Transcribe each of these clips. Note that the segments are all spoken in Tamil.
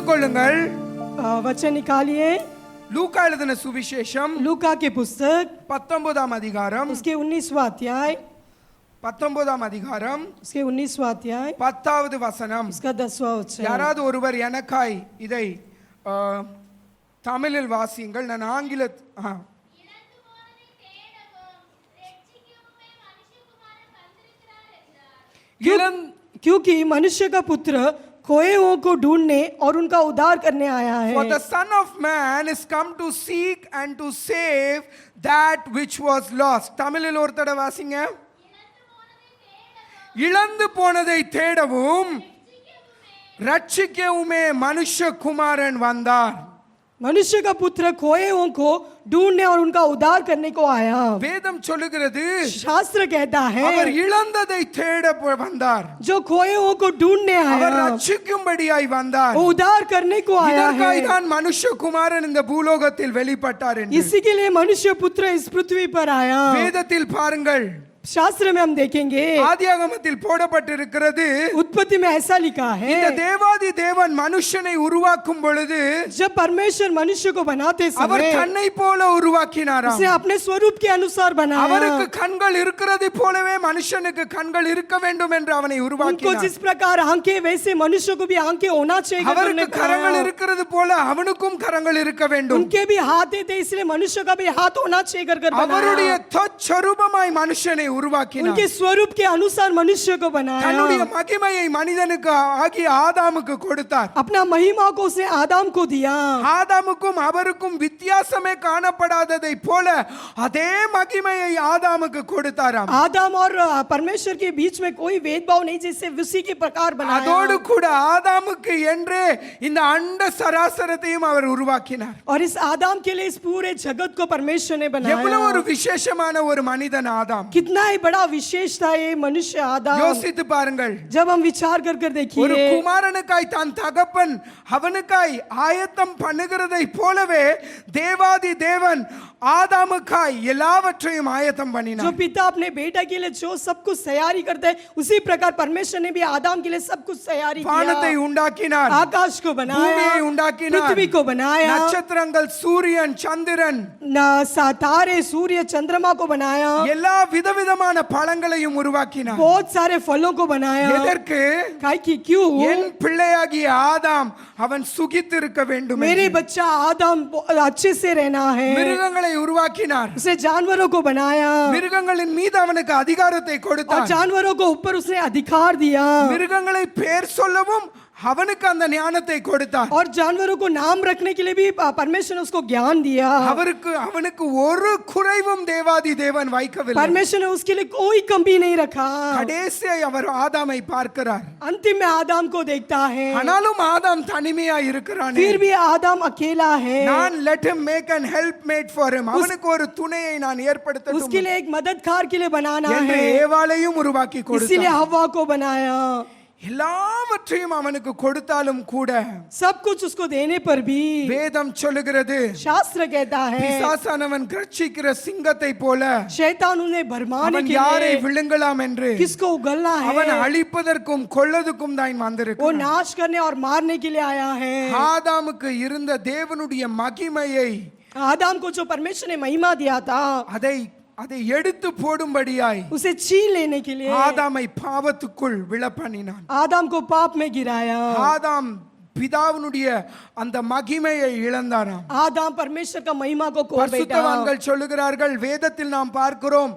கொள்ளுங்கள். वचन निकालिए லூக்கா எழுதின சுவிசேஷம் लूका के पुस्तक 19ஆம் அதிகாரம் उसके 19वां अध्याय 19ஆம் அதிகாரம் उसके 19वां अध्याय 10வது வசனம். उसका 10वां वचन. யாராவது ஒருவர் எனக்காய் இதை தமிழில் வாசியுங்கள். நான் ஆங்கில क्योंकि मनुष्य का पुत्र खोए हुओं को ढूंढने और उनका उद्धार करने आया है. For the Son of Man is come to seek and to save that which was lost. தமிழில் ஒரு தடவை வாசிங்க. இழந்து போனதை தேடவும் ரட்சிக்கவுமே மனுஷகுமாரன் வந்தார். मनुष्य का पुत्र खोए हुओं को ढूंढने और उनका उद्धार करने को आया. வேதம் சொல்லுகிறது, शास्त्र कहता है அவர் இழந்ததை தேட வந்தார். जो खोए हुओं को ढूंढने அவர் आया ரட்சிக்கும்படியாய் வந்தார். वो उद्धार करने को आया இதற்காக है. தான் மனுஷகுமாரன் இந்த பூலோகத்தில் வெளிப்பட்டார் என்று इसी के लिए मनुष्य पुत्र इस पृथ्वी पर आया. வேதத்தில் பாருங்கள். शास्त्र में हम देखेंगे ஆதியாகமத்தில் போடப்பட்டிருக்கிறது, उत्पत्ति में ऐसा लिखा இந்த है தேவாதி தேவன் மனுஷனை உருவாக்கும் பொழுது जब परमेश्वर मनुष्य को बनाते அவர் समय தன்னை போல உருவாக்கினாராம். उसे अपने स्वरूप के अनुसार அவருக்கு बनाया. கண்கள் இருக்கிறது போலவே மனுஷனுக்கு கண்கள் இருக்க வேண்டும் என்று அவனை उनको உருவாக்கினார். जिस प्रकार आंखें वैसे मनुष्य को भी आंखें होना चाहिए करके அவருக்கு उन्होंने கரங்கள் बनाया. இருக்கிறது போல அவனுக்கும் கரங்கள் இருக்க வேண்டும். उनके भी हाथ थे इसलिए मनुष्य का भी हाथ होना चाहिए कर அவருடைய बनाया. தற்சரூபமாய் மனுஷனை உருவாக்கினார். उनके स्वरूप के अनुसार मनुष्य को தன்னுடைய बनाया. மகிமையை மனிதனுக்கு ஆகிய ஆதாமுக்கு கொடுத்தார். अपना महिमा को उसे आदम को दिया. ஆதாமுக்கும் அவருக்கும் வித்தியாசமே காணப்படாததை போல அதே மகிமையை ஆதாமுக்கு கொடுத்தாராம். आदम और परमेश्वर के बीच में कोई भेदभाव नहीं, जैसे उसी के प्रकार அதோடு बनाया. கூட ஆதாமுக்கு என்றே இந்த அண்ட சராசரத்தையும் அவர் உருவாக்கினார். और इस आदम के लिए इस पूरे जगत को परमेश्वर ने எவ்வளவு ஒரு बनाया. விசேஷமான ஒரு மனிதன் ஆதாம். कितना ही बड़ा विशेषता है मनुष्य आदम. யோசித்து பாருங்கள். जब हम विचार कर ஒரு देखिए குமாரனுக்காய் தன் தகப்பன் அவனுக்காய் ஆயத்தம் பண்ணுகிறதை போலவே தேவாதி தேவன் ஆதாமுக்காய் எல்லாவற்றையும் ஆயத்தம் जो பண்ணினார். पिता अपने बेटा के लिए जो सब कुछ तैयारी करते हैं उसी प्रकार परमेश्वर ने भी आदम के लिए सब कुछ तैयारी வானத்தை किया. உண்டாக்கினார். आकाश को बनाया, பூமியை உண்டாக்கினார். पृथ्वी को बनाया, நட்சத்திரங்கள், சூரியன், சந்திரன், तारे, सूर्य, चंद्रमा को बनाया, எல்லா விதவிதமான பழங்களையும் உருவாக்கினார். बहुत सारे फलों को बनाया. எதற்கு? काहे कि क्यों என் பிள்ளையாகிய ஆதாம் அவன் சுகித்து இருக்க வேண்டும். मेरे बच्चा आदम अच्छे से रहना है. மிருகங்களை உருவாக்கினார். उसे जानवरों को बनाया மிருகங்களின் மீது அவனுக்கு அதிகாரத்தை और கொடுத்தார். जानवरों को ऊपर उसने अधिकार दिया மிருகங்களை பெயர் சொல்லவும் அவனுக்கு அந்த ஞானத்தை கொடுத்தார். और जानवरों को नाम रखने के लिए भी परमेश्वर ने उसको ज्ञान दिया. அவனுக்கு ஒரு குறைவும் தேவாதி தேவன் வைக்கவில்லை. परमेश्वर ने उसके लिए कोई कमी नहीं रखा. கடைசியாக அவர் ஆதாமை பார்க்கிறார். अंतिम में आदम को देखता है, ஆனாலும் ஆதாம் தனிமையா இருக்கிறான். फिर भी आदम अकेला है. நான் let him make an helpmate for him. அவனுக்கு ஒரு துணையை நான் ஏற்படுத்தட்டும் उसके लिए एक मददगार के लिए बनाना என்று है, ஏவாளையும் உருவாக்கி इसीलिए கொடுத்தார். हवा को बनाया. எல்லாவற்றையும் அவனுக்கு கொடுத்தாலும் கூட सब कुछ उसको देने पर भी வேதம் சொல்லுகிறது, शास्त्र कहता है பிசாசானவன் கர்ச்சிக்கிற சிங்கத்தை போல शैतान उन्हें भरमाने அவன் के யாரை लिए விழுங்கலாம் என்று किसको उगलना அவன் है அழிப்பதற்கும் கொல்லதுக்கும் தான் वो வந்திருக்கிறான். नाश करने और मारने के लिए आया है. ஆதாமுக்கு இருந்த தேவனுடைய மகிமையை आदम को जो परमेश्वर ने महिमा दिया था அதை எடுத்து போடும்படியாய் उसे छीन लेने के लिए ஆதாமை பாவத்துக்குள் விழப்பண்ணினான். आदम को पाप में गिराया. ஆதாம் பிதாவினுடைய அந்த மகிமையை இழந்தாராம். आदम परमेश्वर का महिमा को खो बैठा. பரிசுத்தவான்கள் சொல்லுகிறார்கள், வேதத்தில் நாம் பார்க்கிறோம்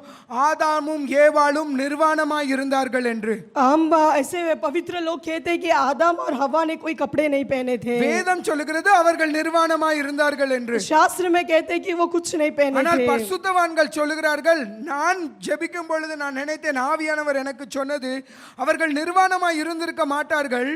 ஆதாமும் ஏவாளும் நிர்வாணமாய் இருந்தார்கள் என்று. हम ऐसे पवित्र लोग कहते हैं कि आदम और हवा ने कोई कपड़े नहीं पहने थे. வேதம் சொல்லுகிறது அவர்கள் நிர்வாணமாய் இருந்தார்கள் என்று. शास्त्र में कहते हैं कि वो कुछ नहीं पहने ஆனால் थे. பரிசுத்தவான்கள் சொல்லுகிறார்கள், நான் ஜெபிக்கும் பொழுது நான் நினைத்தேன், ஆவியானவர் எனக்கு சொன்னது அவர்கள் நிர்வாணமாய் இருந்திருக்க மாட்டார்கள்,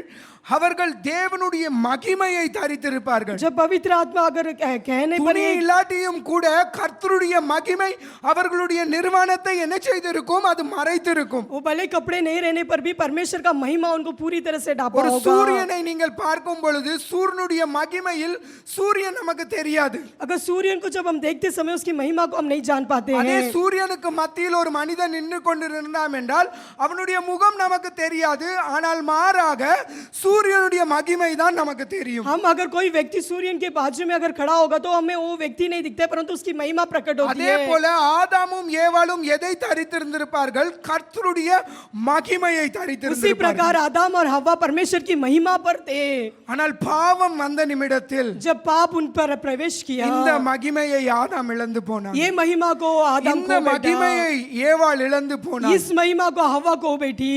அவர்கள் தேவனுடைய மகிமையை தரித்திருப்பார்கள். जब पवित्र आत्मा अगर कहने पर துணி இல்லாட்டியும் கூட கர்த்தருடைய மகிமை அவர்களுடைய நிர்வாணத்தை என்ன செய்திருக்கும்? அது மறைத்திருக்கும். वो भले कपड़े नहीं रहने पर भी परमेश्वर का महिमा उनको पूरी तरह से ढांपा ஒரு होगा. சூரியனை நீங்கள் பார்க்கும் பொழுது சூரியனுடைய மகிமையில் சூரியன் நமக்கு தெரியாது. अगर सूर्य को जब हम देखते समय उसकी महिमा को हम नहीं जान पाते அதே हैं. சூரியனுக்கு மத்தியில் ஒரு மனிதன் நின்று கொண்டிருந்தான் என்றால் அவனுடைய முகம் நமக்கு தெரியாது. ஆனால் மாறாக சூரியனுடைய மகிமை தான் நமக்கு தெரியும். हम अगर कोई व्यक्ति सूर्य के बाजू में अगर खड़ा होगा तो हमें वो व्यक्ति नहीं दिखता है, परंतु उसकी महिमा प्रकट होती அதே है। போல ஆதாமும் ஏவாளும் எதை தரித்திருந்திருப்பார்கள்? கர்த்தருடைய மகிமையை उसी தரித்திருந்திருப்பார்கள். प्रकार आदम और हव्वा परमेश्वर की महिमा पर थे। ஆனால் பாவம் வந்த நிமிடத்தில் जब पाप उन पर प्रवेश किया, இந்த மகிமையை ஆதாம் இழந்து போனான். ये महिमा को आदम இந்த को बेटा, மகிமையை ஏவாள் இழந்து போனாள். इस महिमा को हव्वा को बेटी।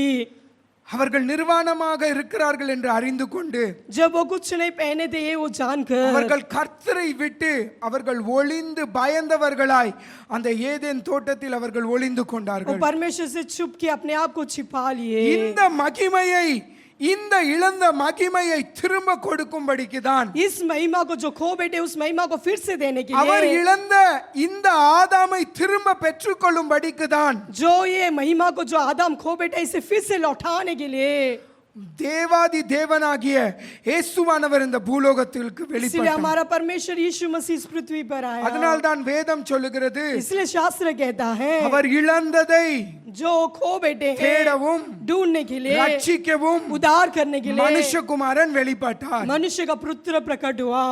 அவர்கள் நிர்வாணமாக இருக்கிறார்கள் என்று அறிந்து கொண்டு जब वो कुछ नहीं पहने थे ये वो जानकर அவர்கள் கர்த்தரை விட்டு அவர்கள் ஒளிந்து பயந்தவர்களாய் அந்த ஏதேன் தோட்டத்தில் அவர்கள் ஒளிந்து वो கொண்டார்கள். परमेश्वर से छुप के अपने आप को छिपा लिए। இந்த மகிமையை, இந்த இழந்த மகிமையை திரும்ப கொடுக்கும்படிக்கு தான் इस महिमा को जो खो बैठे उस महिमा को फिर से देने के அவர் लिए, இழந்த இந்த ஆதாமை திரும்ப பெற்றுக்கொள்ளும்படிக்கு தான் जो ये महिमा को जो आदम खो बैठे इसे फिर से लौटाने के लिए, தேவாதி தேவனாகிய இயேசுவானவர் இந்த பூலோகத்திற்கு इसलिए வெளிப்பட்டார். हमारा परमेश्वर यीशु मसीह इस पृथ्वी पर आया। அதனால் தான் வேதம் சொல்லுகிறது, इसलिए शास्त्र कहता है அவர் இழந்ததை जो खो बैठे हैं தேடவும் ढूंढने के लिए, ரட்சிக்கவும் उद्धार करने के लिए மனுஷகுமாரன் வெளிப்பட்டார். मनुष्य का पुत्र प्रकट हुआ।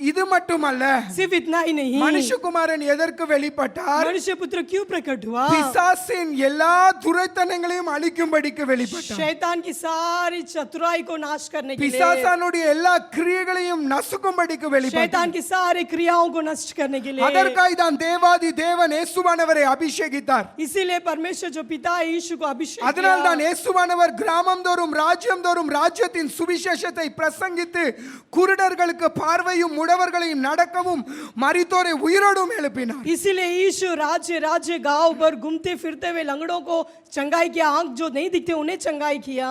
இது மட்டுமல்ல, सिर्फ इतना ही नहीं, மனுஷகுமாரன் எதற்கு வெளிப்பட்டார்? मनुष्य पुत्र क्यों प्रकट हुआ? பிசாசின் எல்லா துரைத்தனங்களையும் அழிக்கும்படிக்கு வெளிப்பட்டார். शैतान की सारी चतुराई को नाश करने के लिए, பிசாசானுடைய எல்லா கிரியைகளையும் நசுக்கும்படிக்கு வெளிப்பட்டார். शैतान की सारी क्रियाओं को नष्ट करने के लिए। அதற்காய் தான் தேவாதி தேவன் இயேசுவானவரை அபிஷேகித்தார். इसीलिए परमेश्वर जो पिता है यीशु को अभिषेक அதனால் किया। தான் இயேசுவானவர் கிராமம் தோறும் ராஜ்யம் தோறும் ராஜ்யத்தின் சுவிசேஷத்தை பிரசங்கித்து குருடர்களுக்கு பார்வையும் முடவர்களையும் நடக்கவும் மரித்தோரை உயிரோடும் எழுப்பினார். इसीलिए यीशु राज्य राज्य गांव पर घूमते फिरते हुए लंगड़ों को चंगाई किया, आंख जो नहीं दिखते उन्हें चंगाई किया।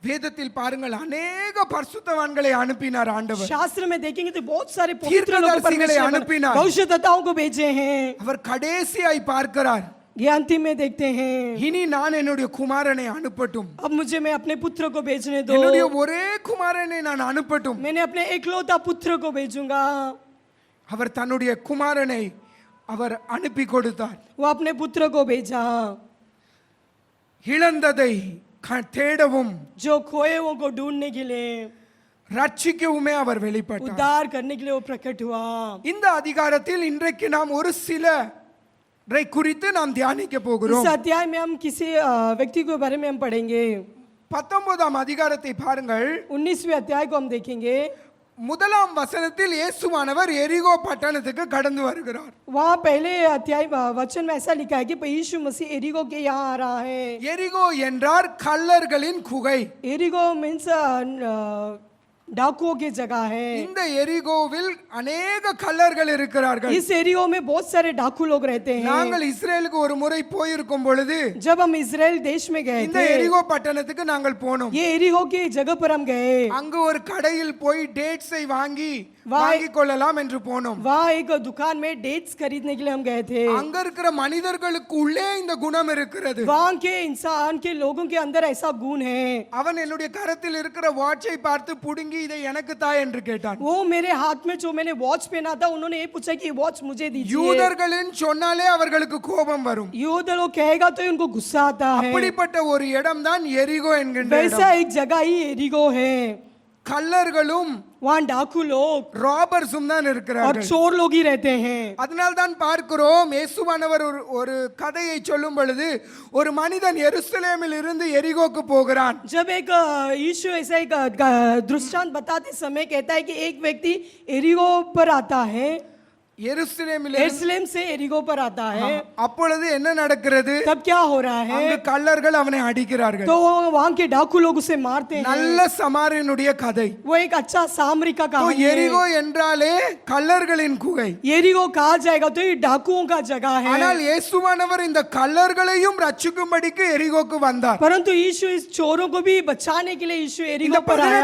வேதத்தில் பாருங்கள், अनेक பரிசுத்தவான்களை அனுப்பினார் ஆண்டவர். शास्त्र में देखेंगे तो बहुत सारे पवित्र लोगों को தீர்க்கதரிசிகளை परमेश्वर அனுப்பினார். भविष्यद्वक्ताओं को भेजे हैं। அவர் கடைசியாய் பார்க்கிறார், ये अंतिम में देखते हैं, இனி நான் என்னுடைய குமாரனை அனுப்பட்டும், अब मुझे मैं अपने पुत्र को भेजने दो, என்னுடைய ஒரே குமாரனை நான் அனுப்பட்டும். मैंने अपने एकलौता पुत्र को भेजूंगा। அவர் தன்னுடைய குமாரனை அவர் அனுப்பி கொடுத்தார். वो अपने पुत्र को भेजा, இழந்ததை தேடவும் जो खोए हुओं को ढूंढने के लिए, ரட்சிக்கவுமே அவர் வெளிப்பட்டார். उद्धार करने के लिए वो प्रकट हुआ। இந்த அதிகாரத்தில் இன்றைக்கு நாம் ஒரு சிலரை குறித்து நாம் தியானிக்க इस போகிறோம். अध्याय में हम किसी व्यक्ति के बारे में हम पढ़ेंगे। 19ஆம் அதிகாரத்தை பாருங்கள். 19वें अध्याय को हम देखेंगे। முதலாம் வசனத்தில் இயேசுவானவர் எரிகோ பட்டணத்துக்கு கடந்து வருகிறார். वहाँ पहले अध्याय वचन में ऐसा लिखा है कि यीशु मसीह एरिगो के यहाँ आ रहा है। எரிகோ என்றார் கல்லர்களின் குகை. एरिगो मीन्स डाकुओं की जगह है। இந்த எரிகோவில் अनेक கல்லர்கள் இருக்கிறார்கள். इस एरियो में बहुत सारे डाकू लोग रहते हैं। நாங்கள் இஸ்ரேலுக்கு ஒரு முறை போயிருக்கும் பொழுது जब हम इजराइल देश में गए இந்த थे, எரிகோ பட்டணத்துக்கு நாங்கள் போனோம். ये एरिगो की जगह पर हम गए। அங்கு ஒரு கடையில் போய் டேட்ஸை வாங்கிக் கொள்ளலாம் என்று போனோம். वहाँ एक दुकान में डेट्स खरीदने के लिए हम गए थे। அங்க இருக்கிற மனிதர்களுக்கு உள்ளே இந்த குணம் இருக்கிறது. वहाँ के इंसान के लोगों के अंदर ऐसा गुण है। அவன் என்னுடைய கரத்தில் இருக்கிற வாட்சை பார்த்து புடுங்கி இதை எனக்கு தா என்று கேட்டான். वो मेरे हाथ में जो मैंने वॉच पहना था उन्होंने ये पूछा कि वॉच मुझे दीजिए। யூதர்களின் சொன்னாலே அவர்களுக்கு கோபம் வரும். यूद लोग कहेगा तो उनको गुस्सा आता है। அப்படிப்பட்ட ஒரு இடம் தான் எரிகோ என்கின்ற वैसा இடம். एक जगह ही एरिगो है। கல்லர்களும் वहाँ डाकू लोग ராபர்ஸும் தான் और இருக்கிறார்கள். चोर लोग ही रहते हैं। அதனால் தான் பார்க்கிறோம், இயேசுவானவர் ஒரு கதையை சொல்லும் பொழுது ஒரு மனிதன் எருசலேமில் இருந்து எரிகோக்கு போகிறான். जब एक यीशु ऐसा एक दृष्टांत बताते समय कहता है कि एक व्यक्ति एरिगो पर आता है, எருசலேமில் यरूशलेम से एरिगो पर आता है। அப்பொழுது என்ன நடக்கிறது? तब क्या हो रहा है? அங்கு கல்லர்கள் அவனை அடிக்கிறார்கள். तो वहाँ के डाकू लोग उसे मारते हैं। நல்ல சமாரியனுடைய கதை. वो एक अच्छा सामरी का तो कहानी है। எரிகோ என்றாலே கல்லர்களின் குகை. एरिगो कहा जाएगा तो ये डाकुओं का जगह है। ஆனால் இயேசுவானவர் இந்த கல்லர்களையும் ரட்சிக்கும்படிக்கு எரிகோக்கு வந்தார். परंतु यीशु इस चोरों को भी बचाने के लिए यीशु இந்த एरिगो पर आया।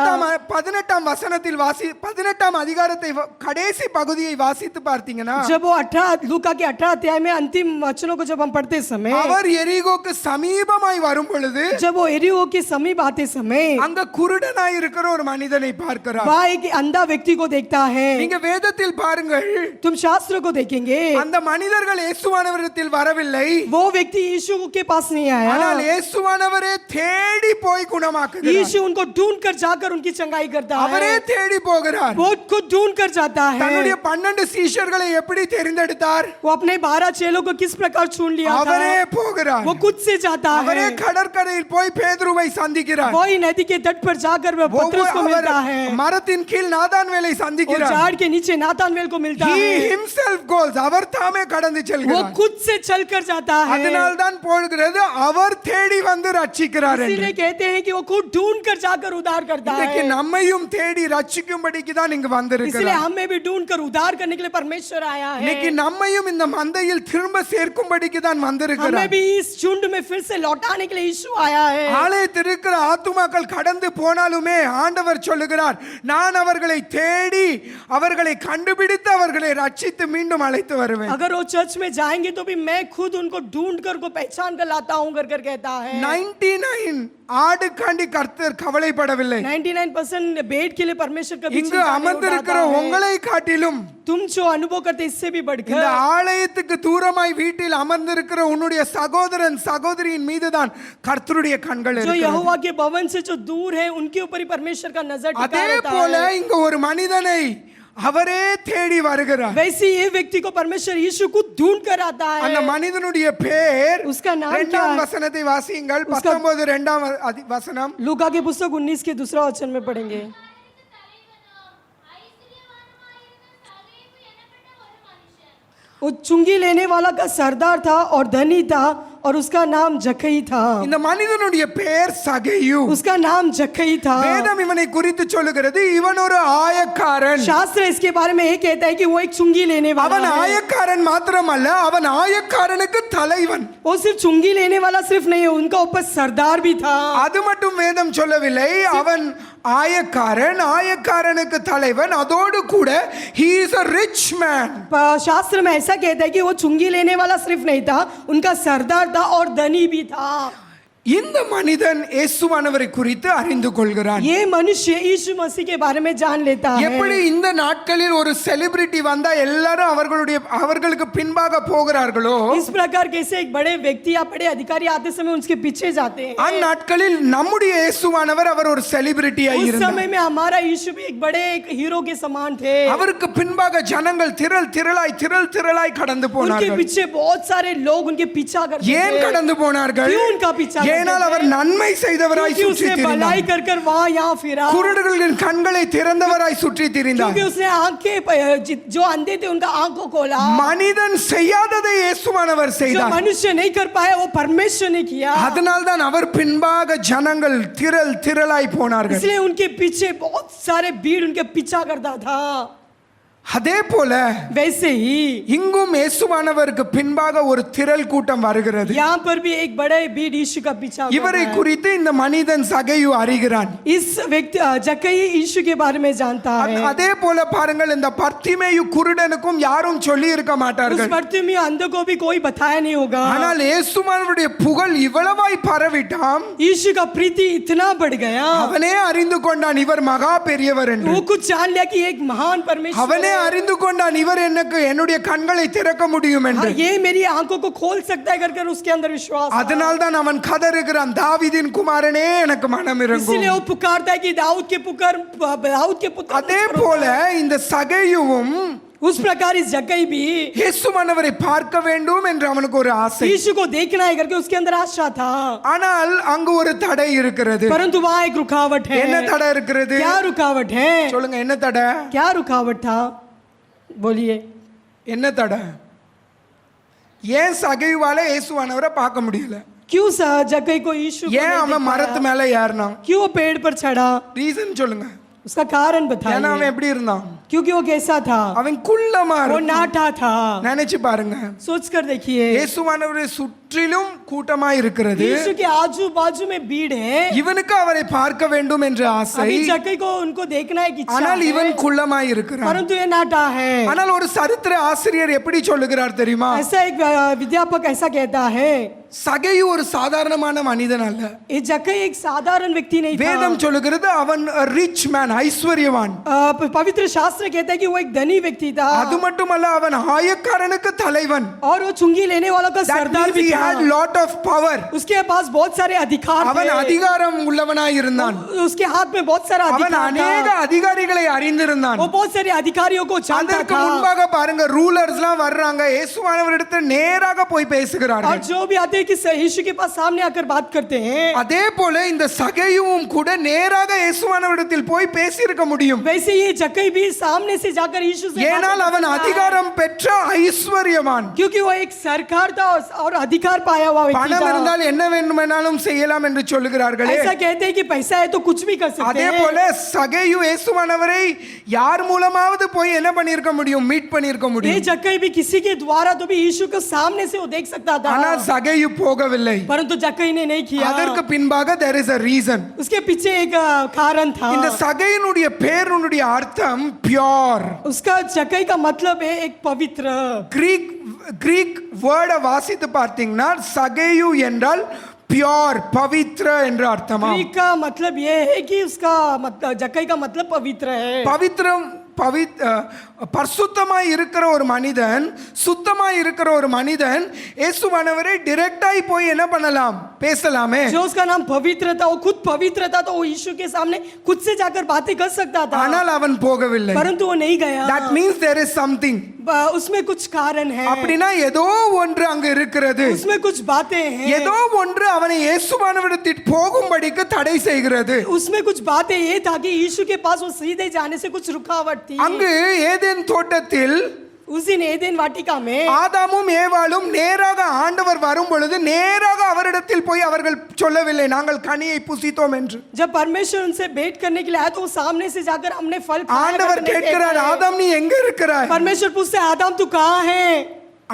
18ஆம் வசனத்தில் 18ஆம் அதிகாரத்தை கடைசி பகுதியை வாசித்து பாருங்கள். பார்த்தீங்கன்னா जब वो 18 लूका के 18 अध्याय में अंतिम वचनों को जब हम पढ़ते समय, அவர் எரிகோக்கு சமீபமாய் வரும் பொழுது जब वो एरियो के समीप आते समय அங்க குருடனாய் இருக்கிற ஒரு மனிதனை பார்க்கிறார். वहाँ एक अंधा व्यक्ति को देखता है। நீங்க வேதத்தில் பாருங்கள், तुम शास्त्र को देखेंगे, அந்த மனிதர்கள் இயேசுவானவரிடத்தில் வரவில்லை, वो व्यक्ति यीशु के पास नहीं आया, ஆனால் இயேசுவானவரே தேடி போய் குணமாக்குகிறார். यीशु उनको ढूंढ कर जाकर उनकी चंगाई करता அவரே है, தேடி போகிறார். वो खुद ढूंढ कर जाता है। தன்னுடைய 12 சீஷர்களை எப்படி தெரிந்தெடுத்தார்? वो अपने 12 चेलों को किस प्रकार चुन लिया அவரே था, போகிறார். वो खुद से जाता அவரே है, கடற்கரையில் போய் பேதுருவை சந்திக்கிறார். वही नदी के तट पर जाकर वह पतरस को அவர் मिलता है, மரத்தின் கீழ் நாதான்வேலை वो சந்திக்கிறார். झाड़ के नीचे नातानवेल को मिलता He है, himself goes. அவர் தாமே கடந்து वो செல்கிறார். खुद से चल कर जाता है। அதனால்தான் போகிறது அவர் தேடி வந்து ரட்சிக்கிறார் என்று. इसीलिए कहते हैं कि वो खुद ढूंढ कर जाकर उद्धार करता இன்னைக்கு है। நம்மையும் தேடி ரட்சிக்கும்படிக்கு தான் இங்கு इसलिए வந்திருக்கிறார். हमें भी ढूंढ कर उद्धार करने के लिए परमेश्वर आया இன்னைக்கு है। நம்மையும் இந்த மந்தையில் திரும்ப சேர்க்கும்படிக்கு தான் हमें வந்திருக்கிறார். भी इस झुंड में फिर से लौटाने के लिए यीशु आया है। ஆலயத்தில் இருக்கிற ஆத்துமாக்கள் கடந்து போனாலுமே ஆண்டவர் சொல்லுகிறார், நான் அவர்களை தேடி அவர்களை கண்டுபிடித்து அவர்களை ரட்சித்து மீண்டும் அழைத்து வருவேன். अगर वो चर्च में जाएंगे तो भी मैं खुद उनको ढूंढ कर को पहचान कर लाता हूँ कर कहता है। 99 ஆடுக்காண்டி கர்த்தர் கவலைப்படவில்லை. 99% बेड के लिए परमेश्वर कभी இங்கு चिंता नहीं அமர்ந்திருக்கிற उठाता है। உங்களை காட்டிலும் तुम जो अनुभव करते इससे भी இந்த बढ़कर ஆலயத்துக்கு தூரமாய் வீட்டில் அமர்ந்திருக்கிற உன்னுடைய சகோதரன் சகோதரியின் மீதுதான் கர்த்தருடைய கண்கள் जो இருக்கிறது. यहोवा के भवन से जो दूर है उनके ऊपर ही परमेश्वर का नजर टिका அதே रहता போல है। இங்க ஒரு மனிதனை அவரே தேடி வருகிறார். वैसे ये व्यक्ति को परमेश्वर यीशु को ढूंढ कर आता அந்த है। மனிதனுடைய பேர் उसका नाम क्या இரண்டாம் है? வசனத்தை வாசியுங்கள். उसका- 19 இரண்டாம் வசனம். लूका के पुस्तक 19 के दूसरा वचन में पढ़ेंगे। वो चुंगी लेने वाला का सरदार था और धनी था और उसका नाम जक्कई था। இந்த மனிதனுடைய பெயர் சகேயு. उसका नाम जक्कई था। வேதம் இவனை குறித்து சொல்லுகிறது, இவன் ஒரு ஆயக்காரன். शास्त्र इसके बारे में ये कहता है कि वो एक चुंगी लेने वाला அவன் है। ஆயக்காரன் மாத்திரமல்ல, அவன் ஆயக்காரனுக்கு தலைவன். वो सिर्फ चुंगी लेने वाला सिर्फ नहीं है, उनका ऊपर सरदार भी था। அது மட்டும் வேதம் சொல்லவில்லை, அவன் ஆயக்காரன், ஆயக்காரனுக்கு தலைவன், அதோடு கூட he is a rich man. शास्त्र में ऐसा कहता है कि वो चुंगी लेने वाला सिर्फ नहीं था, उनका सरदार था और धनी भी था। இந்த மனிதன் இயேசுவானவரை குறித்து அறிந்து கொள்கிறான். ये मनुष्य यीशु मसीह के बारे में जान लेता எப்படி है। இந்த நாட்களில் ஒரு செலிபிரிட்டி வந்தா எல்லாரும் அவர்களுக்கு பின்பாக போகிறார்களோ, इस प्रकार कैसे एक बड़े व्यक्ति या बड़े अधिकारी आते समय उसके पीछे जाते हैं, அந்நாட்களில் நம்முடைய இயேசுவானவர் அவர் ஒரு செலிபிரிட்டியாய் उस இருந்தார். समय में हमारा यीशु भी एक बड़े एक हीरो के समान थे। அவருக்கு பின்பாக ஜனங்கள் திரளாய் கடந்து उनके போனார்கள். पीछे बहुत सारे लोग उनके पीछा करते ஏன் थे। கடந்து போனார்கள்? क्यों उनका पीछा ஏனால் அவர் நன்மை செய்தவராய் क्योंकि சுற்றி उसने भलाई திரிந்தார். कर कर वहाँ यहाँ फिरा, குருடர்களின் கண்களை திறந்தவராய் சுற்றி திரிந்தார். क्योंकि उसने जो अंधे थे उनका आंखों खोला। மனிதன் செய்யாததை இயேசுவானவர் जो செய்தார். मनुष्य नहीं कर पाया वो परमेश्वर ने किया। அதனால்தான் அவர் பின்பாக ஜனங்கள் திரளாய் போனார்கள். इसलिए उनके पीछे बहुत सारे भीड़ उनके पीछा करता था। அதே போல वैसे ही இங்கும் இயேசுவானவருக்கு பின்பாக ஒரு திரள் கூட்டம் வருகிறது. यहाँ पर भी एक बड़े भीड़ यीशु का पीछा कर இவரை रहा है। குறித்து இந்த மனிதன் சகேயு அறிகிறான். इस व्यक्ति जक्कई यीशु के बारे में जानता है। அதே போல பாருங்கள், இந்த பர்த்திமேயு குருடனுக்கும் யாரும் சொல்லி இருக்க उस மாட்டார்கள். भर्तिमेयु अंधे को भी कोई बताया नहीं होगा। ஆனால் இயேசுவானவருடைய புகழ் இவ்வளவாய் பரவிட்டாம், यीशु का प्रीति इतना बढ़ गया, அவனே அறிந்து கொண்டான் இவர் மகா பெரியவர் என்று. वो कुछ जान लिया कि एक महान परमेश्वर அவனே है। அறிந்து கொண்டான் இவர் என்னுடைய கண்களை திறக்க முடியும் என்று. हाँ, ये मेरी आंखों को खोल सकता है कर उसके अंदर विश्वास था। அதனால்தான் அவன் கதறுகிறான், தாவீதின் குமாரனே எனக்கு மனம் இறங்கும். इसलिए वो पुकारता है कि दाऊद के पुत्र அதே போல இந்த சகேயுவும் उस प्रकार इस जक्कई भी இயேசுவானவரை பார்க்க வேண்டும் என்று அவனுக்கு ஒரு ஆசை. यीशु को देखना है करके उसके अंदर आशा था। ஆனால் அங்கு ஒரு தடை இருக்கிறது. परंतु वहाँ एक रुकावट है। என்ன தடை இருக்கிறது? क्या रुकावट है? சொல்லுங்க, என்ன தடை? क्या रुकावट था? बोलिए, என்ன தடை? ஏன் சகேயுவால இயேசுவானவரை பார்க்க முடியல? क्यों जक्कई को यीशु को ஏன் नहीं அவன் देख மரத்து पाया? மேல ஏறினான்? क्यों पेड़ पर चढ़ा? ரீசன் சொல்லுங்க. उसका कारण ஏன்னா बताइए, அவன் எப்படி இருந்தான்? क्योंकि वो कैसा था? அவன் குள்ளமா वो இருந்தான். नाटा था। நினைச்சு பாருங்க, सोच कर देखिए, இயேசுவானவரை சுற்றிலும் கூட்டமா இருக்கிறது. यीशु के आजू बाजू में भीड़ है। இவனுக்கு அவரை பார்க்க வேண்டும் என்ற ஆசை, अभी जक्कई को उनको देखना एक इच्छा ஆனால் है, இவன் குள்ளமா இருக்கிறான். परंतु ये नाटा है। ஆனால் ஒரு சரித்திர ஆசிரியர் எப்படி சொல்லுகிறார் தெரியுமா? ऐसा एक विद्यापक ऐसा कहता है, சகையு ஒரு சாதாரணமான மனிதன் அல்ல. ये जक्कई एक साधारण व्यक्ति नहीं था। வேதம் சொல்லுகிறது அவன் ரிச் மேன், ஐஸ்வர்யவான். पवित्र शास्त्र कहता है कि वो एक धनी व्यक्ति था, அது மட்டுமல்ல அவன் ஆயக்காரனுக்கு தலைவன். और वो चुंगी लेने वालों का That सरदार means भी he था। had lot of power. उसके पास बहुत सारे अधिकार அவன் थे, அதிகாரம் உள்ளவனாய் இருந்தான். उसके हाथ में बहुत सारा அவன் अधिकार அநேக था, அதிகாரிகளை அறிந்திருந்தான். वो बहुत सारे अधिकारियों को जानता அதற்கு था। முன்பாக பாருங்க, ரூலர்ஸ்லாம் வர்றாங்க, இயேசுவானவரிடத்தில் நேராக போய் और பேசுகிறார்கள். जो भी आते हैं कि यीशु के पास सामने आकर बात करते हैं, அதே போல இந்த சகையும் கூட நேராக இயேசுவானவரிடத்தில் போய் பேசியிருக்க முடியும். वैसे ये जक्कई भी सामने से जाकर यीशु से बात ஏனால் कर அவன் सकता है, அதிகாரம் பெற்ற ஐஸ்வர்யவான். क्योंकि वो एक सरकार था और अधिकार पाया हुआ व्यक्ति பணம் था। இருந்தால் என்ன வேண்டுமானாலும் செய்யலாம் என்று சொல்லுகிறார்களே, ऐसा कहते हैं कि पैसा है तो कुछ भी कर सकते அதே हैं। போல சகையு இயேசுவானவரை யார் மூலமாவது போய் என்ன பண்ணியிருக்க முடியும்? மீட் பண்ணியிருக்க ये முடியும். जक्कई भी किसी के द्वारा तो भी यीशु को सामने से वो देख सकता था, ஆனால் சகையு போகவில்லை. परंतु जक्कई ने नहीं किया। அதற்கு பின்பாக there is a reason. उसके पीछे एक कारण था। இந்த சகையினுடைய பேருடைய அர்த்தம் பியோர். उसका जक्कई का मतलब है एक पवित्र। கிரீக் வேர்டை வாசித்து பார்த்தீங்கன்னா சகையு என்றால் பியோர், பவித்ர என்ற அர்த்தமா. ग्रीक का मतलब ये है कि उसका मतलब जक्कई का मतलब पवित्र है। பவித்ரம் பரிசுத்தமாய் இருக்கிற ஒரு மனிதன், சுத்தமாய் இருக்கிற ஒரு மனிதன் இயேசுவானவரை டைரக்டாய் போய் என்ன பண்ணலாம்? பேசலாமே. जो उसका नाम पवित्र था, वो खुद पवित्र था, तो वो यीशु के सामने खुद से जाकर बातें कर सकता था, ஆனால் அவன் போகவில்லை. परंतु वो नहीं गया। That means there is something. उसमें कुछ कारण है, அப்படினா ஏதோ ஒன்று அங்க இருக்கிறது. उसमें कुछ बातें हैं, ஏதோ ஒன்று அவனை இயேசுவானவரிடத்தில் போகும்படிக்கு தடை செய்கிறது. उसमें कुछ बातें ये था कि यीशु के पास वो सीधे जाने से कुछ रुकावट थी। அங்கு ஏதேன் தோட்டத்தில் उस दिन एदेन वाटिका में ஆதாமும் ஏவாளும் நேராக ஆண்டவர் வரும் பொழுது நேராக அவரிடத்தில் போய் அவர்கள் சொல்லவில்லை நாங்கள் கனியை புசித்தோம் என்று. जब परमेश्वर उनसे भेंट करने के लिए आया तो वो सामने से जाकर हमने फल खाया ஆண்டவர் करके नहीं கேட்கிறார், कहता है। ஆதாம் நீ எங்க இருக்கிறாய்? परमेश्वर पूछते हैं, आदम तू कहाँ है?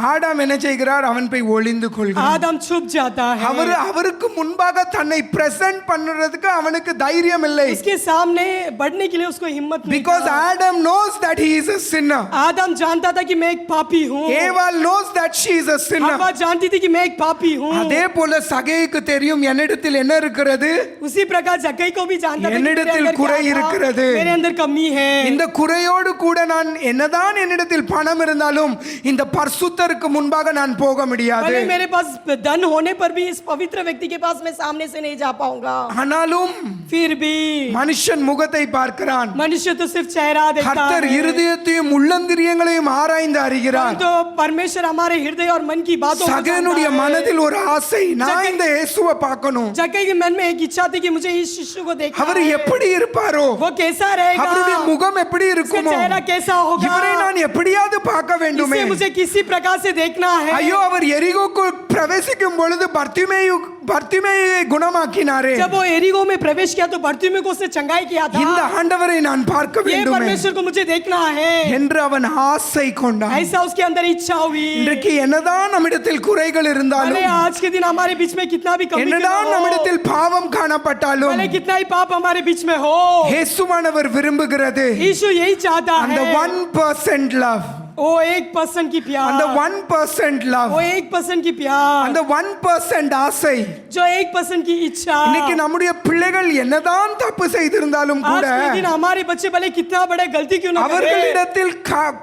ஆதாம் என்ன செய்கிறார்? அவன் போய் ஒளிந்து கொள்கிறார். आदम छुप जाता है। அவருக்கு முன்பாக தன்னை பிரசன்ட் பண்றதுக்கு அவனுக்கு தைரியம் இல்லை. उसके सामने बढ़ने के लिए उसको हिम्मत नहीं Because था। Adam knows that he is a sinner. आदम जानता था कि मैं एक पापी हूँ। ஏவாள் knows that she is a sinner. हव्वा जानती थी कि मैं एक पापी हूँ। அதே போல சகைக்கு தெரியும் என்னிடத்தில் என்ன இருக்கிறது. उसी प्रकार जक्कई को भी जानता था कि मेरे என்னிடத்தில் अंदर குறை क्या था, இருக்கிறது. मेरे अंदर कमी है। இந்த குறையோடு கூட நான் என்னதான் என்னிடத்தில் பணம் இருந்தாலும் இந்த பரிசுத்தருக்கு முன்பாக நான் போக முடியாது. भले मेरे पास धन होने पर भी इस पवित्र व्यक्ति के पास मैं सामने से नहीं जा पाऊंगा। ஆனாலும் फिर भी மனுஷன் முகத்தை பார்க்கிறான். मनुष्य तो सिर्फ चेहरा देखता கர்த்தர் है, இருதயத்தையும் உள்ளந்திரியங்களையும் ஆராய்ந்து அறிகிறார். तो परमेश्वर हमारे हृदय और मन की बातों को சகனுடைய जानता है। மனதில் ஒரு ஆசை, நான் இந்த இயேசுவை பார்க்கணும். जक्कई के मन में एक इच्छा थी कि मुझे इस शिशु को देखना அவர் है। எப்படி இருப்பாரோ, वो कैसा रहेगा, அவருடைய முகம் எப்படி उसका இருக்குமோ, चेहरा कैसा होगा, இவரை நான் எப்படியாவது பார்க்க வேண்டுமே. इसे मुझे किसी प्रकार से देखना है। ஐயோ, அவர் எரிகோக்குள் பிரவேசிக்கும் பொழுது பர்த்திமேயை குணமாக்கினாரே. जब वो एरिगो में प्रवेश किया तो बर्तिमेउ को उसने चंगाई किया था। இந்த ஆண்டவரை நான் பார்க்க ये வேண்டுமே परमेश्वर को मुझे देखना है, என்று அவன் ஆசை கொண்டான். ऐसा उसके अंदर इच्छा हुई। இன்றைக்கு என்னதான் நம்மிடத்தில் குறைகள் भले இருந்தாலும், आज के दिन हमारे बीच में कितना भी कमी என்னதான் हो, நம்மிடத்தில் பாவம் காணப்பட்டாலும், भले कितना ही पाप हमारे बीच में हो, இயேசுவானவர் விரும்புகிறது यीशु यही चाहता அந்த है। 1% love, वो 1% की प्यार, அந்த 1% love, वो 1% की प्यार, அந்த 1% ஆசை. जो 1% की इच्छा। இன்னைக்கு நம்முடைய பிள்ளைகள் என்னதான் தப்பு செய்திருந்தாலும் आज கூட के दिन हमारे बच्चे भले कितना बड़े गलती क्यों ना करें, அவர்களிடத்தில்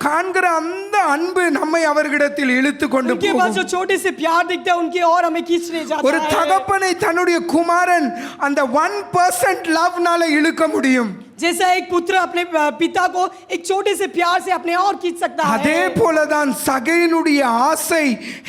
காண்கிற அந்த அன்பு நம்மை அவர்களிடத்தில் இழுத்து கொண்டு उनके पास जो போகும். छोटे से प्यार दिखता है उनकी और हमें खींचने जाता ஒரு है। தகப்பனை தன்னுடைய குமாரன் அந்த 1% லவ்னால இழுக்க முடியும். जैसा एक पुत्र अपने पिता को एक छोटे से प्यार से अपने और खींच सकता है, அதே போலதான் சகையினுடைய ஆசை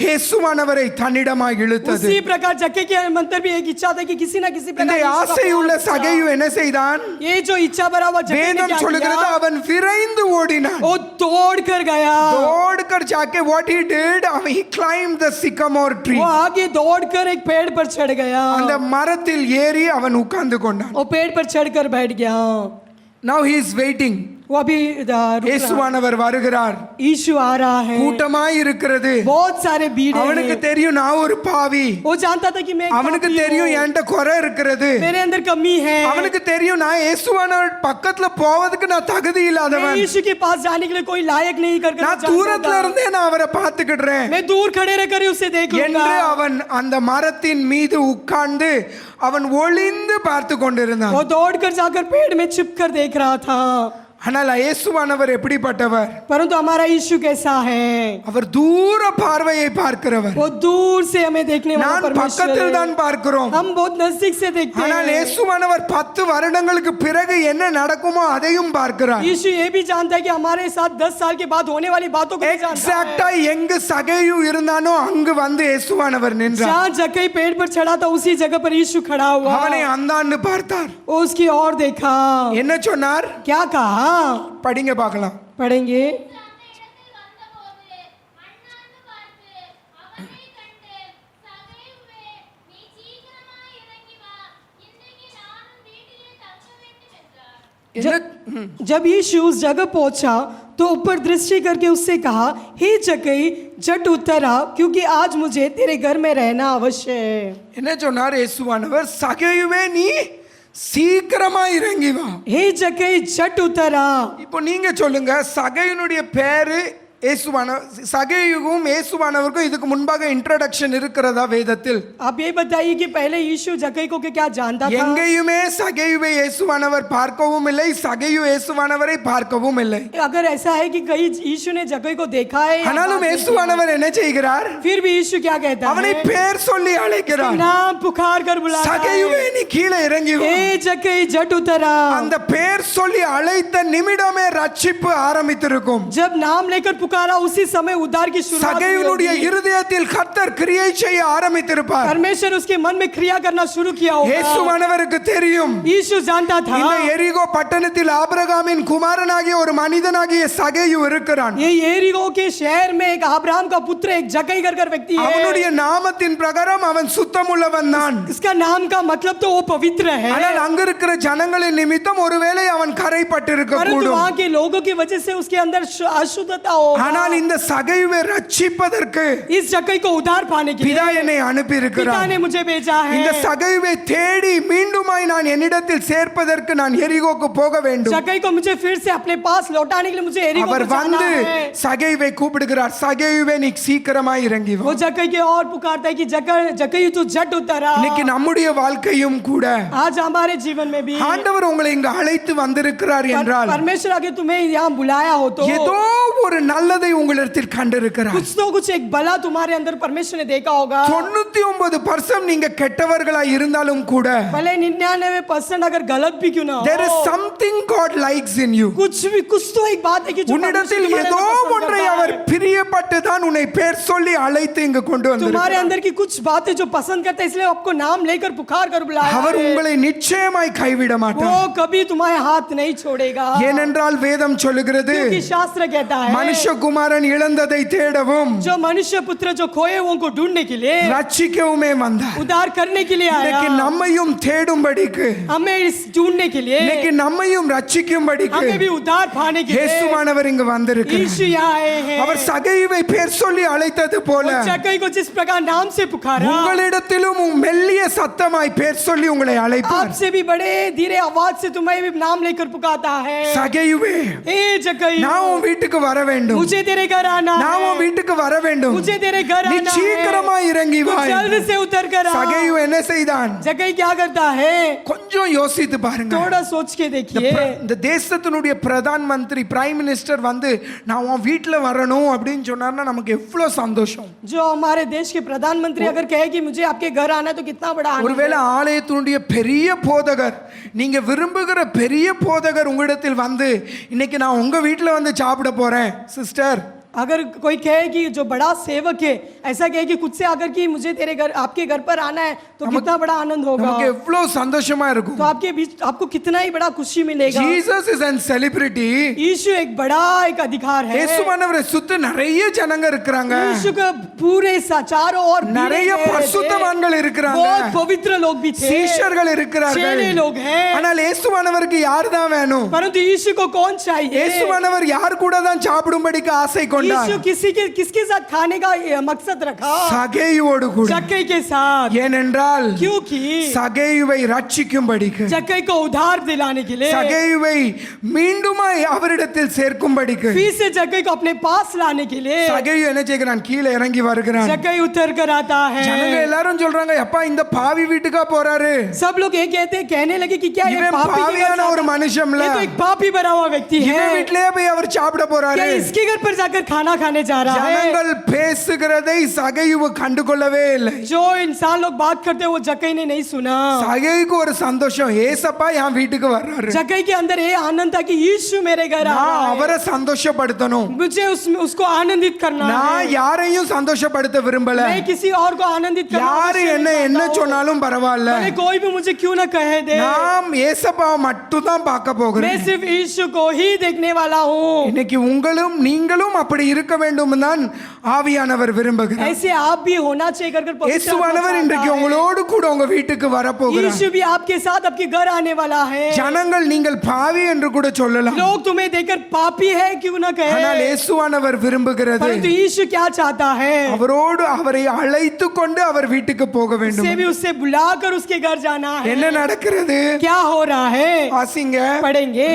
இயேசுவானவரை தன்னிடமாய் இழுத்தது. उसी प्रकार जक्कई के अंदर भी एक इच्छा था कि किसी ना किसी இந்த प्रकार यीशु का ஆசை உள்ள प्यार दिखा। சகையு என்ன செய்தான்? ये जो इच्छा भरा हुआ जक्कई ने வேதம் क्या சொல்லுகிறது किया? அவன் விரைந்து ஓடினான். वो दौड़ कर गया, दौड़कर जाके what he did, he climbed the sycamore tree. वो आगे दौड़ कर एक पेड़ पर चढ़ गया, அந்த மரத்தில் ஏறி அவன் உட்கார்ந்து கொண்டான். वो पेड़ पर चढ़कर बैठ गया। now he is waiting. वो अभी रुक रहा। இயேசுவானவர் வருகிறார், यीशु आ रहा है, கூட்டமாய் இருக்கிறது. बहुत सारे भीड़ அவனுக்கு है। தெரியும் நான் ஒரு பாவி, वो जानता था कि मैं एक அவனுக்கு पापी தெரியும் हूँ, என்கிட்ட குறை இருக்கிறது, मेरे अंदर कमी है, அவனுக்கு தெரியும் நான் இயேசுவானவர் பக்கத்துல போவதுக்கு நான் தகுதி मैं இல்லாதவன், यीशु के पास जाने के लिए कोई लायक नहीं कर நான் தூரத்துல இருந்தே நான் அவரை பார்த்துக்கிடுறேன் मैं दूर खड़े रहकर ही उसे देख என்று लूंगा। அவன் அந்த மரத்தின் மீது உட்கார்ந்து அவன் ஒளிந்து பார்த்து கொண்டிருந்தான். वो दौड़कर जाकर पेड़ में छिप कर देख रहा था। ஆனால் இயேசுவானவர் எப்படிப்பட்டவர்? परंतु हमारा यीशु कैसा है? அவர் தூர பார்வையை பார்க்கிறவர். वो दूर से हमें देखने वाला நான் परमेश्वर பக்கத்தில் है। தான் பார்க்கிறோம். हम बहुत नजदीक से देखते ஆனால் हैं। இயேசுவானவர் 10 வருடங்களுக்கு பிறகு என்ன நடக்குமோ அதையும் பார்க்கிறார். यीशु ये भी जानता है कि हमारे साथ 10 साल के बाद होने वाली बातों को भी जानता है। எக்ஸாக்ட்டா எங்கு சகேயு இருந்தானோ அங்கு வந்து இயேசுவானவர் நின்றார். जहाँ जक्कई पेड़ पर चढ़ा था उसी जगह पर यीशु खड़ा हुआ। அவனை அந்தான்னு பார்த்தார். वो उसकी ओर देखा। என்ன சொன்னார்? क्या कहा? படிங்க பார்க்கலாம். पढ़ेंगे। जब यीशु उस जगह पहुंचा तो ऊपर दृष्टि करके उससे कहा, हे जक्कई झट उतर आ, क्योंकि आज मुझे तेरे घर में रहना अवश्य है। என்ன சொன்னார் இயேசுவானவர்? சகேயுவே நீ சீக்கிரமா இறங்கி வா. हे जक्कई झट उतर आ। இப்போ நீங்க சொல்லுங்க, சகேயுனுடைய பேரு சகேயுவும் இயேசுவானவருக்கும் இதுக்கு முன்பாக இன்ட்ரோடக்ஷன் இருக்கிறதா வேதத்தில்? आप ये बताइए कि पहले यीशु जक्कई को क्या जानता था? எங்கேயுமே சகேயுவை இயேசுவானவர் பார்க்கவும் இல்லை, சகேயு இயேசுவானவரை பார்க்கவும் இல்லை. अगर ऐसा है कि कहीं यीशु ने जक्कई को देखा है, ஆனாலும் இயேசுவானவர் என்ன செய்கிறார்? फिर भी यीशु क्या कहता அவனை है? பேர் சொல்லி அழைக்கிறார். नाम पुकार कर बुलाता சகேயுவே है, நீ கீழே இறங்கி வா. हे जक्कई झट उतर आ। அந்த பேர் சொல்லி அழைத்த நிமிடமே ரட்சிப்பு ஆரம்பித்திருக்கும். जब नाम लेकर पुकारा उसी समय उद्धार की शुरुआत हुई சகேயுனுடைய होगी। இருதயத்தில் கர்த்தர் கிரியை செய்ய ஆரம்பித்திருப்பார். परमेश्वर उसके मन में क्रिया करना शुरू किया होगा। இயேசுவானவருக்கு தெரியும், यीशु जानता था இந்த எரிகோ பட்டணத்தில் ஆபிரகாமின் குமாரனாகிய ஒரு மனிதனாகிய சகேயு இருக்கிறான். ये यरीहो के शहर में एक अब्राहम का पुत्र एक जक्कई कर व्यक्ति அவனுடைய है। நாமத்தின் பிரகாரம் அவன் சுத்தமுள்ளவன் தான். इसका नाम का मतलब तो वो पवित्र है, ஆனால் அங்க இருக்கிற ஜனங்களின் நிமித்தம் ஒருவேளை அவன் கரைப்பட்டிருக்க परंतु கூடும். वहाँ के लोगों की वजह से उसके अंदर अशुद्धता होगा। ஆனால் இந்த சகேயுவை ரட்சிப்பதற்கு इस जक्कई को उद्धार पाने के लिए பிதா என்னை அனுப்பி पिता இருக்கிறார். ने मुझे भेजा இந்த है। சகேயுவை தேடி மீண்டுமாய் நான் என்னிடத்தில் சேர்ப்பதற்கு நான் எரிகோக்கு போக வேண்டும். जक्कई को मुझे फिर से अपने पास लौटाने के लिए मुझे यरीहो அவர் को जाना வந்து है। சகேயுவை கூப்பிடுகிறார், சகேயுவே நீ சீக்கிரமாய் இறங்கி வா. वो जक्कई के और पुकारता है कि जक्कई तू झट उतर आ। இன்னைக்கு நம்முடைய வாழ்க்கையும் கூட आज हमारे जीवन में भी ஆண்டவர் உங்களை இங்கு அழைத்து வந்திருக்கிறார் என்றால் परमेश्वर आगे तुम्हें यहाँ बुलाया हो तो ஏதோ ஒரு நல்லதை உங்களிடத்தில் கண்டிருக்கிறார். कुछ तो कुछ एक भला तुम्हारे अंदर परमेश्वर ने देखा होगा। 99% நீங்க கெட்டவர்களாய் இருந்தாலும் கூட भले 99% अगर गलत भी क्यों ना there is हो, something God likes in you. कुछ तो एक बात है कि जो உன்னிடத்தில் परमेश्वर ஏதோ तुम्हारे अंदर ஒன்றை पसंद அவர் करता है। பிரியப்பட்டு தான் உன்னை பேர் சொல்லி அழைத்து இங்கு கொண்டு तुम्हारे வந்திருக்கிறார். अंदर की कुछ बातें जो पसंद करता है इसलिए आपको नाम लेकर पुकार कर बुलाया அவர் है। உங்களை நிச்சயமாய் கைவிட மாட்டார். वो कभी तुम्हारे हाथ नहीं छोड़ेगा, ஏனென்றால் வேதம் சொல்லுகிறது, क्योंकि शास्त्र कहता है மனுஷகுமாரன் இழந்ததை தேடவும் जो मनुष्य पुत्र जो खोए हुओं को ढूंढने के लिए ரட்சிக்கவுமே வந்தார். उद्धार करने के लिए இன்னைக்கு आया। நம்மையும் தேடும்படிக்கு, हमें इस ढूंढने के लिए, இன்னைக்கு நம்மையும் ரட்சிக்கும்படிக்கு हमें भी उद्धार पाने के लिए இயேசுவானவர் இங்கு வந்திருக்கிறார். यीशु यहाँ आए हैं। அவர் சகேயுவை பேர் சொல்லி அழைத்தது போல वो जक्कई को जिस प्रकार नाम से पुकारा, உங்களிடத்திலும் மெல்லிய சத்தமாய் பேர் சொல்லி உங்களை அழைப்பார். आपसे भी बड़े धीरे आवाज से तुम्हें भी नाम लेकर पुकारता है। சகேயுவே ए जक्कई நான் உன் வீட்டுக்கு வர வேண்டும், मुझे तेरे घर आना நான் है, உன் வீட்டுக்கு வர வேண்டும், मुझे तेरे घर நீ आना है, சீக்கிரமா இறங்கி तू வா. जल्द से उतर कर आ। சகேயு என்ன செய்தான்? जक्कई क्या करता है? கொஞ்சம் யோசித்து பாருங்க. थोड़ा सोच के देखिए। இந்த தேசத்தினுடைய பிரதான் மந்திரி பிரைம் மினிஸ்டர் வந்து நான் உன் வீட்டுல வரணும் அப்படின்னு சொன்னார்னா நமக்கு எவ்வளவு சந்தோஷம். जो हमारे देश के प्रधानमंत्री अगर कहे कि मुझे आपके घर आना है तो कितना बड़ा आनंद ஒருவேளை है। ஆலயத்தினுடைய பெரிய போதகர், நீங்க விரும்புகிற பெரிய போதகர் உங்களிடத்தில் வந்து இன்னைக்கு நான் உங்க வீட்டுல வந்து சாப்பிட போறேன் சிஸ்டர், अगर कोई कहे कि जो बड़ा सेवक है ऐसा कहे कि खुद से आकर कि मुझे तेरे घर आपके घर पर आना है तो कितना बड़ा आनंद होगा நமக்கு எவ்வளவு சந்தோஷமா இருக்கும். तो आपके बीच आपको कितना ही बड़ा खुशी मिलेगा Jesus is a celebrity. यीशु एक बड़ा एक अधिकार है இயேசுவானவரை சுத்தி நிறைய ஜனங்க இருக்காங்க. यीशु का पूरे चारों ओर நிறைய பரிசுத்தவான்கள் இருக்காங்க. बहुत पवित्र लोग भी थे சீஷர்கள் இருக்கார்கள். चेले लोग हैं ஆனால் இயேசுவானவருக்கு யார் தான் வேணும்? परंतु यीशु को कौन चाहिए இயேசுவானவர் யார் கூட தான் சாப்பிடும்படிக்கு ஆசை கொண்டார்? यीशु किसके साथ खाने का मकसद रखा சகேயுவோடு கூட. जक्कई के साथ ஏனென்றால் क्योंकि சகேயுவை ரட்சிக்கும்படிக்கு, जक्कई को उद्धार दिलाने के लिए சகேயுவை மீண்டுமாய் அவரிடத்தில் சேர்க்கும்படிக்கு, फिर से जक्कई को अपने पास लाने के लिए சகேயு என்ன செய்கிறான்? கீழே இறங்கி வருகிறான். जक्कई उतर कर आता है ஜனங்க எல்லாரும் சொல்றாங்க, அப்பா இந்த பாவி வீட்டுக்கா போறாரு? सब लोग ये कहने लगे कि क्या ये இவன் पापी के घर பாவியான जाता ஒரு है? மனுஷன்ல. ये तो एक पापी भरा हुआ व्यक्ति है இவன் வீட்லயே போய் அவர் சாப்பிட क्या போறாரு? इसके घर पर जाकर खाना खाने जा रहा है ஜனங்கள் பேசுகிறதை சகேயு கண்டுகொள்ளவே இல்லை. जो इंसान लोग बात करते हैं वो जक्कई ने नहीं सुना சகேயுக்கு ஒரு சந்தோஷம், ஏசப்பா என் வீட்டுக்கு வர்றாரு, जक्कई के अंदर ये आनंद था कि यीशु मेरे घर आ நான் रहा है அவரை சந்தோஷப்படுத்தணும். मुझे उसको आनंदित करना நான் है யாரையும் சந்தோஷப்படுத்த விரும்பல. मैं किसी और को आनंदित करना யாரு अवश्य என்ன नहीं என்ன चाहता हूं। சொன்னாலும் பரவாயில்ல, भले कोई भी मुझे क्यों ना कहे दे நாம் ஏசப்பாவை மட்டும் தான் பார்க்க मैं போகிறேன். सिर्फ यीशु को ही देखने वाला हूँ இன்னைக்கு உங்களும் நீங்களும் அப்படி இருக்க வேண்டும் தான் ஆவியானவர் விரும்புகிறார். ऐसे आप भी होना चाहिए कर पवित्र आत्मा இயேசுவானவர் இன்றைக்கு चाहता है। உங்களோடு கூட உங்க வீட்டுக்கு வரப்போகிறார். यीशु भी आपके साथ आपके घर आने वाला है ஜனங்கள் நீங்கள் பாவி என்று கூட சொல்லலாம், लोग तुम्हें देखकर पापी है क्यों ना ஆனால் कहे இயேசுவானவர் விரும்புகிறது परंतु यीशु क्या चाहता है அவரோடு அவரை அழைத்து கொண்டு அவர் வீட்டுக்கு போக வேண்டும். उससे भी उससे बुलाकर उसके घर जाना है என்ன நடக்கிறது? क्या हो रहा है வாசிங்க. पढ़ेंगे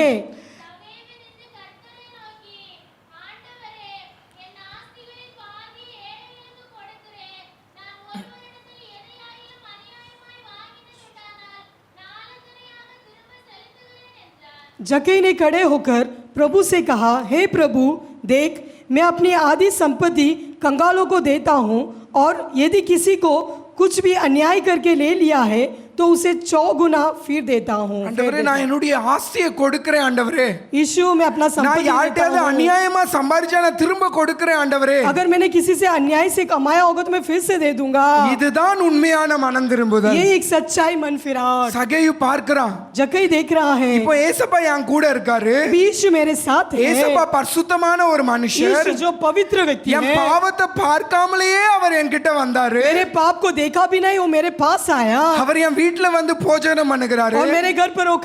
जक्कई ने खड़े होकर प्रभु से कहा, हे प्रभु देख मैं अपनी आधी संपत्ति कंगालों को देता हूँ और यदि किसी को कुछ भी अन्याय करके ले लिया है तो उसे 100 गुना फिर देता हूँ ஆண்டவரே நான் என்னுடைய ஆஸ்தியை கொடுக்கிறேன் ஆண்டவரே. यीशु मैं अपना நான் संपत्ति देता யார்கிட்டயாவது हूँ। அநியாயமா சம்பாரிச்சா நான் திரும்ப கொடுக்கிறேன் ஆண்டவரே. अगर मैंने किसी से अन्याय से कमाया होगा तो मैं फिर से दे दूंगा இதுதான் உண்மையான மனம் திரும்புதல். ये एक सच्चाई मन फिराव சகேயு பார்க்கிறான், जक्कई देख रहा है இப்போ ஏசப்பா என் கூட இருக்காரு, यीशु मेरे साथ है ஏசப்பா பரிசுத்தமான ஒரு மனுஷர், यीशु जो पवित्र व्यक्ति என் है பாவத்தை பார்க்காமலேயே அவர் என்கிட்ட வந்தாரு, मेरे पाप को देखा भी नहीं वो मेरे पास आया அவர் என் வீட்டுல வந்து போஜனம் பண்ணுகிறாரு. और मेरे घर पर वो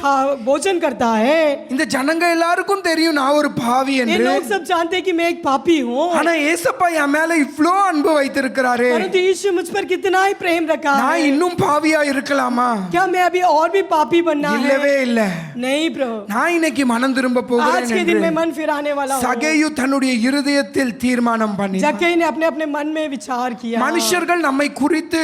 भोजन करता है இந்த ஜனங்க எல்லாருக்கும் தெரியும் நான் ஒரு பாவி ये என்று, लोग सब जानते हैं कि मैं एक पापी हूँ ஆனா ஏசப்பா என் மேல இவ்ளோ அன்பு வைத்திருக்கிறாரு, परंतु यीशु मुझ पर कितना ही प्रेम रखा நான் है இன்னும் பாவியா இருக்கலாமா? क्या मैं अभी और भी पापी बनना है இல்லவே இல்ல, नहीं प्रभु நான் இன்னைக்கு மனம் திரும்ப आज போகிறேன் के दिन என்று में मन फिराने वाला हूँ சகேயு தன்னுடைய இருதயத்தில் தீர்மானம் பண்ணி, जक्कई ने अपने अपने मन में विचार किया மனுஷர்கள் நம்மை குறித்து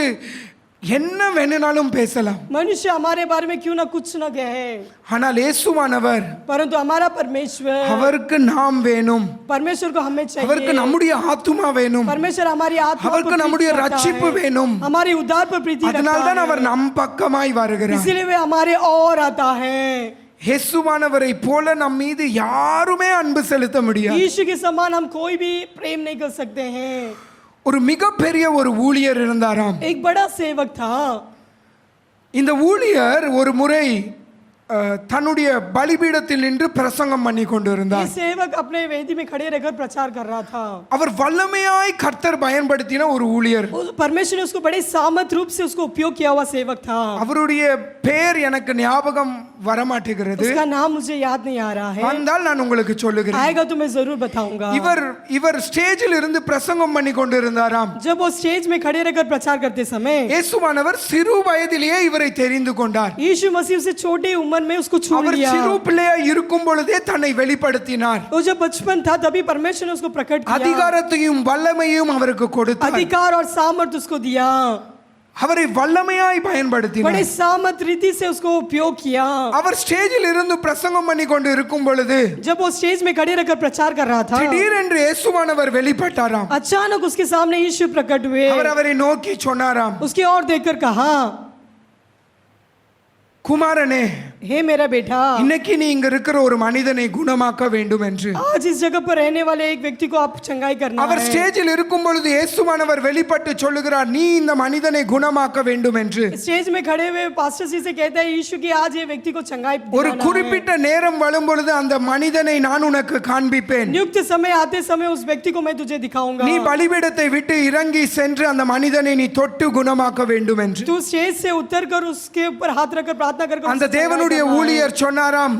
என்ன வேணும்னாலும் பேசலாம், मनुष्य हमारे बारे में क्यों ना कुछ ना कहे ஆனால் இயேசுவானவர் परंतु हमारा परमेश्वर அவருக்கு நாம் வேணும், परमेश्वर को हमें அவருக்கு चाहिए நம்முடைய ஆத்துமா வேணும், परमेश्वर हमारी आत्मा पर அவருக்கு प्रीति நம்முடைய रखता ரட்சிப்பு है, வேணும். हमारी उद्धार पर प्रीति அதனால रखता தான் அவர் है நம் பக்கமாய் வருகிறார். इसीलिए वे हमारे और आता है இயேசுவானவரை போல நம் மீது யாருமே அன்பு செலுத்த முடியாது. यीशु के समान हम कोई भी प्रेम नहीं कर सकते हैं ஒரு மிகப்பெரிய ஒரு ஊழியர் இருந்தாராம். एक बड़ा सेवक था இந்த ஊழியர் ஒரு முறை தன்னுடைய பலிபீடத்தில் நின்று பிரசங்கம் பண்ணி ये கொண்டிருந்தார். सेवक अपने वेदी में खड़े रहकर प्रचार कर रहा था அவர் வல்லமையாய் கர்த்தர் பயன்படுத்தின ஒரு ஊழியர். परमेश्वर ने उसको बड़े सामर्थ रूप से उसको उपयोग किया हुआ सेवक था அவருடைய பெயர் எனக்கு ஞாபகம் வரமாட்டேங்கிறது, उसका नाम मुझे याद नहीं आ रहा है வந்தால் நான் உங்களுக்கு சொல்லுகிறேன். आएगा तो मैं जरूर बताऊंगा இவர் ஸ்டேஜில் இருந்து பிரசங்கம் பண்ணி கொண்டிருந்தாராம். जब वो स्टेज में खड़े रहकर प्रचार करते समय இயேசுவானவர் சிறு வயதிலேயே இவரை தெரிந்து கொண்டார். यीशु मसीह उसे छोटे उम्र में उसको छू அவர் लिया சிறு பிள்ளையா இருக்கும் பொழுதே தன்னை வெளிப்படுத்தினார். वो जब बचपन था तभी परमेश्वर ने उसको प्रकट किया அதிகாரத்தையும் வல்லமையும் அவருக்கு கொடுத்தார். अधिकार और सामर्थ उसको दिया அவரை வல்லமையாய் பயன்படுத்தினார். बड़े सामर्थ रीति से उसको उपयोग किया அவர் ஸ்டேஜில் இருந்து பிரசங்கம் பண்ணி கொண்டு இருக்கும் பொழுது जब वो स्टेज में खड़े रहकर प्रचार कर रहा था திடீரென்று இயேசுவானவர் வெளிப்பட்டாராம். अचानक उसके सामने यीशु प्रकट हुए அவர் அவரை நோக்கி சொன்னாராம், उसकी ओर देखकर कहा குமாரனே हे मेरा बेटा, இன்னைக்கு நீ இங்க இருக்கிற ஒரு மனிதனை குணமாக்க வேண்டும் என்று आज इस जगह पर रहने वाले एक व्यक्ति को आप चंगाई करना அவர் है। ஸ்டேஜில் இருக்கும் பொழுது இயேசுவானவர் வெளிப்பட்டு சொல்லுகிறார், நீ இந்த மனிதனை குணமாக்க வேண்டும் என்று. स्टेज में खड़े हुए पास्टर जी से कहता है यीशु की आज ये व्यक्ति को चंगाई ஒரு दिलाना है। குறிப்பிட்ட நேரம் வரும் பொழுது அந்த மனிதனை நான் உனக்கு காண்பிப்பேன். नियुक्त समय आते समय उस व्यक्ति को मैं तुझे दिखाऊंगा। நீ பலிபீடத்தை விட்டு இறங்கி சென்று அந்த மனிதனை நீ தொட்டு குணமாக்க வேண்டும் என்று. तू स्टेज से उतर कर उसके ऊपर हाथ रखकर प्रार्थना कर அந்த தேவனுடைய ஊழியர் சொன்னாராம்,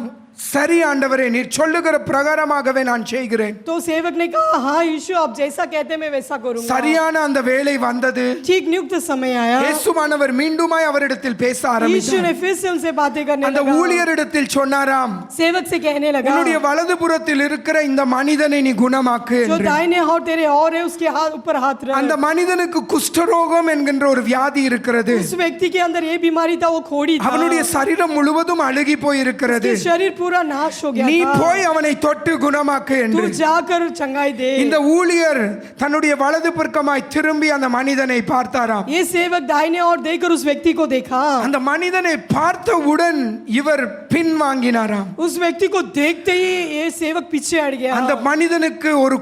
சரி ஆண்டவரே, நீர் சொல்லுகிற பிரகாரமாகவே நான் செய்கிறேன். तो सेवक ने कहा हाँ यीशु आप जैसा कहते हैं मैं वैसा करूंगा। சரியான அந்த வேளை வந்தது. ठीक नियुक्त समय आया। இயேசுவானவர் மீண்டுமாய் அவரிடத்தில் பேச यीशु ஆரம்பித்தார். ने फिर से उनसे बातें करने அந்த लगा। ஊழியரிடத்தில் சொன்னாராம், सेवक से कहने लगा என்னுடைய வலது புறத்தில் இருக்கிற இந்த மனிதனை நீ குணமாக்கு जो என்று. दाहिने हाथ तेरे और है उसके हाथ ऊपर हाथ रख। அந்த மனிதனுக்கு குஷ்டரோகம் என்கின்ற ஒரு வியாதி இருக்கிறது. उस व्यक्ति के अंदर ये बीमारी था, वो खोड़ी था। அவனுடைய சரீரம் முழுவதும் அழுகி போய் இருக்கிறது. उसका शरीर पूरा नाश हो गया நீ था। போய் அவனை தொட்டு குணமாக்கு तू என்று. जाकर चंगाई दे। இந்த ஊழியர் தன்னுடைய வலது பக்கமாய் திரும்பி அந்த மனிதனை பார்த்தாராம். ये सेवक दाहिने और देकर उस व्यक्ति को देखा। அந்த மனிதனை பார்த்தவுடன் இவர் பின்வாங்கினாராம். उस व्यक्ति को देखते ही ये सेवक पीछे हट गया। அந்த மனிதனுக்கு ஒரு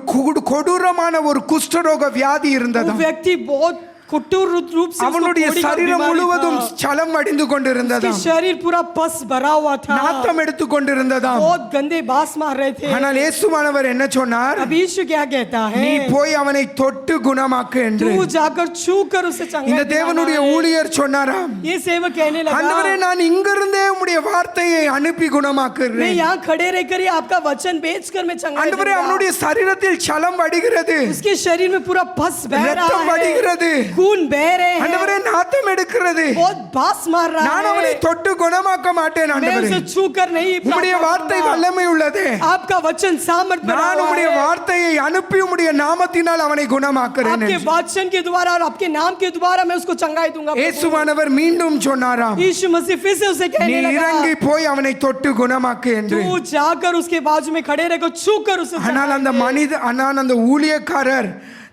கொடூரமான ஒரு குஷ்டரோக வியாதி वो இருந்ததாம். व्यक्ति बहुत कठोर रूप से அவனுடைய उसको कोड़ी का சரீரம் बीमारी முழுவதும் था। சலம் அடிந்து उसकी கொண்டிருந்ததாம். शरीर पूरा पस भरा हुआ था। நாத்தம் எடுத்து கொண்டிருந்ததாம். बहुत गंदे बास मार रहे थे। ஆனால் இயேசுவானவர் என்ன சொன்னார்? अब यीशु क्या कहता है? நீ போய் அவனை தொட்டு குணமாக்கு என்று. तू जाकर छू कर उसे चंगाई இந்த दिलाना தேவனுடைய है। ஊழியர் சொன்னாராம், ये सेवक कहने ஆண்டவரே लगा நான் இங்கிருந்தே உம்முடைய வார்த்தையை அனுப்பி मैं குணமாக்குறேன். यहाँ खड़े रहकर ही आपका वचन बेचकर मैं चंगाई ஆண்டவரே दूंगा। அவனுடைய சரீரத்தில் சலம் வடிகிறது, उसके शरीर में पूरा पस बह ரத்தம் रहा है, வடிகிறது, खून बह रहे हैं, ஆண்டவரே நாத்தம் எடுக்கிறது. बहुत बास मार रहा நான் அவனை है। தொட்டு குணமாக்க மாட்டேன் मैं ஆண்டவரே. उसे छू कर नहीं உம்முடைய प्रार्थना வார்த்தை करूंगा। வல்லமை உள்ளதே. आपका वचन सामर्थ भरा நான் हुआ உம்முடைய है। வார்த்தையை அனுப்பி உம்முடைய நாமத்தினால் அவனை குணமாக்குறேன் आपके என்று. वचन के द्वारा और आपके नाम के द्वारा मैं उसको चंगाई दूंगा। இயேசுவானவர் மீண்டும் சொன்னாராம், यीशु मसीह फिर से उसे நீ कहने लगा இறங்கி போய் அவனை தொட்டு குணமாக்கு என்று. तू जाकर उसके बाजू में खड़े रहकर छू कर उसे ஆனால் அந்த ஆனால் அந்த ஊழியக்காரர்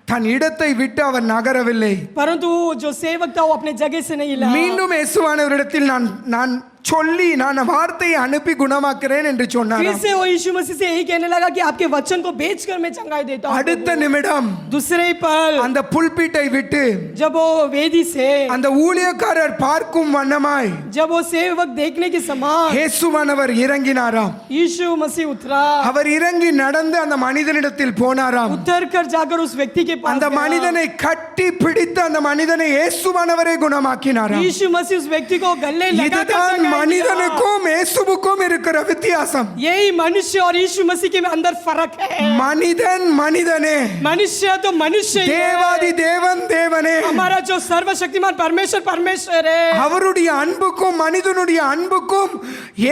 தன் இடத்தை விட்டு அவர் நகரவில்லை. परंतु जो सेवक था वो अपने जगह से नहीं हिला। மீண்டும் இயேசுவானவரிடத்தில் நான் சொல்லி நான் வார்த்தையை அனுப்பி குணமாக்குறேன் என்று சொன்னார். फिर से वो यीशु मसीह से यही कहने लगा कि आपके वचन को बेचकर मैं चंगाई देता हूं। அடுத்த நிமிடம் दूसरे पल அந்த புல்பீட்டை விட்டு जब वो वेदी से அந்த ஊழியக்காரர் பார்க்கும் வண்ணமாய் जब वो सेवक देखने के समान இயேசுவானவர் இறங்கினாராம். यीशु मसीह उतरा। அவர் இறங்கி நடந்து அந்த மனிதனிடத்தில் போனாராம். उतर कर जाकर उस व्यक्ति के पास அந்த गया। மனிதனை கட்டி பிடித்து அந்த மனிதனை இயேசுவானவரே குணமாக்கினாராம். यीशु मसीह उस व्यक्ति को गले लगाकर இதுதான் चंगाई दिया। மனிதனுக்கும் இயேசுவுக்கும் இருக்கிற வித்தியாசம். यही मनुष्य और यीशु मसीह के अंदर फर्क है। மனிதன் மனிதனே, मनुष्य तो मनुष्य ही है। தேவாதி தேவன் தேவனே. हमारा जो सर्वशक्तिमान परमेश्वर परमेश्वर है। அவருடைய அன்புக்கும் மனிதனுடைய அன்புக்கும்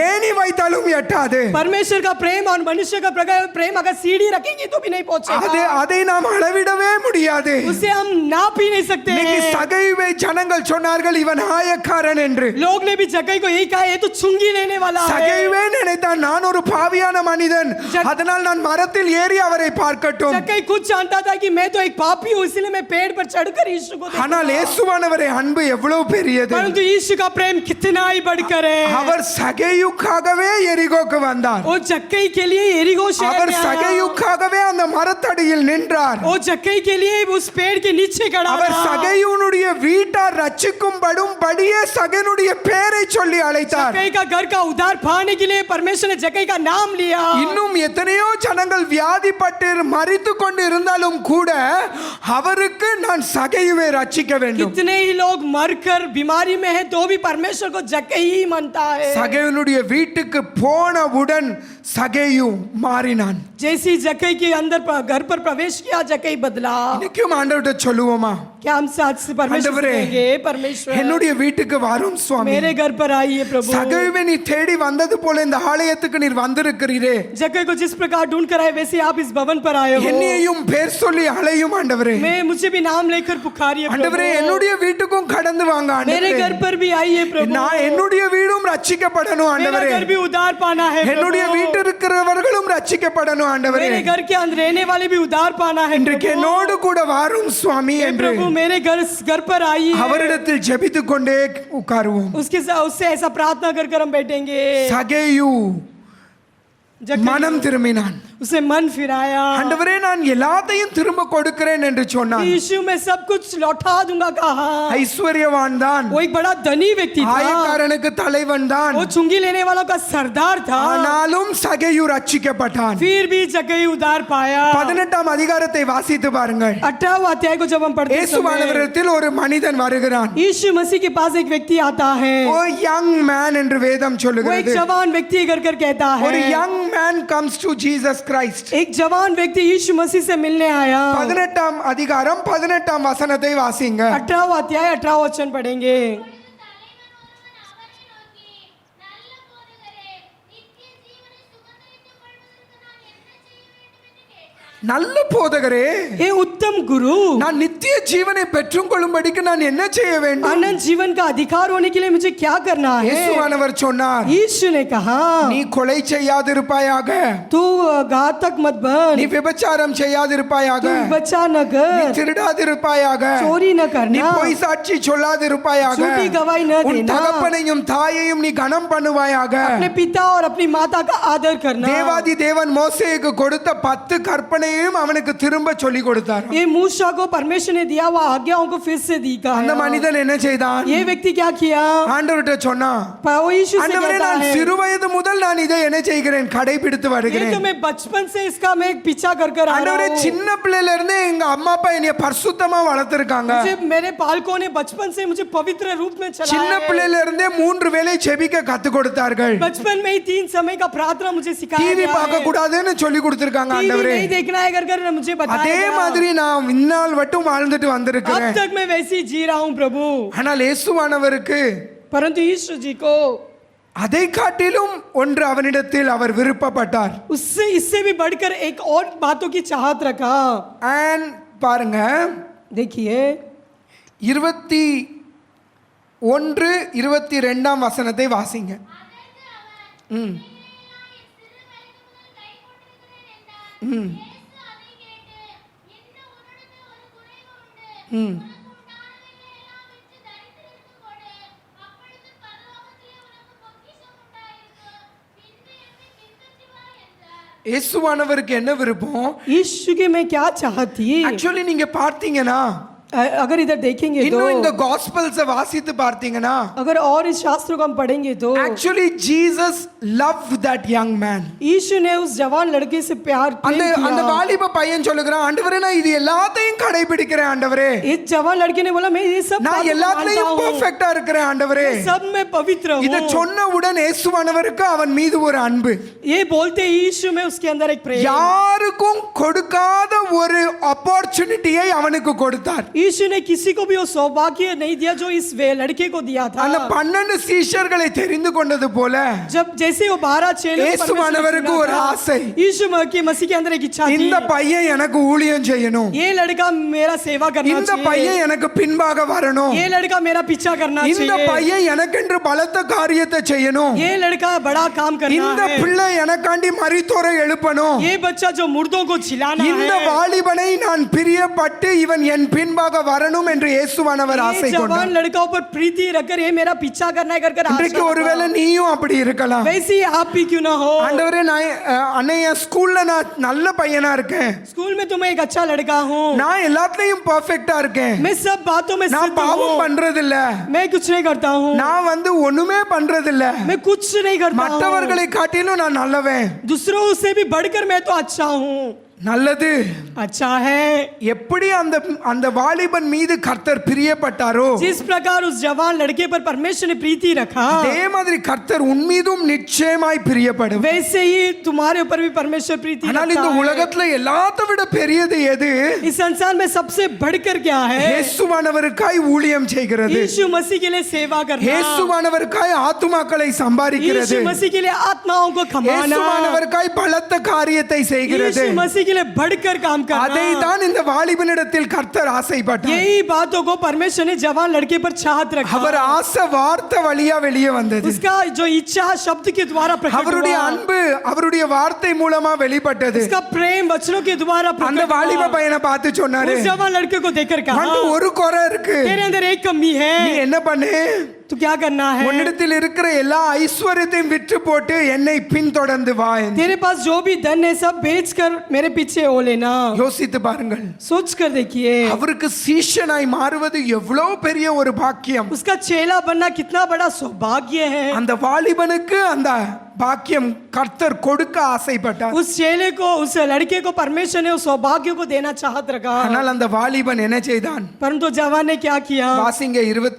ஏணி வைத்தாலும் எட்டாது. परमेश्वर का प्रेम और मनुष्य का प्रेम अगर सीढ़ी रखेंगे तो भी नहीं पहुंचेगा। அதை நாம் அளவிடவே முடியாது. उसे हम नाप ही नहीं सकते இன்னைக்கு हैं। சகைவை ஜனங்கள் சொன்னார்கள் இவன் ஆயக்காரன் என்று. लोग ने भी जक्कई को यही कहा ये तो चुंगी लेने वाला है। சகைவே நினைத்தான் நான் ஒரு பாவியான மனிதன், அதனால் நான் மரத்தில் ஏறி அவரை பார்க்கட்டும். जक्कई खुद जानता था कि मैं तो एक पापी हूँ, इसलिए मैं पेड़ पर चढ़कर यीशु को ஆனால் देखूंगा। இயேசுவானவரே அன்பு எவ்வளவு பெரியது. परंतु यीशु का प्रेम कितना ही बढ़कर है। அவர் சகையுக்காகவே எரிகோக்கு வந்தார். वो जक्कई के लिए एरिगो शहर அவர் में आया। சகையுக்காகவே அந்த மரத்தடியில் நின்றார். वो जक्कई के लिए उस पेड़ के नीचे खड़ा அவர் रहा। சகையுனுடைய வீட்டார் ரட்சிக்கும்படும் படியே சகையுனுடைய பெயரை சொல்லி அழைத்தார். जक्कई का घर का उद्धार पाने के लिए परमेश्वर ने जक्कई का नाम लिया। இன்னும் எத்தனையோ ஜனங்கள் வியாதிப்பட்டு மரித்து கொண்டு இருந்தாலும் கூட அவருக்கு நான் சகையுவை ரட்சிக்க வேண்டும். कितने ही लोग मरकर बीमारी में हैं तो भी परमेश्वर को जक्कई ही मानता है। சகையுனுடைய வீட்டுக்கு போனவுடன் சகையு மாறினான். जैसी जक्कई के अंदर घर पर प्रवेश किया जक्कई बदला। இன்னைக்கும் ஆண்டவர்கிட்ட சொல்லுவோமா, क्या हम साथ से परमेश्वर से ஆண்டவரே, कहेंगे परमेश्वर என்னுடைய வீட்டுக்கு வரும் சுவாமி. मेरे घर पर आइए प्रभु। சகையுவை நீ தேடி வந்தது போல இந்த ஆலயத்துக்கு நீர் வந்திருக்கிறீரே. जक्कई को जिस प्रकार ढूंढ कर आए वैसे आप इस भवन पर आए हो। என்னையும் பேர் சொல்லி அழையும் ஆண்டவரே. मैं मुझे भी नाम लेकर पुकारिए ஆண்டவரே प्रभु। என்னுடைய வீட்டுக்கும் கடந்து வாங்க मेरे ஆண்டவரே. घर पर भी आइए प्रभु। நான் என்னுடைய வீடும் ரட்சிக்கப்படணும் मेरा ஆண்டவரே. घर भी उद्धार पाना है என்னுடைய प्रभु। வீட்டில் இருக்கிறவர்களும் ரட்சிக்கப்படணும் ஆண்டவரே. मेरे घर के अंदर रहने वाले भी उद्धार पाना है இன்றைக்கு प्रभु। என்னோடு கூட வாரும் சுவாமி हे என்று प्रभु मेरे घर पर आइए, அவரிடத்தில் ஜெபித்துக் கொண்டே உட்காருவோம். उससे ऐसा प्रार्थना कर कर हम बैठेंगे. சகேயு மனம் திரும்பினான். उसे मन फिराया. ஆண்டவரே நான் எல்லாத்தையும் திரும்ப கொடுக்கிறேன் என்று சொன்னான். यीशु मैं सब कुछ लौटा दूंगा कहा. ஐஸ்வர்யவான் தான், वो एक बड़ा धनी व्यक्ति था, ஆயக்காரனுக்கு தலைவன் தான். वो चुंगी लेने वालों का सरदार था. ஆனாலும் சகேயு ரட்சிக்கப்பட்டான். फिर भी जक्कई उद्धार पाया. 18ஆம் அதிகாரத்தை வாசித்து பாருங்கள். 18वां अध्याय को जब हम पढ़ते हैं, இயேசுவானவரிடத்தில் ஒரு மனிதன் வருகிறான். यीशु मसीह के पास एक व्यक्ति आता है. ஓ யங் மேன் என்று வேதம் वो एक சொல்லுகிறது. जवान व्यक्ति कर कर कहता ஒரு है. Young man comes to Jesus Christ. एक जवान व्यक्ति यीशु मसीह से मिलने आया. 18ஆம் அதிகாரம் 18ஆம் வசனத்தை வாசிங்க. 18वां अध्याय 18वां वचन पढ़ेंगे. நல்ல போதகரே, हे उत्तम गुरु, நான் நித்திய ஜீவனை பெற்றுக்கொள்ளும்படிக்கு நான் என்ன செய்ய வேண்டும்? अनंत जीवन का अधिकार होने के लिए मुझे क्या करना है? இயேசுவானவர் சொன்னார், यीशु ने कहा, நீ கொலை செய்யாதிருப்பாயாக, तू घातक मत बन, நீ விபச்சாரம் செய்யாதிருப்பாயாக, तू बचा न நீ कर, திருடாதிருப்பாயாக, चोरी न நீ करना, பொய் சாட்சி சொல்லாதிருப்பாயாக, झूठी गवाही न உன் देना, தகப்பனையும் தாயையும் நீ கனம் பண்ணுவாயாக. अपने पिता और अपनी माता का आदर करना. தேவாதி தேவன் மோசேக்கு கொடுத்த 10 கற்பனையும் அவனுக்கு திரும்ப சொல்லி கொடுத்தார். ये मूसा को परमेश्वर ने दिया हुआ आज्ञाओं को फिर से दी அந்த का. மனிதன் என்ன செய்தான்? ये व्यक्ति क्या किया? ஆண்டவர்கிட்ட சொன்னான், वो यीशु से ஆண்டவரே कहता நான் है, சிறு வயது முதல் நான் இதை என்ன செய்கிறேன், கடைபிடித்து ये तो வருகிறேன். मैं बचपन से इसका मैं पीछा कर कर आ ஆண்டவரே रहा हूँ. சின்ன பிள்ளையில இருந்தே எங்க அம்மா அப்பா என்னைய பரிசுத்தமா வளர்த்திருக்காங்க. मुझे मेरे पालकों ने बचपन से मुझे पवित्र रूप में சின்ன चलाया है. பிள்ளையில இருந்தே 3 வேளை ஜெபிக்க கத்து கொடுத்தார்கள். बचपन में ही 3 समय का प्रार्थना मुझे सिखाया டிவி गया பார்க்க है. கூடாதுன்னு சொல்லி கொடுத்திருக்காங்க. टीवी ஆண்டவரே नहीं देखना है कर कर मुझे बताया அதே गया. மாதிரி நான் இந்நாள் மட்டும் வாழ்ந்துட்டு अब வந்திருக்கிறேன். तक मैं वैसे ही जी रहा हूँ प्रभु. ஆனால் இயேசுவானவருக்கு परंतु यीशु जी को அதை காட்டிலும் ஒன்று அவனிடத்தில் அவர் விருப்பப்பட்டார். उससे इससे भी बढ़कर एक और बातों की चाहत रखा. அண்ட் பாருங்க, देखिए 21 22ஆம் வசனத்தை வாசிங்க. ம் ம் ம் இயேசுவானவருக்கு என்ன விருப்பம்? यीशु की मैं क्या चाहती. ஆக்சுவலி நீங்க பார்த்தீங்கன்னா, अगर इधर देखेंगे तो, இன்னும் இந்த காஸ்பல்ஸ் வாசித்து பார்த்தீங்கன்னா, अगर और इस शास्त्रों को हम पढ़ेंगे तो, actually Jesus loved that young man. यीशु ने उस जवान लड़के से प्यार அந்த அந்த किया. வாலிப பையன் சொல்லுகிறான், ஆண்டவரே நான் இது எல்லாத்தையும் கடைபிடிக்கிறேன் ஆண்டவரே, इस जवान लड़के ने बोला मैं ये सब நான் बातों को எல்லாத்துலயும் मानता हूँ. பெர்ஃபெக்ட்டா இருக்கிறேன் ஆண்டவரே. सब में पवित्र இத हूँ. சொன்னவுடன் இயேசுவானவருக்கு அவன் மீது ஒரு அன்பு, ये बोलते ही यीशु में उसके अंदर एक प्रेम. யாருக்கும் கொடுக்காத ஒரு ஆப்பர்ச்சுனிட்டியை அவனுக்கு கொடுத்தார். यीशु ने किसी को भी वो सौभाग्य नहीं दिया जो इस लड़के को दिया था. அந்த 12 சீஷர்களை தெரிந்து கொண்டது போல जब जैसे वो 12 चेलों को இயேசுவானவருக்கு परमेश्वर ने ஒரு चुना था, ஆசை, यीशु के मसीह के अंदर एक इच्छा थी. இந்த பையன் எனக்கு ஊழியம் செய்யணும், ये लड़का मेरा सेवा करना இந்த चाहिए. பையன் எனக்கு பின்பாக வரணும், ये लड़का मेरा पीछा करना இந்த चाहिए. பையன் எனக்கென்று பலத்த காரியத்தை செய்யணும், ये लड़का बड़ा काम करना இந்த है. பிள்ளை எனக்காண்டி மரித்தோரை எழுப்பணும், ये बच्चा जो मुर्दों को छिलाना இந்த है. வாலிபனை நான் பிரியப்பட்டு இவன் என் பின்பாக வரணும் என்று இயேசுவானவர் ये ஆசை जवान கொண்டார். लड़काओं पर प्रीति रखकर ये मेरा पीछा करना है कर இன்றைக்கு ஒருவேளை நீயும் அப்படி இருக்கலாம். वैसे ही आप भी क्यों ना हो. ஆண்டவரே நான் அன்னைய ஸ்கூல்ல நான் நல்ல பையனா இருக்கேன், स्कूल में तुम्हें एक अच्छा लड़का हूँ, நான் எல்லாத்துலயும் பெர்ஃபெக்ட்டா இருக்கேன், मैं सब बातों में நான் सिद्ध பாவம் हूँ, பண்றது இல்ல, मैं कुछ नहीं करता हूँ, நான் ஒண்ணுமே பண்றது இல்ல, मैं कुछ नहीं करता हूँ, மற்றவர்களை காட்டிலும் நான் நல்லவன். दूसरों से भी बढ़कर मैं तो अच्छा हूँ. நல்லது. अच्छा है. எப்படி அந்த அந்த வாலிபன் மீது கர்த்தர் பிரியப்பட்டாரோ, जिस प्रकार उस जवान लड़के पर परमेश्वर ने प्रीति रखा, அதே மாதிரி கர்த்தர் உன் மீதும் நிச்சயமாய் பிரியப்படுவார். वैसे ही तुम्हारे ऊपर भी परमेश्वर प्रीति ஆனால் रखता இந்த है. உலகத்துல எல்லாத்த விட பெரியது எது? इस संसार में सबसे बढ़कर क्या है? இயேசுவானவருக்காய் ஊழியம் செய்கிறது, यीशु मसीह के लिए सेवा करना, இயேசுவானவருக்காய் ஆத்துமாக்களை சம்பாதிக்கிறது, यीशु मसीह के लिए आत्माओं को कमाना, இயேசுவானவருக்காய் பலத்த காரியத்தை செய்கிறது. यीशु मसीह के लिए बढ़कर काम அதை करना। தான் இந்த வாலிபனிடத்தில் கர்த்தர் ஆசைப்பட்டார். यही बातों को परमेश्वर ने जवान लड़के पर चाहत रखा। அவர் ஆசை வார்த்தை வழியா வெளியே வந்தது. उसका जो इच्छा शब्द के द्वारा प्रकट அவருடைய हुआ, அன்பு அவருடைய வார்த்தை மூலமா வெளிப்பட்டது. उसका प्रेम वचनों के द्वारा அந்த प्रकट வாலிப हुआ। பையனை பார்த்து சொன்னாரு, उस जवान लड़के को देखकर कहा, வந்து ஒரு குறை இருக்கு, तेरे अंदर एक कमी நீ है, என்ன பண்ணு, तू क्या करना है? உன்னிடத்தில் இருக்கிற எல்லா ஐஸ்வர்யத்தையும் விற்று போட்டு என்னை பின்தொடர்ந்து வா என்று. तेरे पास जो भी धन है सब बेच कर मेरे पीछे हो लेना। யோசித்து பாருங்கள், सोच कर देखिए, அவருக்கு சீஷனாய் மாறுவது எவ்வளவு பெரிய ஒரு பாக்கியம். उसका चेला बनना कितना बड़ा सौभाग्य है। அந்த வாலிபனுக்கு அந்த பாக்கியம் கர்த்தர் கொடுக்க ஆசைப்பட்டார். उस चेले को, उस लड़के को परमेश्वर ने उस सौभाग्य को देना चाहत रखा, ஆனால் அந்த வாலிபன் என்ன செய்தான்? परंतु जवान ने क्या किया? வாசிங்க 20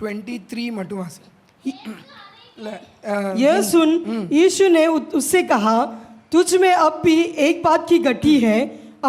22-23 மட்டும் வாசி. இல்ல, यह सुन यीशु ने उससे कहा, तुझ में अब भी एक बात की गठी है,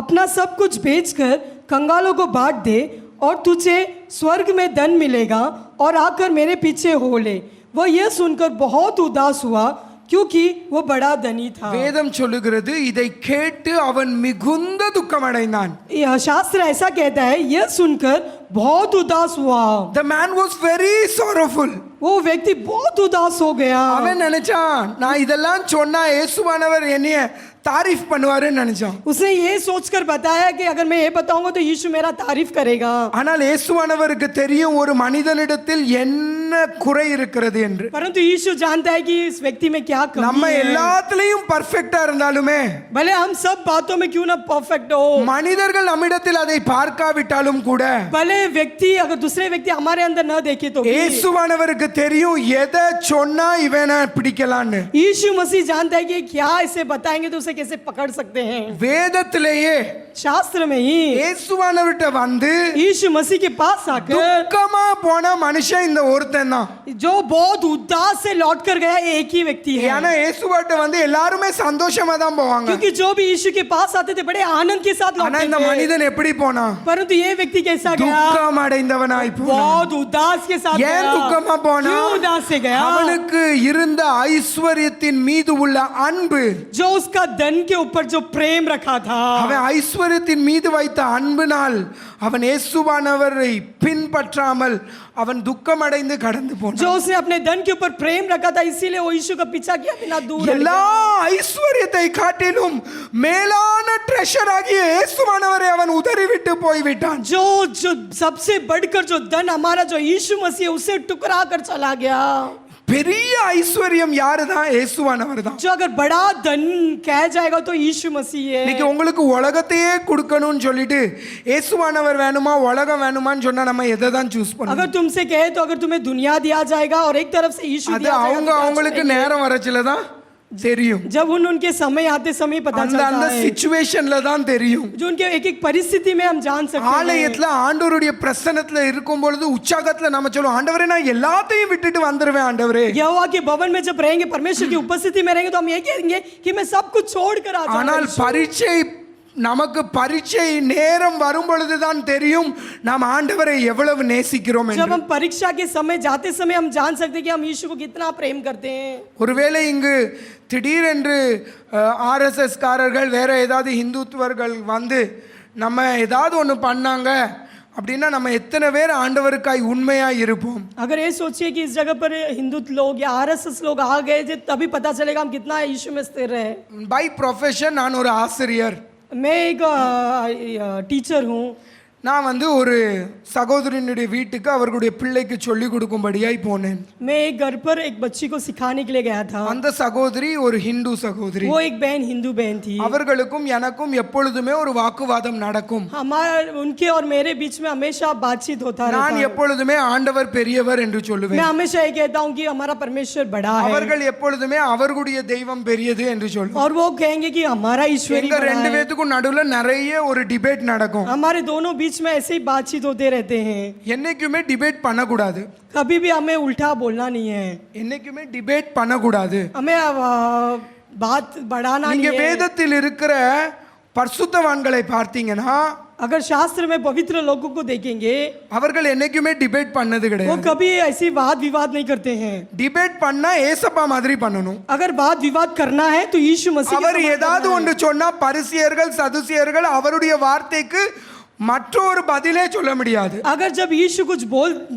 अपना सब कुछ बेचकर कंगालों को बांट दे और तुझे स्वर्ग में धन मिलेगा और आकर मेरे पीछे हो ले। वह यह सुनकर बहुत उदास हुआ क्योंकि वो बड़ा धनी था। வேதம் சொல்லுகிறது, இதை கேட்டு அவன் மிகுந்த துக்கமடைந்தான். यह शास्त्र ऐसा कहता है, यह सुनकर बहुत उदास हुआ। The man was very sorrowful. वो व्यक्ति बहुत उदास हो गया। அவன் நினைச்சான், நான் இதெல்லாம் சொன்னா இயேசுவானவர் என்னைய तारीफ பண்ணுவாருன்னு நினைச்சான். उसने ये सोचकर बताया कि अगर मैं ये बताऊंगा तो यीशु मेरा तारीफ करेगा। ஆனால் இயேசுவானவருக்கு தெரியும் ஒரு மனிதனிடத்தில் என்ன குறை இருக்கிறது என்று. परंतु यीशु जानता है कि इस व्यक्ति में क्या நம்ம कमी है। எல்லாத்துலயும் பர்ஃபெக்ட்டா இருந்தாலுமே भले हम सब बातों में क्यों ना परफेक्ट हो, மனிதர்கள் நம்மிடத்தில் அதை பார்க்காவிட்டாலும் கூட भले व्यक्ति अगर दूसरे व्यक्ति हमारे अंदर न देखे तो भी, இயேசுவானவருக்கு தெரியும் எதை சொன்னா இவனை பிடிக்கலான்னு. यीशु मसीह जानता है कि क्या इसे बताएंगे तो उसे कैसे पकड़ सकते हैं। வேதத்திலேயே शास्त्र में ही இயேசுவானவர்கிட்ட வந்து यीशु मसीह के पास आकर துக்கமா போன மனுஷன் இந்த ஒருத்தன் தான். जो बहुत उदास से लौट कर गया एक ही व्यक्ति है, ஏன்னா இயேசுவாட்ட வந்து எல்லாருமே சந்தோஷமா தான் போவாங்க. क्योंकि जो भी यीशु के पास आते थे बड़े आनंद के साथ ஆனா लौटते இந்த थे। மனிதன் எப்படி போனா? परंतु ये व्यक्ति कैसा गया? துக்கம் அடைந்தவனாய் போனான். बहुत उदास के साथ ஏன் गया। துக்கமா போனா? क्यों उदास से गया? அவனுக்கு இருந்த ஐஸ்வர்யத்தின் மீது உள்ள அன்பு, जो उसका धन के ऊपर जो प्रेम रखा था, அவன் ஐஸ்வர்யத்தின் மீது வைத்த அன்பினால் அவன் இயேசுவானவரை பின்பற்றாமல் அவன் துக்கம் அடைந்து கடந்து போனான். जो उसने अपने धन के ऊपर प्रेम रखा था इसीलिए वो यीशु का पीछा किया बिना दूर हट எல்லா गया। ஐஸ்வர்யத்தை காட்டிலும் மேலான ட்ரெஷர் ஆகிய இயேசுவானவரை அவன் உதறிவிட்டு போய்விட்டான். जो जो सबसे बढ़कर जो धन हमारा जो यीशु मसीह है, उसे टुकरा कर चला गया। பெரிய ஐஸ்வர்யம் யாருதான்? இயேசுவானவர் தான். जो अगर बड़ा धन कह जाएगा तो यीशु मसीह है। இன்னைக்கு உங்களுக்கு உலகத்தையே கொடுக்கணும்னு சொல்லிட்டு இயேசுவானவர் வேணுமா உலகம் வேணுமான்னு சொன்னா நம்ம எதை தான் சூஸ் பண்ணுவோம்? अगर तुमसे कहे तो अगर तुम्हें दुनिया दिया जाएगा और एक तरफ से यीशु அது दिया जाएगा அவங்க तो क्या அவங்களுக்கு चुनेंगे? நேரம் வரச்சில தான் தெரியும். जब उनके समय आते समय पता அந்த चलता அந்த है, சிச்சுவேஷன்ல தான் தெரியும். जो उनके एक एक परिस्थिति में हम जान सकते हैं। ஆலயத்துல ஆண்டவருடைய பிரசன்னத்துல இருக்கும் பொழுது உற்சாகத்துல நம்ம சொல்லுவோம், ஆண்டவரே நான் எல்லாத்தையும் விட்டுட்டு வந்துருவேன் ஆண்டவரே. यहोवा के भवन में जब रहेंगे, परमेश्वर की उपस्थिति में रहेंगे तो हम ये कहेंगे कि मैं सब कुछ छोड़कर आ ஆனால் जाऊंगा। பரீட்சை நமக்கு பரீட்சை நேரம் வரும் பொழுதுதான் தெரியும் நாம் ஆண்டவரை எவ்வளவு நேசிக்கிறோம் जब என்று. हम परीक्षा के समय जाते समय हम जान सकते हैं कि हम यीशु को कितना प्रेम करते हैं। ஒருவேளை இங்கு திடீரென்று ஆர்எஸ்எஸ் காரர்கள் வேற ஏதாவது இந்துத்துவர்கள் வந்து நம்ம ஏதாவது ஒன்று பண்ணாங்க அப்படின்னா நம்ம எத்தனை பேர் ஆண்டவருக்காய் உண்மையாய் இருப்போம்? अगर ये सोचिए कि इस जगह पर हिंदू लोग या आरएसएस लोग आ गए थे, तभी पता चलेगा हम कितना यीशु में स्थिर रहे। பை ப்ரொஃபஷன் நான் ஒரு ஆசிரியர். मैं एक टीचर हूँ। நான் வந்து ஒரு சகோதரனுடைய வீட்டுக்கு அவர்களுடைய பிள்ளைக்கு சொல்லி கொடுக்கும்படியாய் போனேன். मैं एक घर पर एक बच्ची को सिखाने के लिए गया था। அந்த சகோதரி ஒரு ஹிந்து சகோதரி. वो एक बहन हिंदू बहन थी। அவர்களுக்கும் எனக்கும் எப்பொழுதுமே ஒரு வாக்குவாதம் நடக்கும். हमारा उनके और मेरे बीच में हमेशा बातचीत होता रहता நான் है। எப்பொழுதுமே ஆண்டவர் பெரியவர் என்று मैं சொல்லுவேன். हमेशा ये कहता हूँ कि हमारा परमेश्वर बड़ा है, அவர்கள் எப்பொழுதுமே அவர்களுடைய தெய்வம் பெரியது என்று சொல்லுவாங்க. और वो कहेंगे कि हमारा ईश्वर ही எங்க बड़ा ரெண்டு है। பேத்துக்கும் நடுவுல நிறைய ஒரு டிபேட் நடக்கும். हमारे दोनों बीच बीच में ऐसे ही बातचीत होते रहते हैं। என்னைக்குமே டிபேட் பண்ணக்கூடாது. कभी भी हमें उल्टा बोलना नहीं है, என்னைக்குமே டிபேட் பண்ணக்கூடாது. हमें बात बढ़ाना நீங்க नहीं है। வேதத்தில் இருக்கிற பரிசுத்தவான்களை பார்த்தீங்கன்னா अगर शास्त्र में पवित्र लोगों को देखेंगे, அவர்கள் என்னைக்குமே டிபேட் பண்ணது वो கிடையாது. कभी ऐसी वाद विवाद नहीं करते हैं। டிபேட் பண்ணா ஏசப்பா மாதிரி பண்ணணும். अगर वाद विवाद करना है तो यीशु मसीह के அவர் समान ஏதாவது करना है। ஒன்று சொன்னா பரிசேயர்கள் சதுசியர்கள் அவருடைய வார்த்தைக்கு மற்றொரு பதிலே சொல்ல முடியாது. अगर जब यीशु कुछ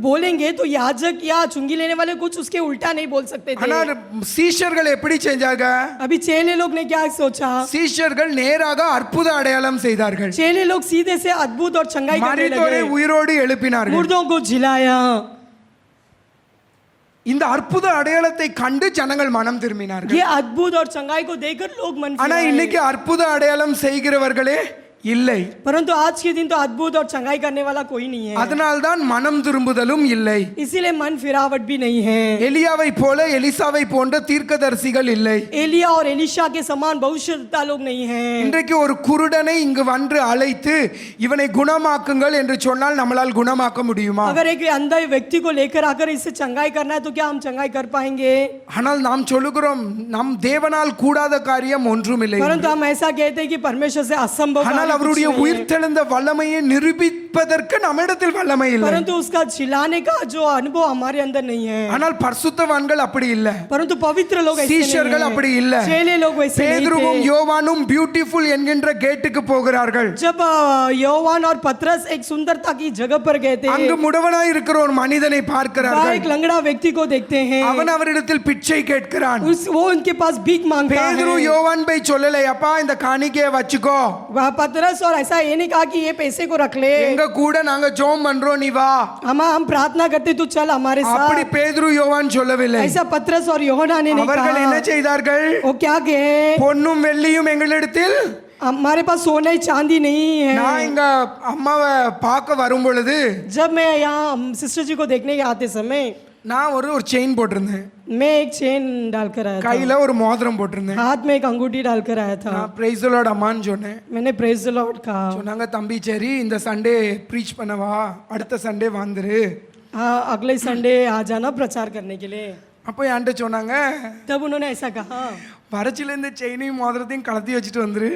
बोलेंगे तो याजक या चुंगी लेने वाले कुछ उसके उल्टा नहीं बोल सकते थे। ஆனால் சீஷர்கள் எப்படி செஞ்சாங்க? अभी चेले लोग ने क्या सोचा? சீஷர்கள் நேராக அற்புத அடையாளம் செய்தார்கள். चेले लोग सीधे से अद्भुत और चंगाई करने மரித்தோரை लगे, உயிரோடு எழுப்பினார்கள். मुर्दों को जिलाया। இந்த அற்புத அடையாளத்தை கண்டு ஜனங்கள் மனம் திரும்பினார்கள். ये अद्भुत और चंगाई को देखकर लोग मन ஆனா फिराए। இன்னைக்கு அற்புத அடையாளம் செய்கிறவர்களே இல்லை. परंतु आज के दिन तो अद्भुत और चंगाई करने वाला कोई नहीं है, அதனால்தான் மனம் திரும்புதலும் இல்லை. इसीलिए मन फिरावट भी नहीं है। எலியாவை போல எலிசாவை போன்ற தீர்க்கதரிசிகள் இல்லை. एलिया और एलिशा के समान भविष्यद्वक्ता लोग नहीं हैं। இன்றைக்கு ஒரு குருடனை இங்கு வந்து அழைத்து இவனை குணமாக்குங்கள் என்று சொன்னால் நம்மளால் குணமாக்க முடியுமா? अगर एक अंधे व्यक्ति को लेकर आकर इससे चंगाई करना है तो क्या हम चंगाई कर पाएंगे? ஆனால் நாம் சொல்லுகிறோம் நம் தேவனால் கூடாத காரியம் ஒன்றுமில்லை. परंतु हम ऐसा कहते हैं कि परमेश्वर से असंभव ஆனால் कार्य कुछ அவருடைய नहीं है। உயிர்த்தெழுந்த வல்லமையை நிரூபிப்பதற்கு நம்மிடத்தில் வல்லமை இல்லை. परंतु उसका चिल्लाने का जो अनुभव हमारे अंदर नहीं है। ஆனால் பரிசுத்தவான்கள் அப்படி இல்ல. परंतु पवित्र लोग ऐसे नहीं சீஷர்கள் हैं। அப்படி இல்ல. चेले लोग वैसे नहीं பேதுருவும் थे। யோவானும் பியூட்டிஃபுல் என்கின்ற கேட்டுக்கு போகிறார்கள். जब योवान और पतरस एक सुंदरता की जगह पर गए थे, அங்கு முடவனாய் இருக்கிற ஒரு மனிதனை वहाँ பார்க்கிறார்கள். एक लंगड़ा व्यक्ति को देखते हैं। அவன் அவரிடத்தில் பிச்சை கேட்கிறான். वो उनके पास भीख मांगता பேதுரு है। யோவான் போய் சொல்லலை, அப்பா இந்த காணிக்கையை வச்சுக்கோ, वह पतरस और ऐसा ये नहीं कहा कि ये पैसे को रख ले, எங்க கூட நாங்க ஜெபம் பண்றோம், நீ வா. हम प्रार्थना करते तू चल हमारे அப்படி साथ। பேதுரு யோவான் சொல்லவில்லை. ऐसा पतरस और யோहना ने नहीं அவர்கள் என்ன कहा। செய்தார்கள்? वो क्या कहे? பொன்னும் வெள்ளியும் எங்களிடத்தில், हमारे पास सोना चांदी नहीं நான் है। எங்க அம்மாவை பார்க்க வரும் பொழுது जब मैं यहाँ सिस्टर जी को देखने के आते समय நான் ஒரு செயின் போட்டிருந்தேன், मैं एक चेन डालकर आया था, கையில ஒரு மோதிரம் போட்டிருந்தேன். हाथ में एक अंगूठी डालकर आया था। நான் பிரைஸ் தி லார்ட் அம்மான்னு சொன்னேன். मैंने प्रेज द लॉर्ड कहा। சொன்னாங்க, தம்பி சரி இந்த சண்டே ப்ரீச் பண்ணவா, அடுத்த சண்டே வந்துரு. हाँ, अगले संडे आ जाना प्रचार करने के लिए। அப்போ என்கிட்ட சொன்னாங்க, तब उन्होंने ऐसा कहा, வரச்சில இந்த செயினையும் மோதிரத்தையும் கலத்தி வச்சுட்டு வந்துரு.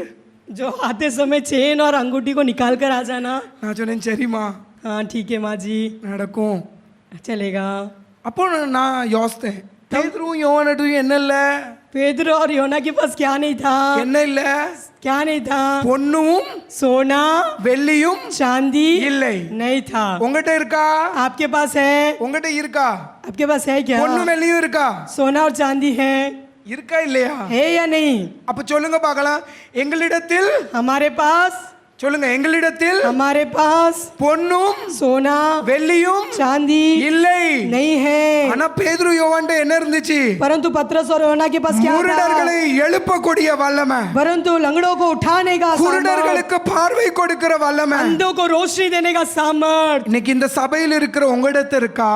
जो आते समय चेन और अंगूठी को निकाल कर आ जाना। நான் சொன்னேன், சரிம்மா हाँ ठीक है माँ जी, நடக்கும். चलेगा। அப்போ நான் யோசித்தேன், பேதுருவும் யோவானும் என்ன இல்ல, पेदरो और योना के पास क्या नहीं था? என்ன இல்ல, क्या नहीं था? பொன்னும் सोना வெள்ளியும் चांदी இல்லை. नहीं था। உங்ககிட்ட இருக்கா? आपके पास है? உங்ககிட்ட இருக்கா? आपके पास है क्या? பொன்னும் வெள்ளியும் இருக்கா? सोना और चांदी है? இருக்கா இல்லையா? है या नहीं? அப்ப சொல்லுங்க பார்க்கலாம். எங்களிடத்தில் हमारे पास, சொல்லுங்க, எங்களிடத்தில் हमारे पास பொன்னும் सोना வெள்ளியும் चांदी இல்லை. नहीं है। ஆனா பேதுரு யோவான்ட்ட என்ன இருந்துச்சு? परंतु पतरस और योना के पास क्या था? முரடர்களை எழுப்பக்கூடிய வல்லமை, परंतु लंगड़ों को उठाने का सामर्थ, குருடர்களுக்கு பார்வை கொடுக்கிற வல்லமை अंधों को रोशनी देने का सामर्थ இன்னைக்கு இந்த சபையில் இருக்கிற உங்களிடத்தில் இருக்கா?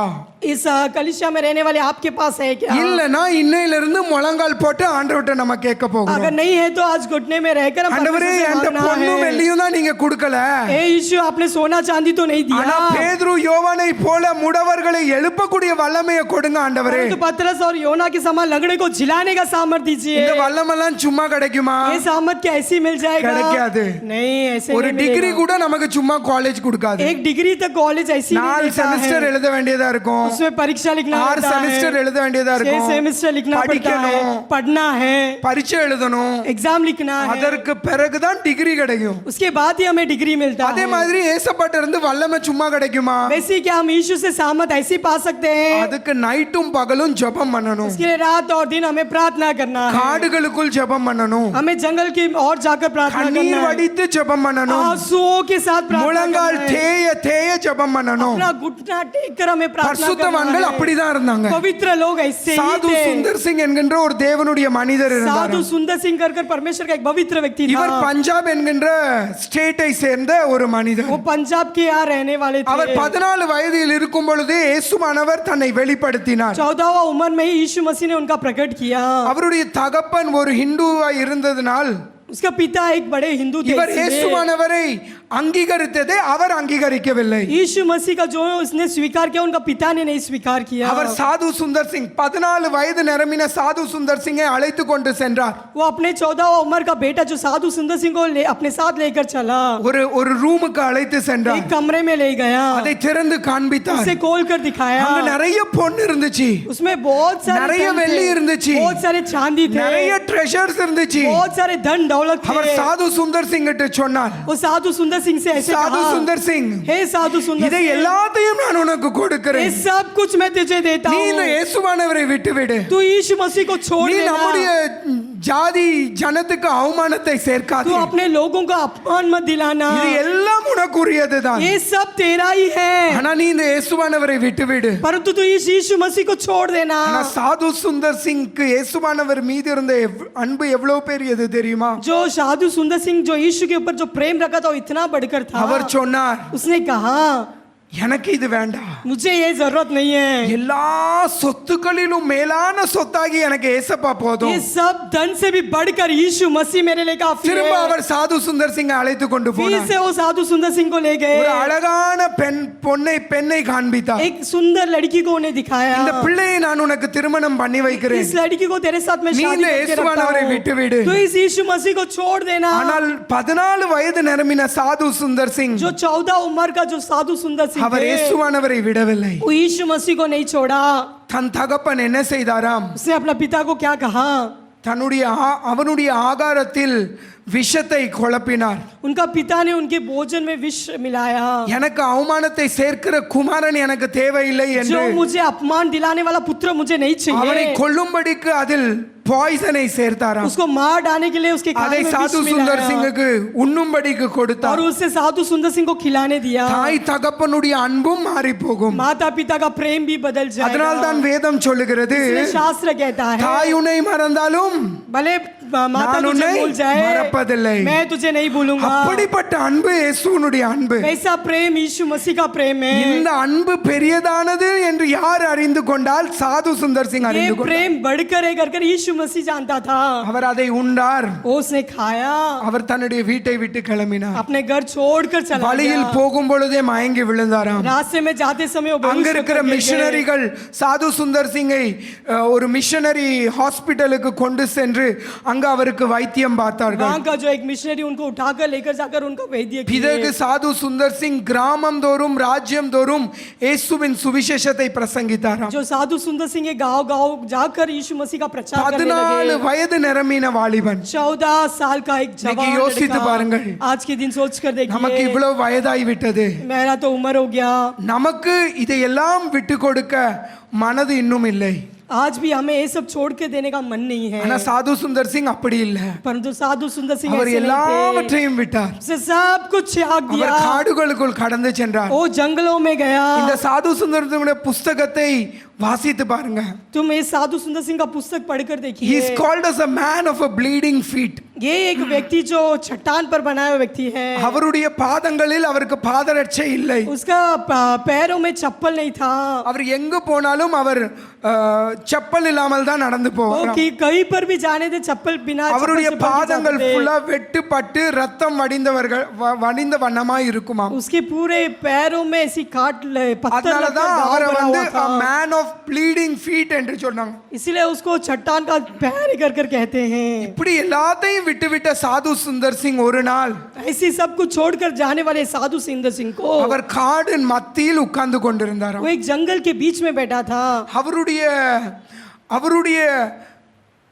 इस कलिसिया में रहने वाले आपके पास है क्या? இல்லனா இன்னையில இருந்து முழங்கால் போட்டு ஆண்டவர்ட்ட நம்ம கேட்க போகிறோம். अगर नहीं है तो आज घुटने में रहकर हम ஆண்டவரே परमेश्वर से என்கிட்ட मांगना பொன்னும் है। வெள்ளியும் தான் நீங்க கொடுக்கல. हे यीशु, आपने सोना चांदी तो नहीं ஆனா दिया, பேதுரு யோவானை போல முடவர்களை எழுப்பக்கூடிய வல்லமையை கொடுங்க ஆண்டவரே. परंतु पतरस और योना के समान लंगड़े को झिलाने का सामर्थ दीजिए। இந்த வல்லமெல்லாம் சும்மா கிடைக்குமா? ये सामर्थ क्या ऐसी मिल जाएगा? கிடைக்காது. नहीं, ऐसे ஒரு नहीं டிகிரி मिलेगा। கூட நமக்கு சும்மா காலேஜ் கொடுக்காது. एक डिग्री तक कॉलेज ऐसी नहीं 4 देता செமஸ்டர் है। எழுத வேண்டியதா இருக்கும். उसमें परीक्षा लिखना 6 होता செமஸ்டர் है, எழுத வேண்டியதா 6 இருக்கும். सेमेस्टर लिखना पड़ता है, படிக்கணும், पढ़ना है, பரீட்சை எழுதணும். एग्जाम लिखना है, அதற்கு பிறகுதான் டிகிரி கிடைக்கும். उसके बाद ही हमें डिग्री मिलता அதே है। மாதிரி ஏசப்பாட்ட இருந்து வல்லமை சும்மா கிடைக்குமா? वैसे क्या हम यीशु से सामर्थ ऐसी पा सकते हैं? அதுக்கு நைட்டும் பகலும் ஜெபம் பண்ணணும். उसके लिए रात और दिन हमें प्रार्थना करना है, காடுகளுக்குள் ஜெபம் பண்ணணும். हमें जंगल की और जाकर प्रार्थना கண்ணீர் करना है, வடித்து ஜெபம் பண்ணணும். आंसुओं के साथ प्रार्थना முழங்கால் करना है, தேய தேய ஜெபம் பண்ணணும். अपना घुटना टेक कर हमें प्रार्थना பரிசுத்தவான்கள் करना है। அப்படிதான் இருந்தாங்க. पवित्र लोग ऐसे ही சாது थे। சுந்தர் சிங் என்கின்ற ஒரு தேவனுடைய மனிதர் இருந்தார். साधु सुंदर सिंह कर परमेश्वर का एक पवित्र व्यक्ति था। இவர் பஞ்சாப் என்கின்ற ஸ்டேட்டை சேர்ந்த ஒரு மனிதர். वो पंजाब के यहाँ रहने वाले அவர் थे। 14 வயதில் இருக்கும் பொழுது இயேசுவானவர் தன்னை வெளிப்படுத்தினார். 14वां उम्र में ही यीशु मसीह ने उनका प्रकट किया। அவருடைய தகப்பன் ஒரு ஹிந்துவா இருந்ததனால் उसका पिता एक बड़े हिंदू थे இவர் इसलिए இயேசுவானவரை அங்கீகரித்ததை அவர் அங்கீகரிக்கவில்லை. यीशु मसीह का जो उसने स्वीकार किया उनका पिता ने नहीं स्वीकार किया அவர் சாது சுந்தர் சிங் 14 வயது நிரம்பின சாது சுந்தர் சிங்கை அழைத்து கொண்டு சென்றார். वो अपने 14 उम्र का बेटा जो साधु सुंदर सिंह को अपने साथ लेकर चला ஒரு ரூமுக்கு அழைத்து சென்றார். एक कमरे में ले गया அதை திறந்து காண்பித்தார். उसे खोल कर दिखाया அங்க நிறைய பொன் இருந்துச்சு, उसमें बहुत सारे நிறைய धन வெள்ளி थे, இருந்துச்சு, बहुत सारे चांदी थे, நிறைய ட்ரெஷர்ஸ் இருந்துச்சு. बहुत सारे धन दौलत அவர் थे। சாது சுந்தர் சிங் கிட்ட சொன்னார், वो साधु सुंदर सिंह से ऐसे சாது कहा, சுந்தர் சிங், हे साधु सुंदर இதை सिंह, எல்லாத்தையும் நான் உனக்கு ये கொடுக்கிறேன். सब कुछ मैं तुझे देता நீ இந்த हूँ, இயேசுவானவரை விட்டுவிடு. तू यीशु मसीह को छोड़ நீ देना, நம்முடைய ஜாதி ஜனத்துக்கு அவமானத்தை तू சேர்க்காதே. अपने लोगों को अपमान मत दिलाना, இது எல்லாம் உனக்குரியதுதான். ये सब तेरा ही है, ஆனா நீ இந்த இயேசுவானவரை விட்டுவிடு. परंतु तू इस यीशु मसीह को छोड़ देना। ஆனா சாது சுந்தர் சிங்க்கு இயேசுவானவர் மீது இருந்த அன்பு எவ்வளவு பெரியது தெரியுமா? जो साधु सुंदर सिंह जो यीशु के ऊपर जो प्रेम रखा था वो इतना बढ़कर था। அவர் சொன்னார், उसने कहा எனக்கு இது வேண்டாம், मुझे ये जरूरत नहीं है, எல்லா சொத்துக்களிலும் மேலான சொத்தாகி எனக்கு ஏசப்பா போதும். ये सब धन से भी बढ़कर यीशु मसीह मेरे लिए काफी திரும்ப है। அவர் சாது சுந்தர் சிங்கை அழைத்து கொண்டு फिर போனார். से वो साधु सुंदर सिंह को ले ஒரு गए, அழகான பெண்ணை காண்பித்தார். एक सुंदर लड़की को उन्हें दिखाया, இந்த பிள்ளையை நான் உனக்கு திருமணம் பண்ணி வைக்கிறேன், इस लड़की को तेरे साथ में நீ शादी இந்த करके रखता இயேசுவானவரை हूं, விட்டுவிடு. तो इस यीशु मसीह को छोड़ देना। ஆனால் 14 வயது நிரம்பின சாது சுந்தர் சிங் जो 14 उम्र का जो साधु सुंदर सिंह அவர் थे, இயேசுவானவரை விடவில்லை. वो यीशु मसीह को नहीं छोड़ा। தன் தகப்பன் என்ன செய்தாராம்? उसने अपना पिता को क्या कहा? அவனுடைய ஆகாரத்தில் விஷத்தை குழப்பினார். उनका पिता ने उनके भोजन में विष मिलाया। எனக்கு அவமானத்தை சேர்க்கிற குமாரன் எனக்கு தேவையில்லை जो என்று मुझे अपमान दिलाने वाला पुत्र मुझे नहीं அவனை चाहिए, கொல்லும்படிக்கு அதில் பாய்சனை சேர்த்தாராம். उसको मार डालने के लिए उसके அதை खाने में சாது विष சுந்தர் मिलाया சிங்குக்கு உண்ணும்படிக்கு और கொடுத்தார். उसे साधु सुंदर सिंह को खिलाने दिया। தாய் தகப்பனுடைய அன்பும் மாறி போகும். माता पिता का प्रेम भी बदल அதனால் जाएगा। தான் வேதம் சொல்லுகிறது, इसलिए शास्त्र कहता है, தாய் உன்னை மறந்தாலும் भले माता நான் तुझे உன்னை भूल जाए, மறப்பதில்லை. मैं तुझे नहीं भूलूंगा। அப்படிப்பட்ட அன்பு இயேசுவினுடைய அன்பு. वैसा प्रेम यीशु मसीह का प्रेम है। இந்த அன்பு பெரியதானது என்று யார் அறிந்து கொண்டால் சாது சுந்தர் சிங் ये அறிந்து கொண்டார். प्रेम बढ़कर है कर यीशु मसीह जानता था। அவர் அதை உண்டார். वो उसने खाया, அவர் தன்னுடைய வீட்டை விட்டு கிளம்பினார். अपने घर छोड़कर चला வழியில் गया। போகும் பொழுதே மயங்கி விழுந்தாராம். रास्ते में जाते समय वो அங்க बेहोश இருக்கிற होकर गिर गए। மிஷனரிகள் சாது சுந்தர் சிங்கை ஒரு மிஷனரி ஹாஸ்பிட்டலுக்கு கொண்டு சென்று அங்க அவருக்கு வைத்தியம் பார்த்தார்கள். वहाँ का जो एक मिशनरी उनको उठाकर लेकर जाकर उनका वैद्य பிறகு किए। சாது சுந்தர் சிங் கிராமம் தோறும் ராஜ்யம் தோறும் இயேசுவின் சுவிசேஷத்தை பிரசங்கித்தாராம். जो साधु सुंदर सिंह ये गांव गांव जाकर यीशु मसीह का प्रचार करने 14 लगे। வயது நிரம்பின வாலிபன். 14 साल का एक இன்னைக்கு जवान யோசித்து பாருங்கள். लड़का आज के दिन सोच कर நமக்கு देखिए, இவ்வளவு வயதாகி விட்டது, मेरा तो उम्र हो गया, நமக்கு இதையெல்லாம் விட்டு கொடுக்க மனது இன்னும் இல்லை. आज भी हमें ये सब छोड़ के देने का मन नहीं है। ஆனா சாது சுந்தர் சிங் அப்படி இல்ல. परंतु साधु सुंदर सिंह அவர் ऐसे नहीं थे। எல்லாவற்றையும் விட்டார். उसे सब कुछ त्याग அவர் दिया, காடுகளுக்குள் கடந்து சென்றார். वो जंगलों में गया। இந்த சாது சுந்தரத்தினுடைய புஸ்தகத்தை வாசித்து பாருங்க. तुम इस साधु सुंदर सिंह का पुस्तक पढ़कर He is देखिए। called as a man of a bleeding feet. ये एक व्यक्ति जो चट्टान पर बनाया हुआ व्यक्ति है, அவருடைய பாதங்களில் அவருக்கு பாதரட்சை இல்லை. उसका पैरों में चप्पल नहीं था। அவர் எங்கு போனாலும் அவர் செப்பல் இல்லாமல் தான் நடந்து वो போவார். कहीं पर भी जाने थे चप्पल बिना चप्पल அவருடைய से पड़ के பாதங்கள் जाते थे। ஃபுல்லா வெட்டுப்பட்டு ரத்தம் வடிந்த வண்ணமாய் இருக்குமாம். उसके पूरे पैरों में ऐसी पत्थर அதனால लगकर தான் घाव அவரை बना வந்து हुआ था। a man of bleeding feet என்று சொன்னாங்க. इसीलिए उसको चट्टान का पैर कर कर कहते हैं। இப்படி எல்லாத்தையும் விட்டுவிட்ட சாது சுந்தர் சிங் ஒரு நாள் ऐसी सब कुछ छोड़कर जाने वाले साधु सुंदर सिंह को அவர் காடின் மத்தியில் உட்கார்ந்து கொண்டிருந்தாராம். वो एक जंगल के बीच में बैठा था। அவருடைய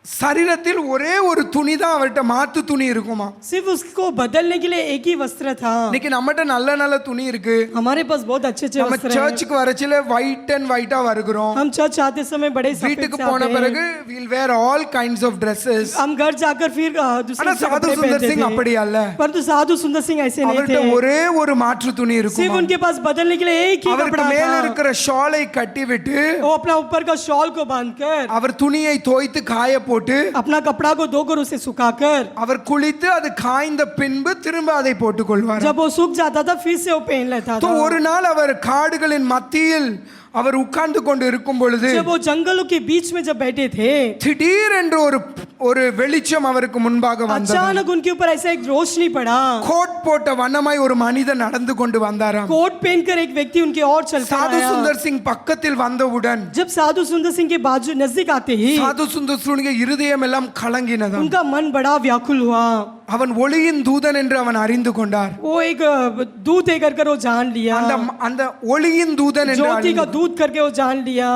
சரீரத்தில் ஒரே ஒரு துணி தான் அவர்கிட்ட மாத்து துணி இருக்குமா. सिर्फ उसको बदलने के लिए एक ही वस्त्र था। இன்னைக்கு நம்மகிட்ட நல்ல நல்ல துணி இருக்கு. हमारे पास बहुत अच्छे अच्छे நம்ம वस्त्र हैं। சர்ச்சுக்கு வரச்சில ஒயிட் அண்ட் ஒயிட்டா வருகிறோம். हम चर्च आते समय बड़े सफेद வீட்டுக்கு से போன आते பிறகு हैं। we'll wear all kinds of dresses. हम घर जाकर फिर दूसरे ஆனா दूसरे சாது कपड़े சுந்தர் पहनते சிங் அப்படி थे। அல்ல. परंतु साधु सुंदर सिंह ऐसे नहीं அவர்கிட்ட थे। ஒரே ஒரு மாற்று துணி सिर्फ இருக்கும். उनके पास बदलने के लिए एक ही அவருக்கு कपड़ा மேல था। இருக்கிற ஷாலை கட்டி விட்டு वो अपना ऊपर का शॉल को बांधकर அவர் துணியை தோய்த்து காய போட்டு अपना कपड़ा को धोकर उसे सुखाकर அவர் குளித்து அது காய்ந்த பின்பு திரும்ப அதை போட்டுக் கொள்வார். जब वो सूख जाता था फिर से वो पहन लेता तो था। ஒரு நாள் அவர் காடுகளின் மத்தியில் அவர் உட்கார்ந்து கொண்டு இருக்கும் பொழுது जब वो जंगलों के बीच में जब बैठे थे திடீரென்று ஒரு வெளிச்சம் அவருக்கு முன்பாக வந்தது. अचानक उनके ऊपर ऐसा एक रोशनी पड़ा। கோட் போட்ட வண்ணமாய் ஒரு மனிதன் நடந்து கொண்டு வந்தாராம். कोट पहनकर एक व्यक्ति उनके ओर चलकर சாது आया। சுந்தர் சிங் பக்கத்தில் வந்தவுடன் जब साधु सुंदर सिंह के बाजू नजदीक आते ही சாது சுந்தர் சிங்குடைய இருதயம் எல்லாம் கலங்கினதாம். उनका मन बड़ा व्याकुल हुआ। அவன் ஒளியின் தூதன் என்று அவன் அறிந்து கொண்டார். वो एक दूत है कर वो जान लिया। அந்த ஒளியின் தூதன் என்று ज्योति का दूत करके वो जान लिया।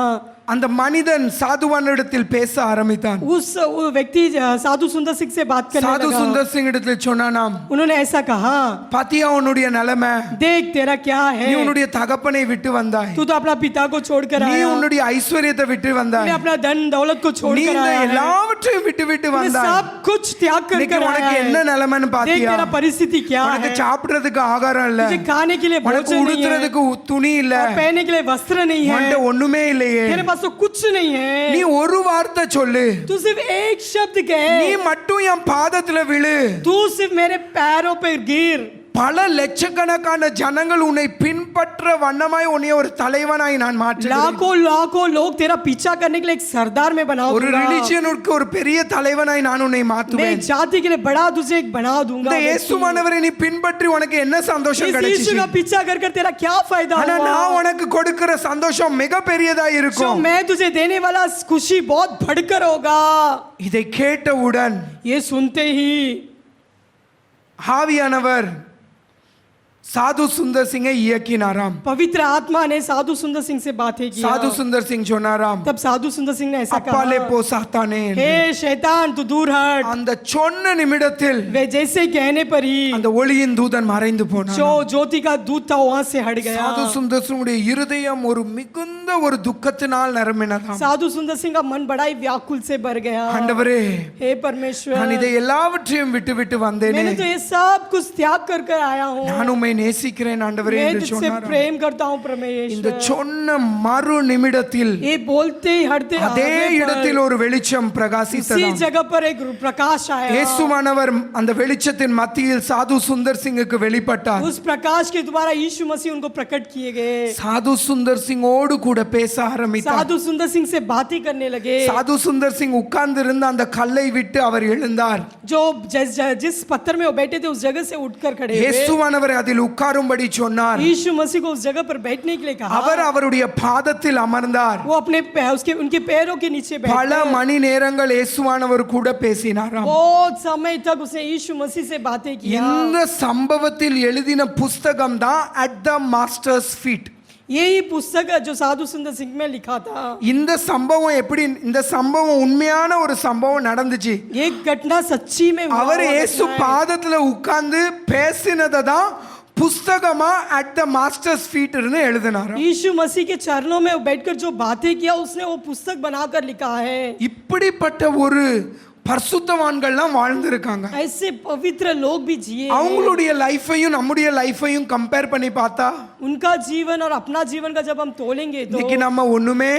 அந்த மனிதன் சாதுவானிடத்தில் பேச ஆரம்பித்தான். वो व्यक्ति साधु सुंदर सिंह से बात करने சாது लगा। சுந்தர் சிங் இடத்தில் சொன்னானாம், उन्होंने ऐसा कहा, பாத்தியா உன்னுடைய நிலைமை, देख तेरा क्या है, நீ உன்னுடைய தகப்பனை விட்டு வந்தாய், तू तो अपना पिता को छोड़कर நீ आया, உன்னுடைய ஐஸ்வர்யத்தை விட்டு வந்தாய், तूने अपना धन दौलत को நீ छोड़कर இந்த आया है, எல்லாவற்றையும் விட்டு तूने வந்தாய். सब कुछ त्याग कर இன்னைக்கு आया உனக்கு है। என்ன நிலைமைன்னு देख பாத்தியா? तेरा परिस्थिति क्या உனக்கு है, சாப்பிடுறதுக்கு ஆகாரம் இல்ல, तुझे खाने के लिए உனக்கு भोजन नहीं है, உடுத்துறதுக்கு துணி இல்ல, और पहनने के लिए वस्त्र नहीं உன்கிட்ட है, ஒண்ணுமே இல்லையே. तेरे पास तो कुछ नहीं நீ है, ஒரு வார்த்தை சொல்லு, तू सिर्फ एक शब्द நீ कहे, மட்டும் என் பாதத்துல விழு, तू सिर्फ मेरे पैरों पे गिर। பல லட்சக்கணக்கான ஜனங்கள் உன்னை பின்பற்ற வண்ணமாய் உன்னை ஒரு தலைவனாய் நான் மாற்றுகிறேன். लाखों लाखों लोग तेरा पीछा करने के लिए एक सरदार में बना ஒரு दूंगा। ரிலிஜியனுக்கு ஒரு பெரிய தலைவனாய் நான் உன்னை मैं மாற்றுவேன். एक जाति के लिए बड़ा तुझे एक बना दूंगा। இந்த இயேசுவானவரை நீ பின்பற்றி உனக்கு என்ன சந்தோஷம் इस यीशु கிடைச்சிச்சு? का पीछा कर कर तेरा क्या फायदा ஆனா हुआ? நான் உனக்கு கொடுக்கிற சந்தோஷம் மிக பெரியதா जो இருக்கும். मैं तुझे देने वाला खुशी बहुत बढ़कर होगा। இதை கேட்டவுடன் ये सुनते ही ஆவியானவர் சாது சுந்தர் சிங்கை இயக்கினாராம். पवित्र आत्मा ने साधु सुंदर सिंह से बातें की। சாது சுந்தர் சிங் சொன்னாராம், तब साधु सुंदर सिंह ने ऐसा அப்பாலே कहा, போ சாத்தானே என்று. हे शैतान तू दूर हट। அந்த சொன்ன நிமிடத்தில் वे जैसे कहने पर ही அந்த ஒளியின் தூதன் மறைந்து போனான். जो ज्योति का दूत था वहां से हट गया। சாது சுந்தர் சிங்குடைய இருதயம் ஒரு மிகுந்த ஒரு துக்கத்தினால் நிரம்பினதாம். साधु सुंदर सिंह का मन बड़ा ही व्याकुल से भर गया। ஆண்டவரே, हे परमेश्वर, நான் இதை எல்லாவற்றையும் விட்டு விட்டு வந்தேனே, मैंने तो ये सब कुछ त्याग कर कर आया हूँ। நான் உம்மை நேசிக்கிறேன் ஆண்டவரே मैं என்று तुझसे சொன்னாராம். प्रेम करता हूँ இந்த परमेश्वर। சொன்ன மறு நிமிடத்தில் ये बोलते ही हटते அதே आने पर இடத்தில் ஒரு வெளிச்சம் उसी பிரகாசித்ததாம். जगह पर एक प्रकाश आया। இயேசுவானவர் அந்த வெளிச்சத்தின் மத்தியில் சாது சுந்தர் சிங்குக்கு வெளிப்பட்டார். उस प्रकाश के द्वारा यीशु मसीह उनको प्रकट किए गए। சாது சுந்தர் சிங்கோடு கூட பேச ஆரம்பித்தார். साधु सुंदर सिंह से बातें करने लगे। சாது சுந்தர் சிங் உட்கார்ந்து இருந்த அந்த கல்லை விட்டு அவர் எழுந்தார். जो जिस पत्थर में वो बैठे थे उस जगह से उठकर खड़े हुए। இயேசுவானவர் அதில் உட்காரும்படி சொன்னார். यीशु मसीह को उस जगह पर बैठने के लिए कहा। அவர் அவருடைய பாதத்தில் அமர்ந்தார். वो अपने उनके पैरों के नीचे பல बैठ மணி நேரங்கள் இயேசுவானவர் கூட பேசினாராம். बहुत समय तक उसने यीशु मसीह से बातें किया। இந்த சம்பவத்தில் எழுதின புஸ்தகம் தான் அட் த மாஸ்டர்ஸ் ஃபீட். यही पुस्तक जो साधु सुंदर सिंह में लिखा था। இந்த சம்பவம் எப்படி, இந்த சம்பவம் உண்மையான ஒரு சம்பவம் நடந்துச்சு. ये घटना सच्ची में हुआ அவர் हुआ இயேசு घटना है। பாதத்துல உட்கார்ந்து பேசினதை தான் புஸ்தகமா அட் த மாஸ்டர்ஸ் ஃபீட்னு எழுதினாராம். यीशु मसीह के चरणों में बैठकर जो बातें किया उसने वो पुस्तक बनाकर लिखा है। இப்படிப்பட்ட ஒரு பரிசுத்தவான்கள்லாம் வாழ்ந்திருக்காங்க. ऐसे पवित्र लोग भी जिए हैं। அவங்களுடைய லைஃபையும் நம்முடைய லைஃபையும் கம்பேர் பண்ணி பார்த்தா उनका जीवन और अपना जीवन का जब हम तोलेंगे तो இன்னைக்கு நம்ம ஒண்ணுமே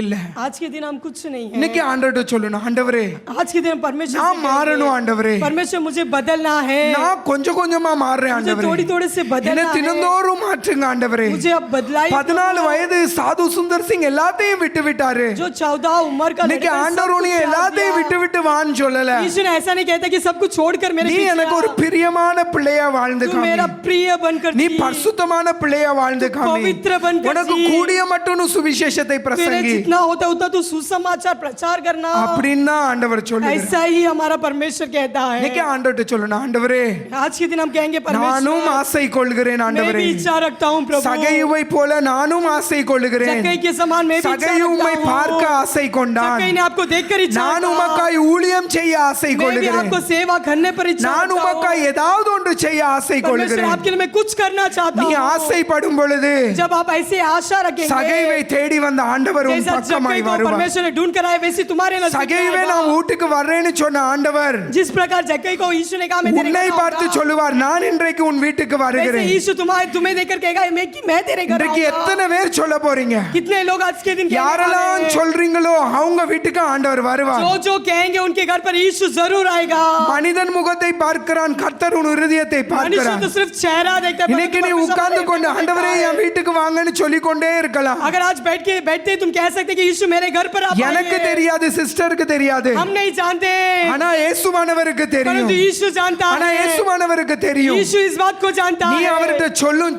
இல்ல. आज के दिन हम कुछ नहीं है। இன்னைக்கு ஆண்டவர்ட்ட சொல்லணும், ஆண்டவரே आज के दिन परमेश्वर நான் से மாறணும் कहेंगे, ஆண்டவரே, परमेश्वर मुझे बदलना है। நான் கொஞ்சம் கொஞ்சமா மாறுறேன் मुझे ஆண்டவரே, थोड़ी थोड़ी से என்ன बदलना है। தினந்தோறும் மாற்றுங்க ஆண்டவரே. मुझे अब बदलाई। 14 வயது சாது சுந்தர் சிங் எல்லாத்தையும் விட்டு விட்டாரு. जो 14 उम्र का இன்னைக்கு लड़का है, सब ஆண்டவர் कुछ உன்னை त्याग எல்லாத்தையும் दिया। விட்டு விட்டு வான்னு சொல்லல. यीशु ने ऐसा नहीं कहता कि सब कुछ छोड़कर मेरे நீ पीछे எனக்கு ஒரு आ। பிரியமான பிள்ளையா வாழ்ந்து तू मेरा காமி, प्रिय बनकर நீ जी। பரிசுத்தமான பிள்ளையா வாழ்ந்து காமி, पवित्र बनकर உனக்கு जी। கூடிய மட்டும் நீ சுவிசேஷத்தை मेरे பிரசங்கி जितना होता उतना तू सुसमाचार प्रचार करना। அப்படின்னு தான் ஆண்டவர் சொல்லுகிறார். ऐसा ही हमारा परमेश्वर कहता இன்னைக்கு है। ஆண்டவர்ட்ட சொல்லணும், ஆண்டவரே आज के दिन हम कहेंगे நானும் परमेश्वर ஆசை கொள்கிறேன் मैं ஆண்டவரே, भी इच्छा रखता हूँ प्रभु। சகையுவை போல நானும் ஆசை கொள்கிறேன். जक्कई के समान मैं भी इच्छा சகையு உம்மை रखता பார்க்க हूँ। ஆசை கொண்டான், जक्कई ने आपको देखकर इच्छा நான் रखा। உமக்காய் ஊழியம் செய்ய ஆசை मैं भी கொள்கிறேன், आपको सेवा करने पर इच्छा நான் रखता हूँ। உமக்காய் ஏதாவது ஒன்று செய்ய ஆசை परमेश्वर கொள்கிறேன். आपके लिए मैं कुछ करना चाहता நீ हूँ। ஆசைப்படும் பொழுது जब आप ऐसे आशा சகைவை रखेंगे தேடி வந்த ஆண்டவர் உன் जैसा பக்கமாய் जक्कई को வருவார். परमेश्वर ने ढूंढ कर आए वैसे तुम्हारे नजदीक சகைவே आएगा। நான் வீட்டுக்கு வர்றேன்னு சொன்ன ஆண்டவர் जिस प्रकार जक्कई को यीशु ने कहा मैं तेरे உன்னை घर பார்த்து आऊंगा, சொல்லுவார், நான் இன்றைக்கு உன் வீட்டுக்கு वैसे வருகிறேன். यीशु तुम्हें देखकर कहेगा मैं तेरे घर இன்றைக்கு आऊंगा। எத்தனை பேர் சொல்ல போறீங்க? कितने लोग आज के दिन कहने वाले யாரெல்லாம் हैं? சொல்றீங்களோ அவங்க வீட்டுக்கு ஆண்டவர் வருவார். जो जो कहेंगे उनके आपके घर पर यीशु जरूर आएगा। மனிதன் முகத்தை பார்க்கிறான், கர்த்தர் உன் இருதயத்தை मनुष्य பார்க்கிறான். तो सिर्फ चेहरा देखता है, இன்னைக்கு நீ परंतु உட்கார்ந்து परमेश्वर கொண்டு हमारे ஆண்டவரே हृदय என் வீட்டுக்கு வாங்கன்னு சொல்லிக்கொண்டே இருக்கலாம். अगर आज बैठते तुम कह सकते कि यीशु मेरे घर पर आप எனக்கு आइए। தெரியாது, சிஸ்டருக்கு தெரியாது, हम नहीं जानते, ஆனா இயேசுவானவருக்கு தெரியும். परंतु यीशु जानता ஆனா है। இயேசுவானவருக்கு தெரியும். यीशु इस बात को जानता நீ है। அவர்கிட்ட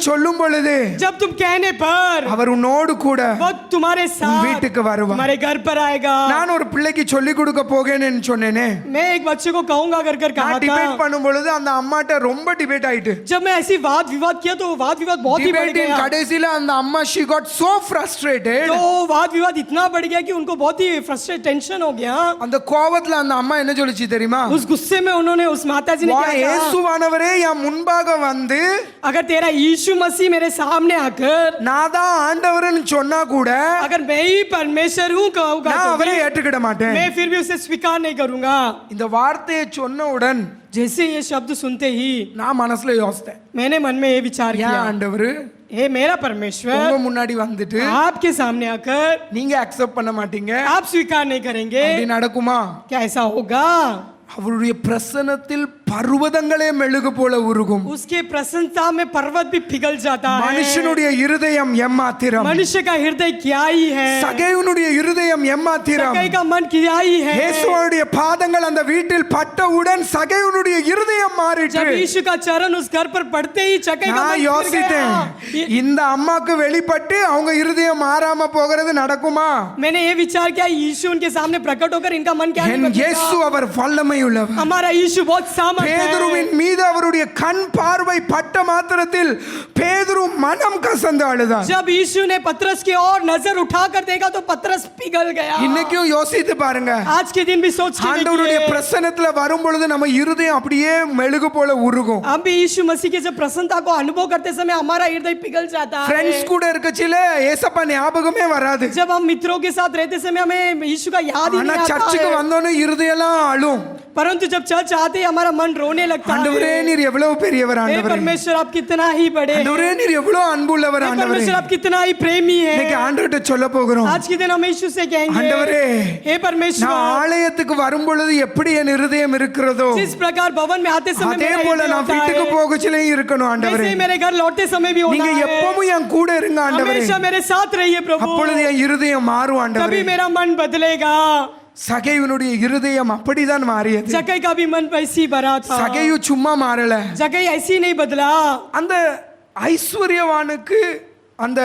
சொல்லும் பொழுது जब तुम कहने पर அவர் உன்னோடு கூட वो तुम्हारे साथ வீட்டுக்கு வருவார். तुम्हारे घर पर आएगा। நான் ஒரு பிள்ளைக்கு சொல்லி கொடுக்க போகேன்னு சொன்னேனே, मैं एक बच्चे को कहूंगा कर कहा நான் டிபேட் था। பண்ணும் பொழுது அந்த அம்மாட்ட ரொம்ப டிபேட் ஆயிட்டு. जब मैं ऐसी वाद विवाद किया तो वो वाद विवाद बहुत ही बढ़ டிபேட்டின் गया। கடைசில அந்த அம்மா she got so frustrated. तो वाद विवाद इतना बढ़ गया कि उनको बहुत ही फ्रस्ट्रेट टेंशन हो गया। அந்த கோவத்துல அந்த அம்மா என்ன சொல்லுச்சு தெரியுமா? उस गुस्से में उन्होंने उस माताजी ने வா क्या कहा? இயேசுவானவரே என் முன்பாக வந்து अगर तेरा यीशु मसीह मेरे सामने आकर நான் தான் ஆண்டவர்னு சொன்னா கூட अगर मैं ही परमेश्वर हूँ कहूँगा நான் तो அவரை ஏற்றுக்கிட மாட்டேன். मैं फिर भी उसे स्वीकार नहीं करूंगा। இந்த வார்த்தையை சொன்னவுடன் जैसे ये शब्द सुनते ही நான் மனசுல யோசித்தேன், मैंने मन में ये विचार ஏன் किया, ஆண்டவர் हे मेरा परमेश्वर உங்க முன்னாடி வந்துட்டு आपके सामने आकर நீங்க அக்செப்ட் பண்ண மாட்டீங்க, आप स्वीकार नहीं करेंगे, அப்படி நடக்குமா? क्या ऐसा होगा? அவருடைய பிரசன்னத்தில் பர்வதங்களே மெழுகு போல உருகும். उसके प्रसन्नता में पर्वत भी पिघल जाता है। மனுஷனுடைய இருதயம் எம்மாத்திரம், मनुष्य का हृदय क्या ही है, சகேயுனுடைய இருதயம் எம்மாத்திரம். सकै का मन क्या ही है। இயேசுவுடைய பாதங்கள் அந்த வீட்டில் பட்டவுடன் சகேயுனுடைய இருதயம் மாறிட்டு. जब यीशु का चरण उस घर पर पड़ते ही चकै का मन நான் फिर யோசித்தேன், गया। இந்த அம்மாக்கு வெளிப்பட்டு அவங்க இருதயம் மாறாம போகிறது நடக்குமா? मैंने ये विचार किया, यीशु उनके सामने प्रकट होकर इनका मन क्या नहीं என் बदलेगा? இயேசு அவர் வல்லமை உள்ளவர். हमारा यीशु बहुत सामर्थ है। பேதுருவின் மீது அவருடைய கண் பார்வை பட்ட மாத்திரத்தில் பேதுரு மனம் கசந்து அழுதான். जब यीशु ने पतरस की ओर नजर उठाकर देखा तो पतरस पिघल गया। இன்னைக்கும் யோசித்து பாருங்க, आज के दिन भी सोच के ஆண்டவருடைய देखिए, பிரசன்னத்துல வரும் பொழுது நம்ம இருதயம் அப்படியே மெழுகு போல உருகும். हम भी यीशु मसीह की जब प्रसन्नता को अनुभव करते समय हमारा हृदय पिघल जाता है। ஃப்ரெண்ட்ஸ் கூட இருக்கச்சில ஏசப்பா ஞாபகமே வராது, जब हम मित्रों के साथ रहते समय हमें यीशु का याद ही ஆனா नहीं आता சர்ச்சுக்கு है। வந்தோன்னு இருதயம்லாம் அழும். परंतु जब चर्च आते ही हमारा मन रोने लगता ஆண்டவரே है। நீர் எவ்வளவு பெரியவர், हे ஆண்டவரே परमेश्वर आप कितना ही बड़े हैं। ஆண்டவரே நீர் எவ்வளவு அன்புள்ளவர், हे ஆண்டவரே परमेश्वर आप कितना ही प्रेमी இன்னைக்கு हैं। ஆண்டவர்கிட்ட சொல்ல போகிறோம், आज के दिन हम यीशु से कहेंगे, ஆண்டவரே हे परमेश्वर நான் ஆலயத்துக்கு வரும் பொழுது எப்படி என் இருதயம் இருக்கிறதோ जिस प्रकार भवन में आते समय அதே मेरा போல हृदय நான் होता வீட்டுக்கு है, போகச்சிலையும் இருக்கணும் वैसे ஆண்டவரே. ही मेरे घर लौटते समय भी होना நீங்க है। எப்பவும் என் கூட இருங்க ஆண்டவரே, हमेशा मेरे साथ रहिए प्रभु, அப்பொழுது என் இருதயம் மாறும் ஆண்டவரே. तभी मेरा मन बदलेगा। சகையுனுடைய இருதயம் அப்படிதான் மாறியது. जकै का भी मन वैसी भरा था। சகையு சும்மா மாறல, जकै ऐसी नहीं बदला। அந்த ஐஸ்வர்யவானுக்கு அந்த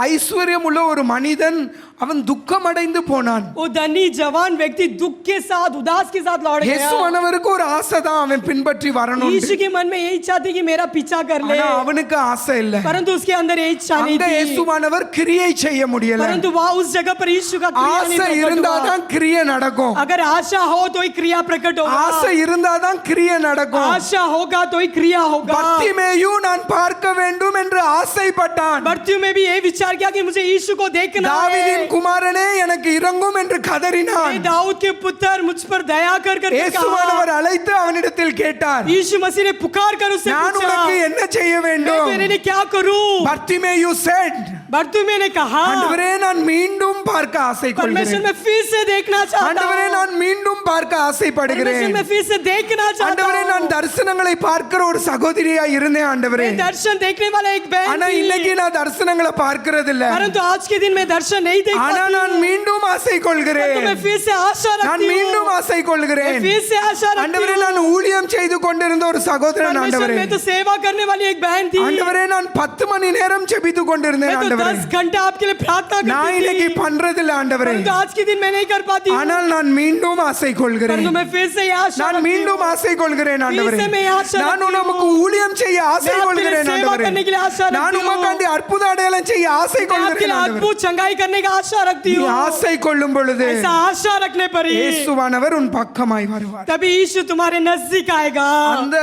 ஐஸ்வர்யம் உள்ள ஒரு மனிதன் அவன் துக்கமடைந்து போனான். वो धनी जवान व्यक्ति दुख के साथ उदास के साथ लौट गया। இயேசுவானவருக்கு ஒரு ஆசை தான் அவன் பின்பற்றி வரணும், यीशु के मन में यही इच्छा थी कि मेरा पीछा कर ले, ஆனா அவனுக்கு ஆசை இல்ல. परंतु उसके अंदर ये इच्छा नहीं அங்க थी। இயேசுவானவர் கிரியை செய்ய முடியல. परंतु वहाँ उस जगह पर यीशु का क्रिया नहीं ஆசை प्रकट இருந்தாதான் हुआ। கிரியை நடக்கும், अगर आशा हो तो ही क्रिया प्रकट होगा, ஆசை இருந்தாதான் கிரியை நடக்கும். आशा होगा तो ही क्रिया होगा। பர்த்திமேயு நான் பார்க்க வேண்டும் என்று ஆசைப்பட்டான். मृत्यु में भी ये विचार किया कि मुझे यीशु को देखना தாவீதின் है। குமாரனே எனக்கு இரங்கும் என்று கதறினான். हे दाऊद के पुत्र मुझ पर दया कर करके कहा। இயேசுவானவர் அழைத்து அவனிடத்தில் கேட்டார், यीशु मसीह ने पुकार कर उससे நான் पूछा, உனக்கு என்ன செய்ய मैं வேண்டும்? तेरे लिए क्या करूं? பர்த்திமேயு said, बर्तुमे ने कहा, ஆண்டவரே நான் மீண்டும் பார்க்க ஆசை परमेश्वर கொள்கிறேன், मैं फिर से देखना चाहता ஆண்டவரே हूं। நான் மீண்டும் பார்க்க परमेश्वर ஆசைப்படுகிறேன், मैं फिर से देखना चाहता ஆண்டவரே நான் हूं। தரிசனங்களை பார்க்கிற ஒரு சகோதரியா இருந்தேன் ஆண்டவரே, मैं दर्शन देखने वाला एक बहन ஆனா இன்னைக்கு थी, நான் தரிசனங்களை பார்க்கிறது இல்ல, परंतु आज के दिन मैं दर्शन नहीं देख ஆனா पाती நான் हूं। மீண்டும் ஆசை परंतु கொள்கிறேன், मैं फिर से आशा நான் रखती மீண்டும் हूं। ஆசை मैं கொள்கிறேன். फिर से आशा रखती ஆண்டவரே हूं। நான் ஊழியம் செய்து கொண்டிருந்த ஒரு சகோதரன் परमेश्वर ஆண்டவரே, में तो सेवा करने वाली एक बहन थी, ஆண்டவரே நான் 10 மணி நேரம் ஜெபித்து கொண்டிருந்தேன் मैं तो ஆண்டவரே, 10 घंटा आपके लिए प्रार्थना நான் करती இன்னைக்கு थी, பண்றது இல்ல ஆண்டவரே, परंतु आज के दिन मैं नहीं कर पाती हूं। ஆனால் நான் மீண்டும் ஆசை கொள்கிறேன், परंतु मैं फिर से ये आशा நான் रखती மீண்டும் हूं। ஆசை கொள்கிறேன் ஆண்டவரே, फिर से मैं आशा நான் रखती உமக்கு हूं। ஊழியம் செய்ய ஆசை मैं आपके लिए கொள்கிறேன் सेवा ஆண்டவரே, करने के लिए आशा रखती நான் हूं। உமக்காண்டி அற்புத அடையாளம் செய்ய ஆசை मैं आपके கொள்கிறேன் लिए ஆண்டவரே. अद्भुत चंगाई करने का आशा रखती நீ हूँ। ஆசை கொள்ளும் பொழுது ऐसा आशा रखने पर ही இயேசுவானவர் உன் பக்கமாய் வருவார். तभी यीशु तुम्हारे नजदीक आएगा। அந்த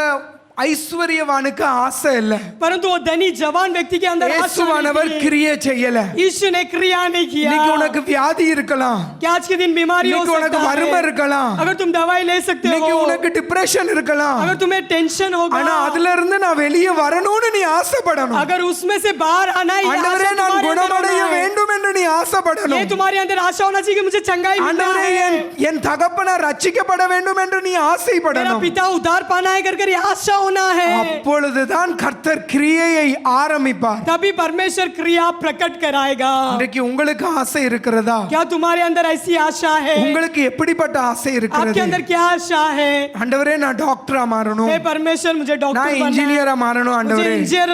ஐஸ்வர்யவானுக்கு ஆசை இல்ல, परंतु वो धनी जवान व्यक्ति के अंदर आशा இயேசுவானவர் नहीं थी। கிரியை செய்யல. यीशु ने क्रिया नहीं किया। இன்னைக்கு உனக்கு வியாதி இருக்கலாம், क्या आज के दिन बीमारी हो இன்னைக்கு உனக்கு सकता வறுமை है, இருக்கலாம், अगर तुम दवाई ले सकते இன்னைக்கு हो, உனக்கு டிப்ரெஷன் இருக்கலாம். अगर तुम्हें टेंशन होगा, ஆனா அதுல இருந்து நான் வெளியே வரணும்னு நீ ஆசைப்படணும். अगर उसमें से बाहर आना है, ये ஆண்டவரே आशा நான் तुम्हारे अंदर குணமடைய होना है। வேண்டும் என்று நீ ये ஆசைப்படணும். तुम्हारे अंदर आशा होना चाहिए कि मुझे चंगाई मिलना ஆண்டவரே है, என் தகப்பனார் ரட்சிக்கப்பட வேண்டும் என்று நீ मेरा ஆசைப்படணும். पिता उद्धार पाना है कर ये आशा होना है। அப்பொழுதுதான் கர்த்தர் கிரியையை ஆரம்பிப்பார். तभी परमेश्वर क्रिया प्रकट कराएगा। இன்றைக்கு உங்களுக்கு ஆசை இருக்கிறதா? क्या तुम्हारे अंदर ऐसी आशा है? உங்களுக்கு எப்படிப்பட்ட ஆசை आपके இருக்கிறது? अंदर क्या आशा है? ஆண்டவரே நான் டாக்டரா மாறணும், हे परमेश्वर मुझे डॉक्टर நான் बनना है, இன்ஜினியரா மாறணும். मुझे ஆண்டவரே इंजीनियर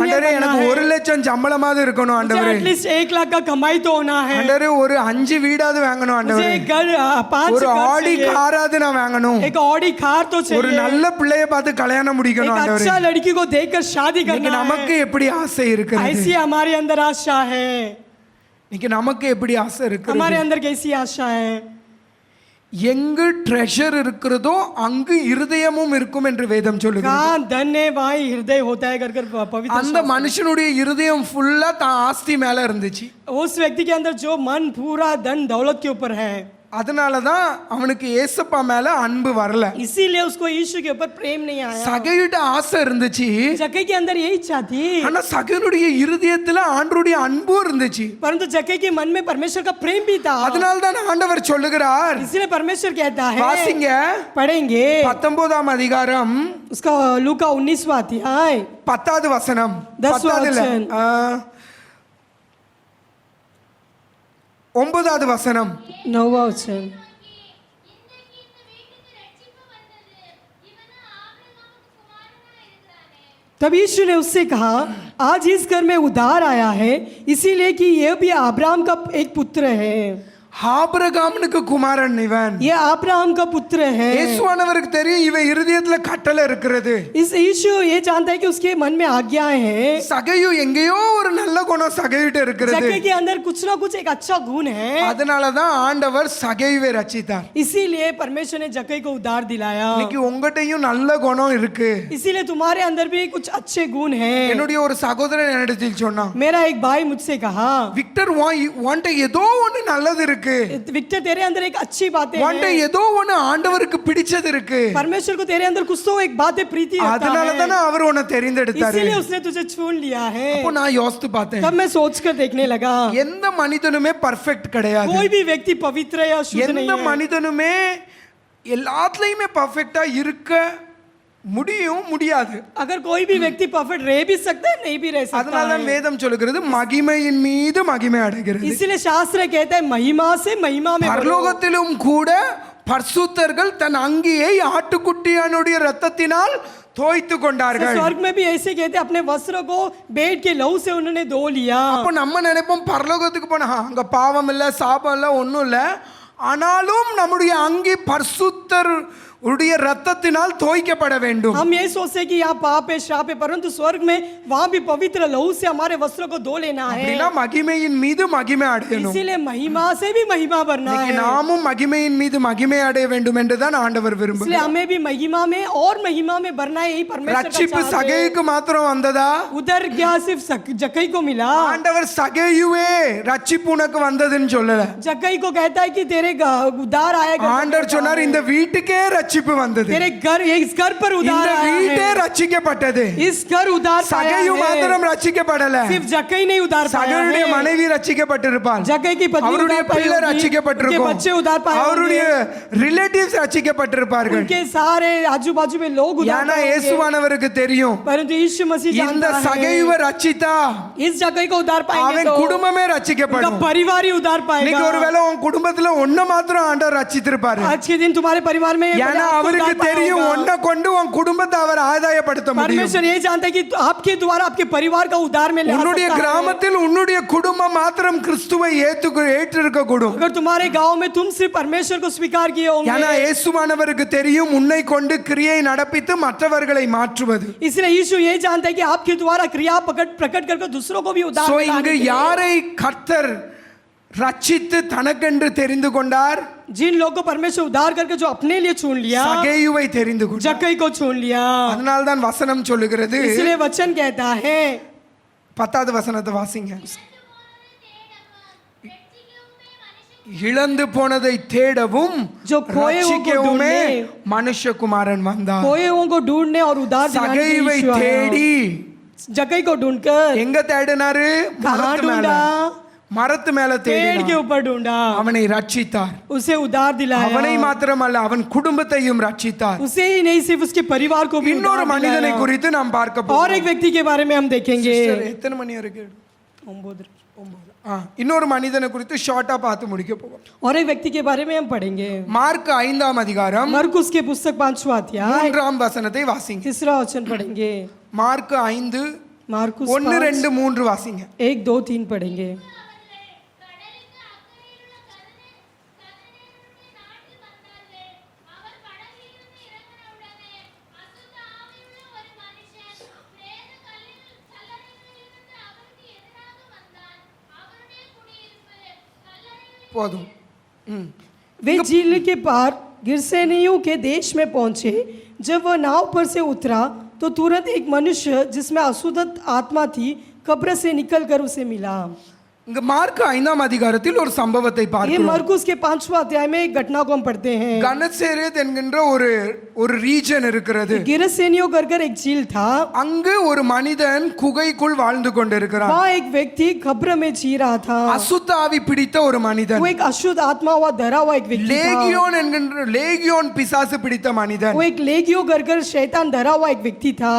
ஆண்டவரே बनना எனக்கு है, 1,00,000 சம்பளமாவது இருக்கணும். मुझे ஆண்டவரே एटलीस्ट 1 लाख का कमाई तो होना है, ஆண்டவரே ஒரு 5 வீடாவது வாங்கணும். मुझे ஆண்டவரே एक घर 5 ஒரு घर ஆடி चाहिए, காராவது நான் வாங்கணும். एक ऑडी कार तो ஒரு चाहिए, நல்ல பிள்ளைய பார்த்து கல்யாணம் முடிக்கணும். एक ஆண்டவரே अच्छा लड़की को देखकर शादी இன்னைக்கு करना நமக்கு है। எப்படி ஆசை இருக்கிறது? ऐसी हमारे अंदर आशा है। இன்னைக்கு நமக்கு எப்படி ஆசை இருக்கிறது? हमारे अंदर कैसी आशा है? எங்கு ட்ரெஷர் இருக்கிறதோ அங்கு இருதயமும் இருக்கும் என்று வேதம் சொல்லுகிறது. कहाँ धन है वहाँ हृदय होता है कर पवित्र அந்த மனுஷனுடைய இருதயம் ஃபுல்லா தான் ஆஸ்தி மேல இருந்துச்சு. उस व्यक्ति के अंदर जो मन पूरा धन दौलत के ऊपर है, அதனால தான் அவனுக்கு ஏசப்பா மேல அன்பு வரல. इसीलिए उसको यीशु के ऊपर प्रेम नहीं आया। சகையிட்ட ஆசை இருந்துச்சு, जक्कई के अंदर यही इच्छा थी, ஆனா சகையினுடைய இருதயத்துல ஆண்டவருடைய அன்பும் இருந்துச்சு. परंतु जक्कई के मन में परमेश्वर का प्रेम भी था। அதனால தான் ஆண்டவர் சொல்லுகிறார், इसीलिए परमेश्वर कहता है, வாசிங்க पढ़ेंगे 19ஆம் அதிகாரம் उसका लूका 19वां अध्याय 10வது வசனம். 10वां 10வது இல்ல, वचन। 9வது வசனம். 9वां वचन। तब यीशु ने उससे कहा, आज इस घर में उद्धार आया है, इसीलिए कि यह भी अब्राहम का एक पुत्र है। ஆபிரகாமுக்கு குமாரன் இவன். ये अब्राहम का पुत्र है। இயேசுவானவருக்கு தெரியும் இவன் இருதயத்துல கட்டளை இருக்கிறது. इस यीशु ये जानता है कि उसके मन में आज्ञाएं हैं। சகையு எங்கேயோ ஒரு நல்ல குணம் சகையிட்ட இருக்கிறது. जक्कई के अंदर कुछ ना कुछ एक अच्छा गुण है, அதனால தான் ஆண்டவர் சகையுவை ரட்சித்தார். इसीलिए परमेश्वर ने जक्कई को उद्धार दिलाया। இன்னைக்கு உங்ககிட்டயும் நல்ல குணம் இருக்கு. इसीलिए तुम्हारे अंदर भी कुछ अच्छे गुण हैं। என்னுடைய ஒரு சகோதரன் என்னிடத்தில் சொன்னான், मेरा एक भाई मुझसे कहा, விக்டர் உன்கிட்ட ஏதோ ஒண்ணு நல்லது இருக்கு, विक्टर तेरे अंदर एक अच्छी बातें உன்கிட்ட हैं, ஏதோ ஒண்ணு ஆண்டவருக்கு பிடிச்சது இருக்கு. परमेश्वर को तेरे अंदर कुछ तो एक बातें प्रीति रखता அதனால है, தானே அவர் உன்னை தெரிந்தெடுத்தாரு. इसीलिए उसने तुझे चुन लिया है। அப்போ நான் யோசித்து பார்த்தேன், तब मैं सोच कर देखने लगा, எந்த மனிதனுமே பர்ஃபெக்ட் கிடையாது. कोई भी व्यक्ति पवित्र या शुद्ध नहीं எந்த है। மனிதனுமே எல்லாத்துலயுமே பர்ஃபெக்ட்டா இருக்க முடியாது. अगर कोई भी व्यक्ति परफेक्ट रह भी सकता है, नहीं भी रह सकता அதனால தான் है। வேதம் சொல்லுகிறது மகிமையின் மீது மகிமை அடைகிறது. इसीलिए शास्त्र कहता है महिमा से महिमा में बढ़ो। பரலோகத்திலும் கூட பரிசுத்தர்கள் தன் அங்கியை ஆட்டுக்குட்டியானுடைய இரத்தத்தினால் தோய்த்து கொண்டார்கள். स्वर्ग में भी ऐसे कहते हैं, अपने वस्त्र को बेट के लहू से उन्होंने धो लिया। அப்போ நம்ம நினைப்போம் பரலோகத்துக்கு போனா அங்க பாவம் இல்ல சாபம் இல்ல ஒண்ணும் இல்ல, ஆனாலும் நம்முடைய அங்கி பரிசுத்தர் உடைய ரத்தத்தினால் தோய்க்கப்பட வேண்டும். हम ये सोचते हैं कि यहाँ पाप है श्राप है, परंतु स्वर्ग में वहाँ भी पवित्र लहू से हमारे वस्त्रों को धो लेना है। அப்படினா மகிமையின் மீது மகிமை அடையணும். इसीलिए महिमा से भी महिमा भरना இன்னைக்கு है। நாமும் மகிமையின் மீது மகிமை அடைய வேண்டும் என்று தான் ஆண்டவர் इसलिए விரும்புகிறார். हमें भी महिमा में और महिमा में भरना है, यही परमेश्वर का ரட்சிப்பு चाहत है। சகையுக்கு மாத்திரம் வந்ததா? उधर क्या सिर्फ जक्कई को मिला? ஆண்டவர் சகையுவே ரட்சிப்பு உனக்கு வந்ததுன்னு சொல்லல. जक्कई को कहता है कि तेरे उद्धार आएगा। ஆண்டவர் சொன்னார் இந்த வீட்டுக்கே ரட்சிப்பு வந்தது, तेरे घर, इस घर पर उद्धार இந்த आया வீட்டே है। ரட்சிக்கப்பட்டது. इस घर उद्धार पाया சகையு है। மாத்திரம் ரட்சிக்கப்படல, सिर्फ जक्कई नहीं उद्धार पाया சகையுடைய है, மனைவி ரட்சிக்கப்பட்டிருப்பாள், जक्कई की पत्नी அவருடைய उद्धार पाई பிள்ளை होगी, उनके ரட்சிக்கப்பட்டிருக்கும், बच्चे उद्धार पाए அவருடைய होंगे, ரிலேட்டிவ்ஸ் ரட்சிக்கப்பட்டிருப்பார்கள். उनके सारे आजू बाजू में लोग उद्धार ஏன்னா पाए होंगे। இயேசுவானவருக்கு தெரியும் परंतु यीशु मसीह இந்த जानता है, சகையுவை ரட்சித்தா इस जक्कई को उद्धार पाएंगे அவன் तो குடும்பமே उनका ரட்சிக்கப்படும். परिवार ही उद्धार இன்னைக்கு पाएगा। ஒருவேளை உன் குடும்பத்துல ஒன்ன மாத்திரம் ஆண்டவர் ரட்சித்திருப்பாரு. आज के दिन तुम्हारे परिवार में ஏன்னா आपको அவருக்கு उद्धार पाया தெரியும் होगा। ஒன்ன கொண்டு உன் குடும்பத்தை அவர் ஆதாயப்படுத்த முடியும். परमेश्वर ये जानता है कि आपके द्वारा आपके परिवार का उद्धार में ला உன்னுடைய सकता है। கிராமத்தில் உன்னுடைய குடும்பம் மாத்திரம் கிறிஸ்துவை ஏற்றிருக்க கூடும். अगर तुम्हारे गांव में तुम सिर्फ परमेश्वर को स्वीकार किए ஏன்னா होंगे, இயேசுவானவருக்கு தெரியும் உன்னை கொண்டு கிரியை நடப்பித்து மற்றவர்களை மாற்றுவது. इसलिए यीशु ये जानता है कि आपके द्वारा क्रिया प्रकट करके दूसरों को भी சோ उद्धार में இங்கு लाने के लिए। யாரை கர்த்தர் ரட்சித்து தனக்கென்று தெரிந்து கொண்டார்? जिन लोगों को परमेश्वर उद्धार करके जो अपने लिए चुन लिया, சகேயுவை தெரிந்து கொண்டார். जक्कई को चुन लिया। அதனால்தான் வசனம் சொல்லுகிறது, इसलिए वचन कहता है, 10வது வசனத்தை வாசிங்க. இழந்து போனதை தேடவும் जो खोए हुओं को ரட்சிக்கவுமே ढूंढने, மனுஷகுமாரன் வந்தார். खोए हुओं को ढूंढने और उद्धार दिलाने के लिए சகைவை यीशु आया। தேடி जक्कई को ढूंढकर எங்க தேடினாரு? कहाँ மரத்து மேல. ढूंढा? மரத்து மேல पेड़ के தேடினார். ऊपर ढूंढा, அவனை ரட்சித்தார். उसे उद्धार அவனை दिलाया। மாத்திரமல்ல, அவன் குடும்பத்தையும் ரட்சித்தார். उसे ही नहीं, सिर्फ उसके परिवार को भी இன்னொரு उद्धार மனிதனை दिलाया। குறித்து நாம் பார்க்க और போகிறோம். एक व्यक्ति के बारे में हम देखेंगे। சிஸ்டர், எத்தனை மணி வரைக்கும்? 9. இன்னொரு மனிதனை குறித்து ஷார்ட்டா பார்த்து முடிக்க போகிறோம். और एक व्यक्ति के बारे में हम पढ़ेंगे। மார்க் 5ஆம் அதிகாரம் मरकुस के पुस्तक 5वां अध्याय 3ஆம் வசனத்தை வாசிங்க. 3रा वचन पढ़ेंगे। மார்க் 5 मार्कुस 1 2 3 வாசிங்க. 1 2 3 पढ़ेंगे। போதும். वे झील के पार गिरसेनियों के देश में पहुंचे। जब वह नाव पर से उतरा तो तुरंत एक मनुष्य जिसमें अशुद्ध आत्मा थी कब्र से निकलकर उसे मिला। இங்க மார்க் 5ஆம் அதிகாரத்தில் ஒரு சம்பவத்தை ये பார்க்கிறோம். मरकुस के 5वां अध्याय में एक घटना को हम पढ़ते हैं। கனசேரேத் என்கின்ற ஒரு ரீஜன் இருக்கிறது. गिरसेनियों कर एक झील था। அங்கு ஒரு மனிதன் குகைக்குள் வாழ்ந்து கொண்டிருக்கிறான். वहाँ एक व्यक्ति कब्र में जी रहा था। அசுத்த ஆவி பிடித்த ஒரு மனிதன். वो एक अशुद्ध आत्मा हुआ धरा हुआ एक व्यक्ति था। லேகியோன் என்கின்ற லேகியோன் பிசாசு பிடித்த மனிதன். वो एक लेगियो कर शैतान धरा हुआ एक व्यक्ति था।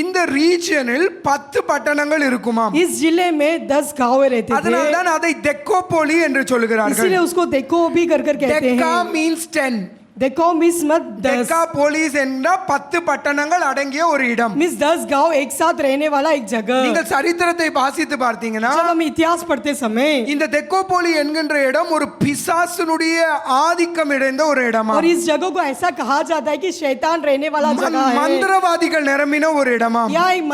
இந்த ரீஜனில் 10 பட்டணங்கள் இருக்குமாம். इस जिले में 10 गांव रहते थे। அதனால்தான் அதை தெக்கோபோலி என்று சொல்லுகிறார்கள். इसलिए उसको देखो भी कर कहते தெக்கா हैं। மீன்ஸ் 10. देखो मिस मत 10 தெக்கா போலிஸ் என்ற 10 பட்டணங்கள் அடங்கிய ஒரு இடம். मिस 10 गांव एक साथ रहने वाला एक जगह। நீங்கள் சரித்திரத்தை வாசித்து பார்த்தீங்கன்னா जब हम इतिहास पढ़ते समय இந்த தெக்கோபோலி என்கின்ற இடம் ஒரு பிசாசுனுடைய ஆதிக்கம் இடைந்த ஒரு இடமா. और इस जगह को ऐसा कहा जाता है कि शैतान रहने वाला जगह है। மந்திரவாதிகள் நிரம்பின ஒரு இடமா. यहाँ एक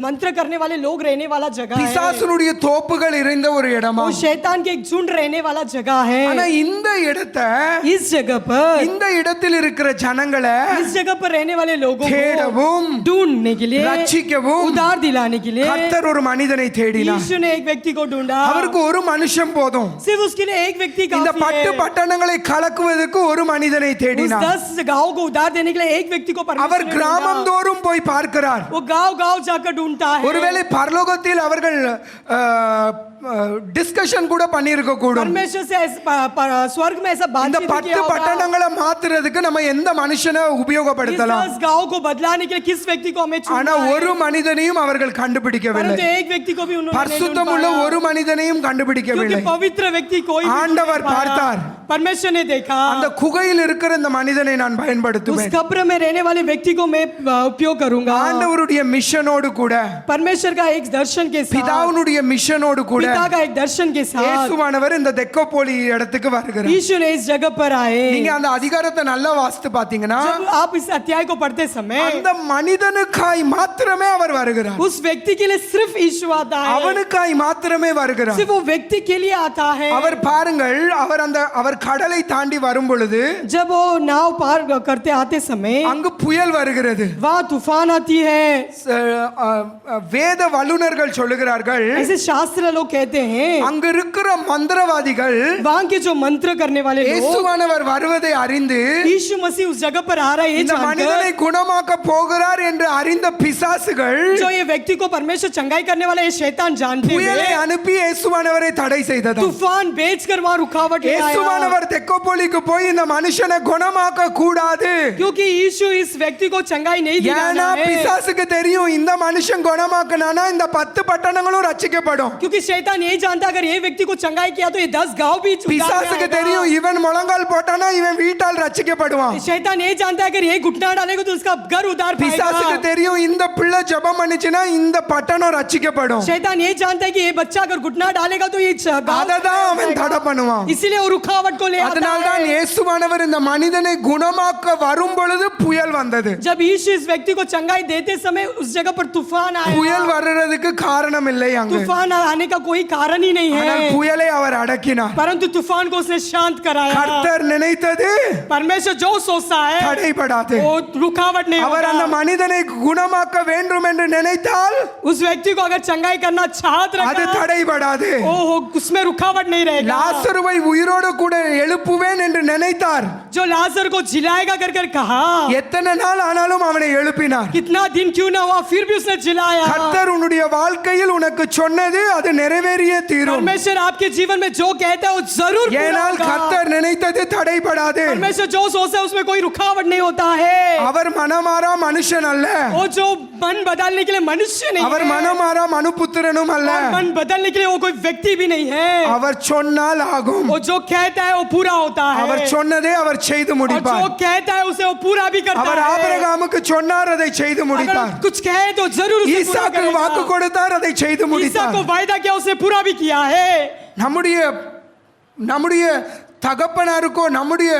मंत्र करने वाले लोग रहने वाला जगह है। பிசாசுனுடைய தோப்புகள் இறைந்த ஒரு இடமா. वो शैतान के एक झुंड रहने वाला जगह है। ஆனா இந்த இடத்தை, इस जगह पर, இந்த இடத்தில் இருக்கிற ஜனங்களை इस जगह पर रहने वाले लोगों को தேடவும் ढूंढने के लिए, ரட்சிக்கவும் उद्धार दिलाने के लिए கர்த்தர் ஒரு மனிதனை தேடினார். यीशु ने एक व्यक्ति को ढूंढा। அவருக்கு ஒரு மனுஷன் போதும். सिर्फ उसके लिए एक व्यक्ति இந்த काफी 10 है। பட்டணங்களை கலக்குவதற்கு ஒரு மனிதனை उस தேடினார். 10 गांव को उद्धार देने के लिए एक व्यक्ति को परमेश्वर அவர் ने கிராமம் ढूंढा। தோறும் போய் பார்க்கிறார். वो गांव जाकर ढूंढता है। ஒருவேளை பரலோகத்தில் அவர்கள் டிஸ்கஷன் கூட பண்ணியிருக்க கூடும். परमेश्वर से स्वर्ग में ऐसा இந்த बातचीत किया 10 होगा। பட்டணங்களை மாத்துறதுக்கு நம்ம எந்த மனுஷனை इस உபயோகப்படுத்தலாம். 10 गांव को बदलाने के लिए किस व्यक्ति को हमें ஆனா चुनना है? ஒரு மனிதனையும் அவர்கள் கண்டுபிடிக்கவில்லை. परंतु एक व्यक्ति को भी उन्होंने नहीं ढूंढ பரிசுத்தமுள்ள पाया। ஒரு மனிதனையும் क्योंकि கண்டுபிடிக்கவில்லை. पवित्र व्यक्ति कोई भी ஆண்டவர் नहीं पाया। பார்த்தார். परमेश्वर ने देखा அந்த குகையில் இருக்கிற இந்த மனிதனை நான் उस பயன்படுத்துவேன். कब्र में रहने वाले व्यक्ति को मैं उपयोग करूंगा। ஆண்டவருடைய மிஷனோடு கூட, परमेश्वर का एक दर्शन के साथ, பிதாவுடைய மிஷனோடு கூட पिता का एक दर्शन के साथ இயேசுவானவர் இந்த தெக்கோபோலி இடத்துக்கு வருகிறார். यीशु ने इस जगह पर आए। நீங்க அந்த அதிகாரத்தை நல்லா வாசித்து பாத்தீங்கன்னா जब आप इस अध्याय को पढ़ते समय அந்த மனிதனுக்காய் மாத்திரமே அவர் வருகிறார். उस व्यक्ति के लिए सिर्फ यीशु आता है। அவனுக்காய் மாத்திரமே வருகிறார். सिर्फ वो व्यक्ति के लिए आता है। அவர் பாருங்கள், அவர் கடலை தாண்டி வரும் பொழுது जब वो नाव पार करते आते समय அங்கு புயல் வருகிறது. वहाँ तूफान आती है। வேத வல்லுனர்கள் சொல்லுகிறார்கள், ऐसे शास्त्र लोग कहते हैं அங்கு இருக்கிற மந்திரவாதிகள் वहाँ के जो मंत्र करने वाले लोग இயேசுவானவர் வருவதை அறிந்து यीशु मसीह उस जगह पर आ रहा है ये இந்த மனிதனை जानकर, குணமாக்க போகிறார் என்று அறிந்த பிசாசுகள் जो ये व्यक्ति को परमेश्वर चंगाई करने वाला ये शैतान जानते புயலை हुए அனுப்பி இயேசுவானவரை தடை செய்ததாம். तूफान भेजकर वहाँ रुकावट ले आया। இயேசுவானவர் தெக்கோபோலிக்கு போய் இந்த மனுஷனை குணமாக்க கூடாது. क्योंकि यीशु इस व्यक्ति को चंगाई नहीं ஏன்னா दिलाना है। பிசாசுக்கு தெரியும் இந்த மனுஷன் குணமாக்கனானா இந்த 10 பட்டணங்களும் ரட்சிக்கப்படும். क्योंकि शैतान यही जानता अगर ये व्यक्ति को चंगाई किया तो ये 10 गांव भी उद्धार में பிசாசுக்கு आएगा। தெரியும் இவன் முழங்கால் போட்டானா இவன் வீட்டால் ரட்சிக்கப்படுவான். शैतान ये जानता है अगर ये घुटना डालेगा तो उसका घर उधार பிசாசுக்கு पाएगा। தெரியும் இந்த பிள்ளை ஜெபம் பண்ணுச்சுன்னா இந்த பட்டணம் ரட்சிக்கப்படும். शैतान ये जानता है कि ये बच्चा अगर घुटना डालेगा तो ये गाँव அததான் அவன் தடை பண்ணுவான். इसीलिए वो रुकावट को ले आता அதனால்தான் है। இயேசுவானவர் இந்த மனிதனை குணமாக்க வரும் பொழுது புயல் வந்தது. जब यीशु इस व्यक्ति को चंगाई देते समय उस जगह पर तूफान புயல் आया। வர்றதுக்கு காரணம் இல்லை அங்கு. तूफान आने का कोई कारण ही नहीं ஆனால் है, புயலை அவர் அடக்கினார். परंतु तूफान को उसने शांत कराया। கர்த்தர் நினைத்தது परमेश्वर जो सोचता है தடைபடாது. वो रुकावट नहीं அவர் அந்த होगा। மனிதனை குணமாக்க வேண்டும் என்று நினைத்தால் उस व्यक्ति को अगर चंगाई करना चाहत அது रखा தடைபடாது. उसमें रुकावट नहीं रहेगा। லாசருவை உயிரோடு கூட எழுப்புவேன் என்று நினைத்தார். जो लाजर को जिलाएगा कर कर कहा, எத்தனை நாள் ஆனாலும் அவனை எழுப்பினார். कितना दिन क्यों ना हुआ फिर भी उसने जिलाया। கர்த்தர் உன்னுடைய வாழ்க்கையில் உனக்கு சொன்னது அது நிறைவேறியே தீரும். परमेश्वर आपके जीवन में जो कहता है वो जरूर पूरा ஏனால் होगा। கர்த்தர் நினைத்தது தடைபடாது. परमेश्वर जो सोचता है उसमें कोई रुकावट नहीं होता है। அவர் மனமாறா மனுஷன் அல்ல. वो जो मन बदलने के लिए मनुष्य नहीं அவர் है, மனமாறா மனுபுத்திரனும் அல்ல. और मन बदलने के लिए वो कोई व्यक्ति भी नहीं है। அவர் சொன்னால் ஆகும். वो जो कहता है वो पूरा होता है, அவர் சொன்னதே அவர் செய்து और जो முடிப்பார். कहता है उसे वो पूरा भी करता அவர் है। ஆபிரகாமுக்கு சொன்னார் அதை செய்து अगर முடித்தார். कुछ कहे तो जरूर उसे पूरा ஈசாக்கு வாக்கு करेगा। கொடுத்தார் அதை செய்து ईसा முடித்தார். को वायदा किया उसे पूरा भी किया है। நம்முடைய தகப்பனாருக்கோ நம்முடைய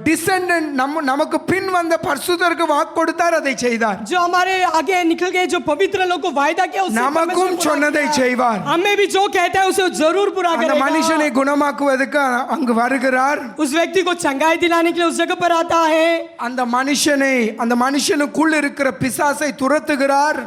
டிசெண்டன்ட் நமக்கு பின் வந்த பரிசுத்தருக்கு வாக்கு கொடுத்தார் அதை செய்தார். जो हमारे आगे निकल गए जो पवित्र लोग को वायदा किया उसे நமக்கும் परमेश्वर पूरा சொன்னதை किया। செய்வார். हमें भी जो कहता है उसे जरूर पूरा அந்த करेगा। மனுஷனை குணமாக்குவதற்கு அங்கு வருகிறார். उस व्यक्ति को चंगाई दिलाने के लिए उस जगह पर आता है। அந்த மனுஷனுக்குள் இருக்கிற பிசாசை துரத்துகிறார்.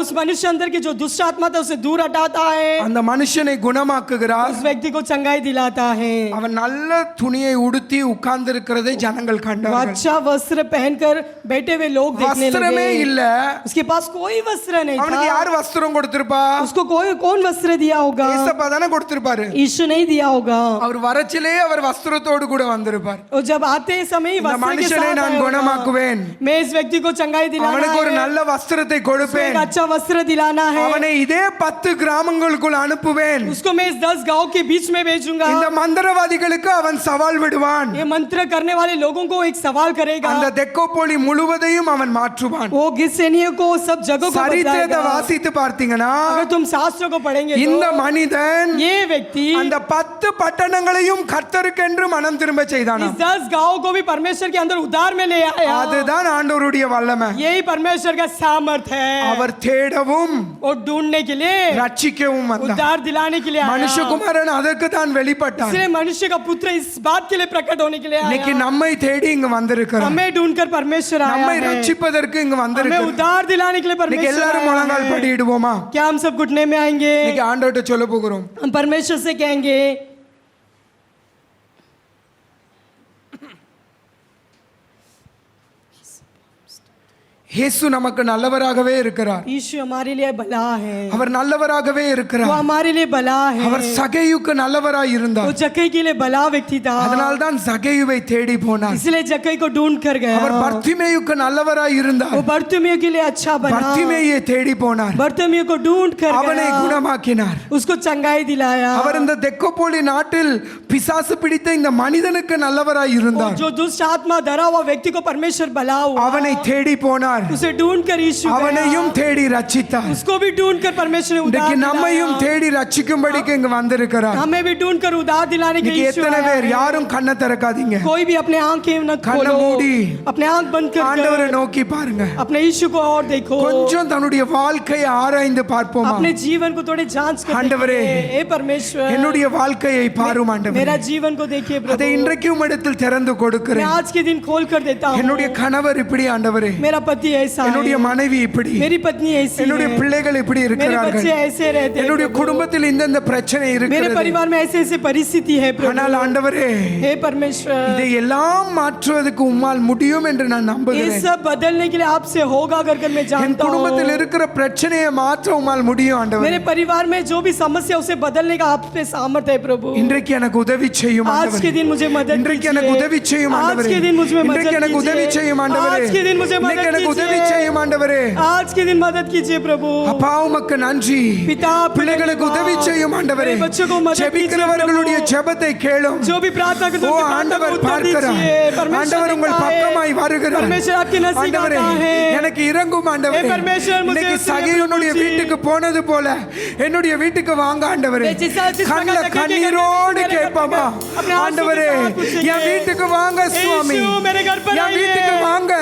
उस मनुष्य अंदर की जो दुष्ट आत्मा था उसे दूर हटाता है। அந்த மனுஷனை குணமாக்குகிறார். उस व्यक्ति को चंगाई दिलाता है। அவன் நல்ல துணியை உடுத்தி உட்கார்ந்து இருக்கிறதை ஜனங்கள் वो கண்டார்கள். अच्छा वस्त्र पहनकर बैठे हुए लोग देखने வஸ்திரமே लगे। இல்ல. उसके पास कोई वस्त्र नहीं அவனுக்கு था। யார் வஸ்திரம் கொடுத்திருப்பா? उसको कौन वस्त्र दिया होगा? ஏசப்பா தானே கொடுத்திருப்பாரு. यीशु नहीं दिया होगा। அவர் வரச்சிலே அவர் வஸ்திரத்தோடு கூட வந்திருப்பார். और जब आते समय இந்த वस्त्र के மனுஷனை साथ நான் आया होगा। குணமாக்குவேன். मैं इस व्यक्ति को चंगाई दिलाना அவனுக்கு ஒரு है, நல்ல வஸ்திரத்தை उसको கொடுப்பேன். एक अच्छा वस्त्र दिलाना है, அவனை இதே 10 கிராமங்களுக்குள் அனுப்புவேன். उसको मैं इस 10 गांव के बीच में भेजूंगा। இந்த மந்திரவாதிகளுக்கு அவன் சவால் விடுவான். ये मंत्र करने वाले लोगों को एक सवाल करेगा। அந்த தெக்கோப்போலி முழுவதையும் அவன் மாற்றுவான். वो गिसनियों को सब जगह को சரித்திரத்தை बदलाएगा। வாசித்து பார்த்தீங்கன்னா अगर तुम शास्त्रों को पढ़ेंगे இந்த तो மனிதன் ये व्यक्ति அந்த 10 பட்டணங்களையும் கர்த்தருக்கென்று மனம் திரும்ப செய்தானாம். इस 10 गांव को भी परमेश्वर के अंदर उधार में ले आया। அதுதான் ஆண்டவருடைய வல்லமை. यही परमेश्वर का सामर्थ है। அவர் தேடவும் और ढूंढने के लिए, ரட்சிக்கவும் வந்தார். उद्धार दिलाने के लिए आया। மனுஷகுமாரன் அதற்கு தான் வெளிப்பட்டார். इसलिए मनुष्य का पुत्र इस बात के लिए प्रकट होने के लिए இன்னைக்கு आया। நம்மை தேடி இங்க வந்திருக்கிறார். हमें ढूंढकर परमेश्वर आया நம்மை है। ரட்சிப்பதற்கு இங்க हमें வந்திருக்கிறார். उद्धार दिलाने के लिए இன்னைக்கு परमेश्वर எல்லாரும் आया முழங்கால் है। படியிடுவோமா? क्या हम सब घुटने में आएंगे? இன்னைக்கு ஆண்டவர்ட்ட சொல்ல போகிறோம். हम परमेश्वर से कहेंगे, இயேசு நமக்கு நல்லவராகவே இருக்கிறார். यीशु हमारे लिए भला है। அவர் நல்லவராகவே वो இருக்கிறார். हमारे लिए भला है। அவர் சகேயுக்கு நல்லவராய் वो இருந்தார். जक्कई के लिए भला व्यक्ति था, அதனால்தான் சகேயுவை தேடி போனார். इसलिए जक्कई को ढूंढ कर गया। அவர் பர்த்திமேயுக்கு நல்லவராய் இருந்தார். वो बर्तिमेय के लिए अच्छा बना। பர்த்திமேயை தேடி போனார். बर्तिमेय को ढूंढ कर அவனை गया, குணமாக்கினார். उसको चंगाई दिलाया। அவர் இந்த தெக்கோப்போலி நாட்டில் பிசாசு பிடித்த இந்த மனிதனுக்கு நல்லவராய் और இருந்தார். जो दुष्ट आत्मा धरा हुआ व्यक्ति को परमेश्वर भला हुआ, அவனை தேடி போனார். उसे ढूंढ कर यीशु அவனையும் गया। தேடி ரட்சித்தார். उसको भी ढूंढ कर परमेश्वर ने இன்னைக்கு उद्धार நம்மையும் दिलाया। தேடி ரட்சிக்கும்படிக்கு இங்க வந்திருக்கிறார். हमें भी ढूंढ कर उद्धार दिलाने के இன்னைக்கு लिए यीशु எத்தனை आया பேர் है। யாரும் கண்ணை திறக்காதீங்க. कोई भी अपने आंखें न கண்ணை खोलो, மூடி अपने आंख बंद कर ஆண்டவரை நோக்கி பாருங்க. अपने यीशु को और देखो। கொஞ்சம் தன்னுடைய வாழ்க்கையை ஆராய்ந்து பார்ப்போமா? अपने जीवन को थोड़े जांच कर ஆண்டவரே, देखिए। हे परमेश्वर, என்னுடைய வாழ்க்கையை பாரும் ஆண்டவரே. मेरा जीवन को देखिए அதை प्रभु। இன்றைக்கு உம்மிடத்தில் திறந்து मैं கொடுக்கிறேன். आज के दिन खोल कर देता हूँ। என்னுடைய கணவர் இப்படி ஆண்டவரே. मेरा पति ऐसा என்னுடைய है, மனைவி இப்படி. मेरी पत्नी ऐसी என்னுடைய है, பிள்ளைகள் இப்படி मेरे இருக்கிறார்கள். बच्चे ऐसे रहते हैं என்னுடைய प्रभु। குடும்பத்தில் இந்த பிரச்சனை मेरे இருக்கிறது. परिवार में ऐसे ऐसे परिस्थिति है ஆனால் प्रभु। ஆண்டவரே, हे परमेश्वर, இதை எல்லாம் மாற்றுவதற்கு உம்மால் முடியும் என்று நான் ये நம்புகிறேன். सब बदलने के लिए आपसे होगा कर मैं என் जानता குடும்பத்தில் हूँ। இருக்கிற பிரச்சனையை மாற்ற உம்மால் முடியும் ஆண்டவரே. मेरे परिवार में जो भी समस्या उसे बदलने का आप पे सामर्थ्य है प्रभु। இன்றைக்கு எனக்கு உதவி செய்யும் आज ஆண்டவரே. के दिन मुझे मदद இன்றைக்கு कीजिए। எனக்கு உதவி செய்யும் आज ஆண்டவரே. के दिन मुझे मदद இன்றைக்கு எனக்கு உதவி कीजिए। செய்யும் ஆண்டவரே. आज के दिन मुझे இன்றைக்கு मदद எனக்கு உதவி உதவி செய்யும் ஆண்டவரே. आज के दिन मदद कीजिए प्रभु। அப்பா உமக்கு நன்றி. पिता பிள்ளைகளுக்கு உதவி செய்யும் ஆண்டவரே. बच्चों को मदद कीजिए ஜெபிக்கிறவர்களுடைய ஜெபத்தை கேளும். जो भी प्रार्थना करते ஓ हैं ஆண்டவர் பார்க்கிறார். ஆண்டவர் உங்கள் பக்கமாய் வருகிறார். परमेश्वर आपके नजदीक ஆண்டவரே आता है। எனக்கு இரங்கும் ஆண்டவரே. हे परमेश्वर मुझे இன்னைக்கு சகீயோனுடைய வீட்டுக்கு போனது போல என்னுடைய வீட்டுக்கு வாங்க ஆண்டவரே. கண்ணில கண்ணீரோடு கேட்பாமா ஆண்டவரே என் வீட்டுக்கு வாங்க சுவாமி. என் வீட்டுக்கு வாங்க.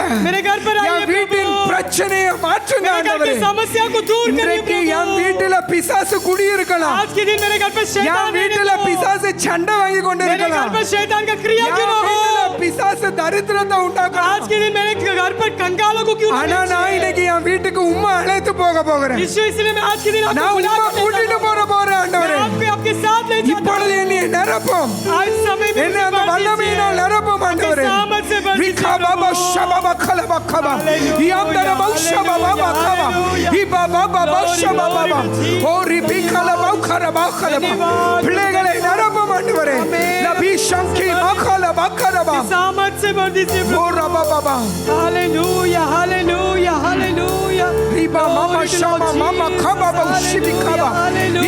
என் வீட்டின் பிரச்சனையை மாற்றுங்க ஆண்டவரே. समस्या को दूर இன்றைக்கு என் வீட்டுல பிசாசு குடியிருக்கலாம். आज के दिन मेरे घर पर என் शैतान வீட்டுல பிசாசு சண்டை வாங்கி கொண்டு मेरे घर இருக்கலாம். पर शैतान का क्रिया क्यों ना हो। பிசாசு தரித்திரத்தை உண்டாக்கலாம். आज के दिन मेरे घर पर कंगालों को क्यों ஆனா நான் இன்னைக்கு என் வீட்டுக்கு உம்மா அழைத்து போக போகிறேன். इसलिए मैं आज के दिन நான் आपको बुला உம்மா के கூட்டிட்டு போறேன் ஆண்டவரே. आपके साथ ले जाता இப்பொழுது என்னை நிரப்பும். आज समय में என்னை அந்த வல்லமையினால் நிரப்பும் ஆண்டவரே. ரிகா பாபா ஷபாபா கலபா கபா யாந்தர பௌஷபா பாபா கபா இபா பாபா பௌஷபா பாபா ஓ ரிபி கலபா கரபா கலபா பிள்ளைகளை நிரப்பும் ஆண்டவரே. நபி ஷங்கி மகலபா கரபா सामर्थ से भर दीजिए ஓ ரபா பாபா हालेलुया हालेलुया हालेलुया ரிபா மாமா ஷமா மாமா கபா பௌஷிபி கபா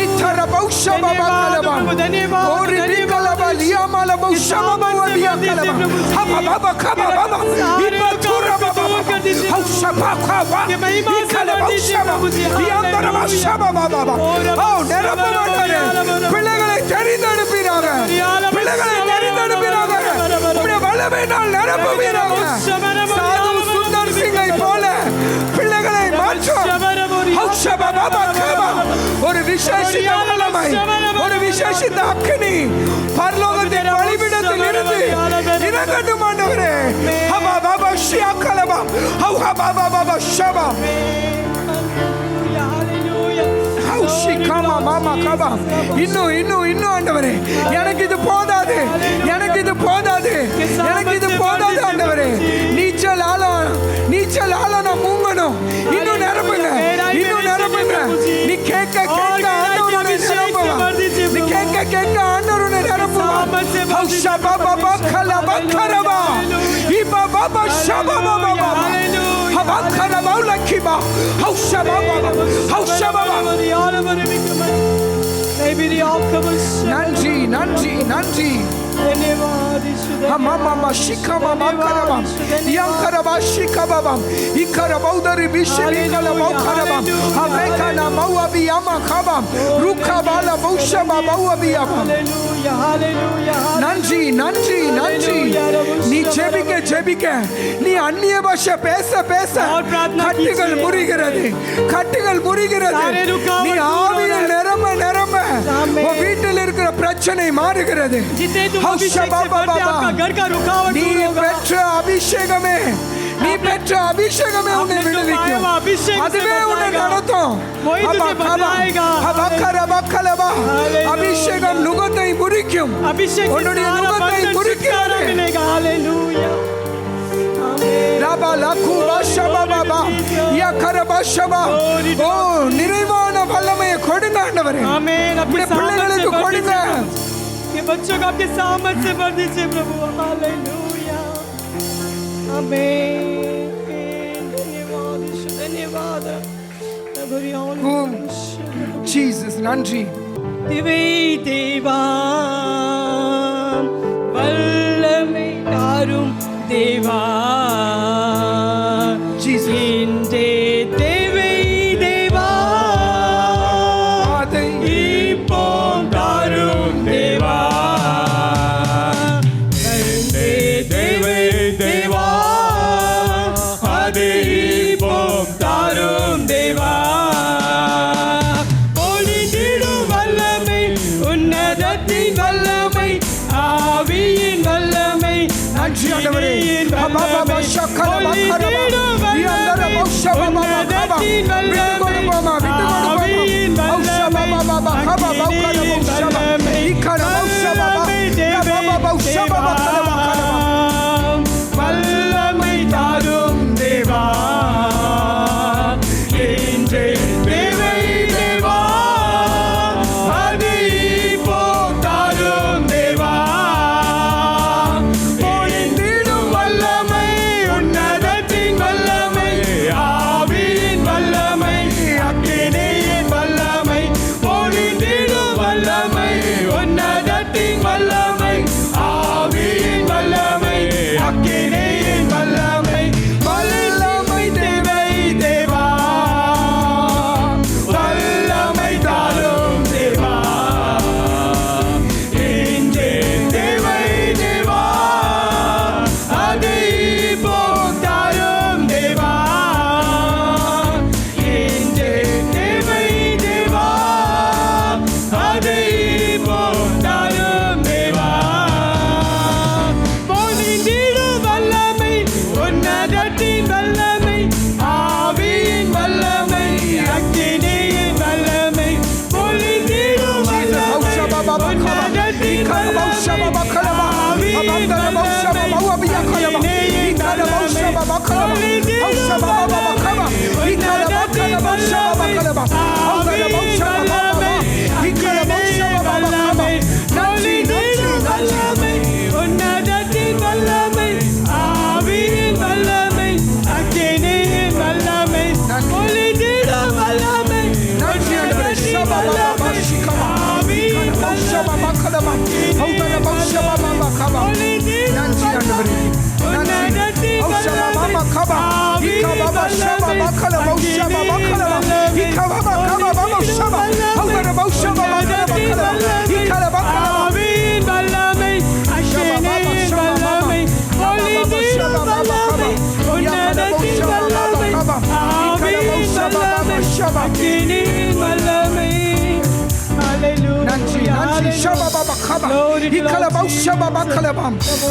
இத்தர பௌஷபா கலபா ஓ ரிபி கலபா லியாமல பௌஷபா வபியா கலபா ஹபா பாபா கபா பாபா இபா துரா பாபா ஹௌஷபா கபா இகல பௌஷபா யாந்தர பௌஷபா பாபா ஓ நிரப்பும் ஆண்டவரே. பிள்ளைகளை தெரிந்தெடுப்பீராக. பிள்ளைகளை தெரிந்தெடுப்பீராக. உம்முடைய வல்லமையினால் நிரப்புவீராக. சாது சுந்தர் சிங்கை போல பிள்ளைகளை மாற்றும். ஹௌஷபா பாபா கபா ஒரு விசேஷித்த வல்லமை, ஒரு விசேஷித்த அக்கினி பரலோகத்தின் பலிபீடத்தில் இருந்து இறங்கட்டும் ஆண்டவரே. ஹபா பாபா ஷியா கலபா ஹௌஹா பாபா பாபா ஷபா ஹௌஷிகாமா மாமா கபா இன்னும் ஆண்டவரே எனக்கு இது போதாது. எனக்கு இது போதாது. எனக்கு இது போதாது ஆண்டவரே. நீச்சல் ஆள நான் மூங்கணும். இன்னும் நிரப்புங்க. இன்னும் நிரப்புங்க. நீ கேட்க ஆண்டவர் உன்னை நிரப்புவார். நீ கேட்க ஆண்டவர் உன்னை நிரப்புவார். ஹௌஷபா பாபா கலபா கரபா இபா பாபா ஷபா பாபா ஹபா கரபா லக்கிபா ஹௌஷபா பாபா ஹௌஷபா நன்றி நன்றி நன்றி Mama shikama makaraba yankaraba shikababa ikarabauda bishili kalaba karaba avekana mawabi amakaba rukabala baushaba mawabi hallelujah hallelujah நன்றி நன்றி நன்றி. நீ ஜெபிக்க நீ அந்நிய பாஷை பேச கட்டுகள் முறிகிறது. கட்டுகள் முறிகிறது. நீ ஆவியில் நிரம்ப உன் வீட்டில் இருக்கிற பிரச்சனை மாறுகிறது. நீ பெற்ற அபிஷேகமே உன்னை விடுவிக்கும். அதுவே உன்னை நடத்தும். அபிஷேகம் நுகத்தை முறிக்கும். உன்னுடைய நுகத்தை முறிக்கிறது. நிறைவான வல்லமையை கொடுங்க ஆண்டவரே. பிள்ளைகளுக்கு கொடுங்க. ये बच्चों को आपके सामर्थ से भर दीजिए प्रभु हालेलुया आमीन धन्यवाद धन्यवाद जीसस நன்றி. தேவை தேவா வல்லமை தாரும் தேவா ஜீசஸ் தேவை தேவா அதை இப்போ தாரும் தேவா தேவை தேவா அதை இப்போ தாரும் தேவா ஒளிந்திடும் வல்லமை உன்னதத்தின் வல்லமை ஆவியின் வல்லமை நன்றி ஆண்டவரே. பாபா ஷக்கல பக்கரபா யாந்தர பௌஷபா பாபா விட்டு போமா பௌஷபா பாபா கபா பௌக்கர பௌஷபா இக்கர பௌஷபா பாபா பௌஷபா கலபா வல்லமை தாரும் தேவா இன்றே தேவை தேவா அதை இப்போ தாரும் தேவா ஒளிந்திடும் வல்லமை உன்னதத்தின்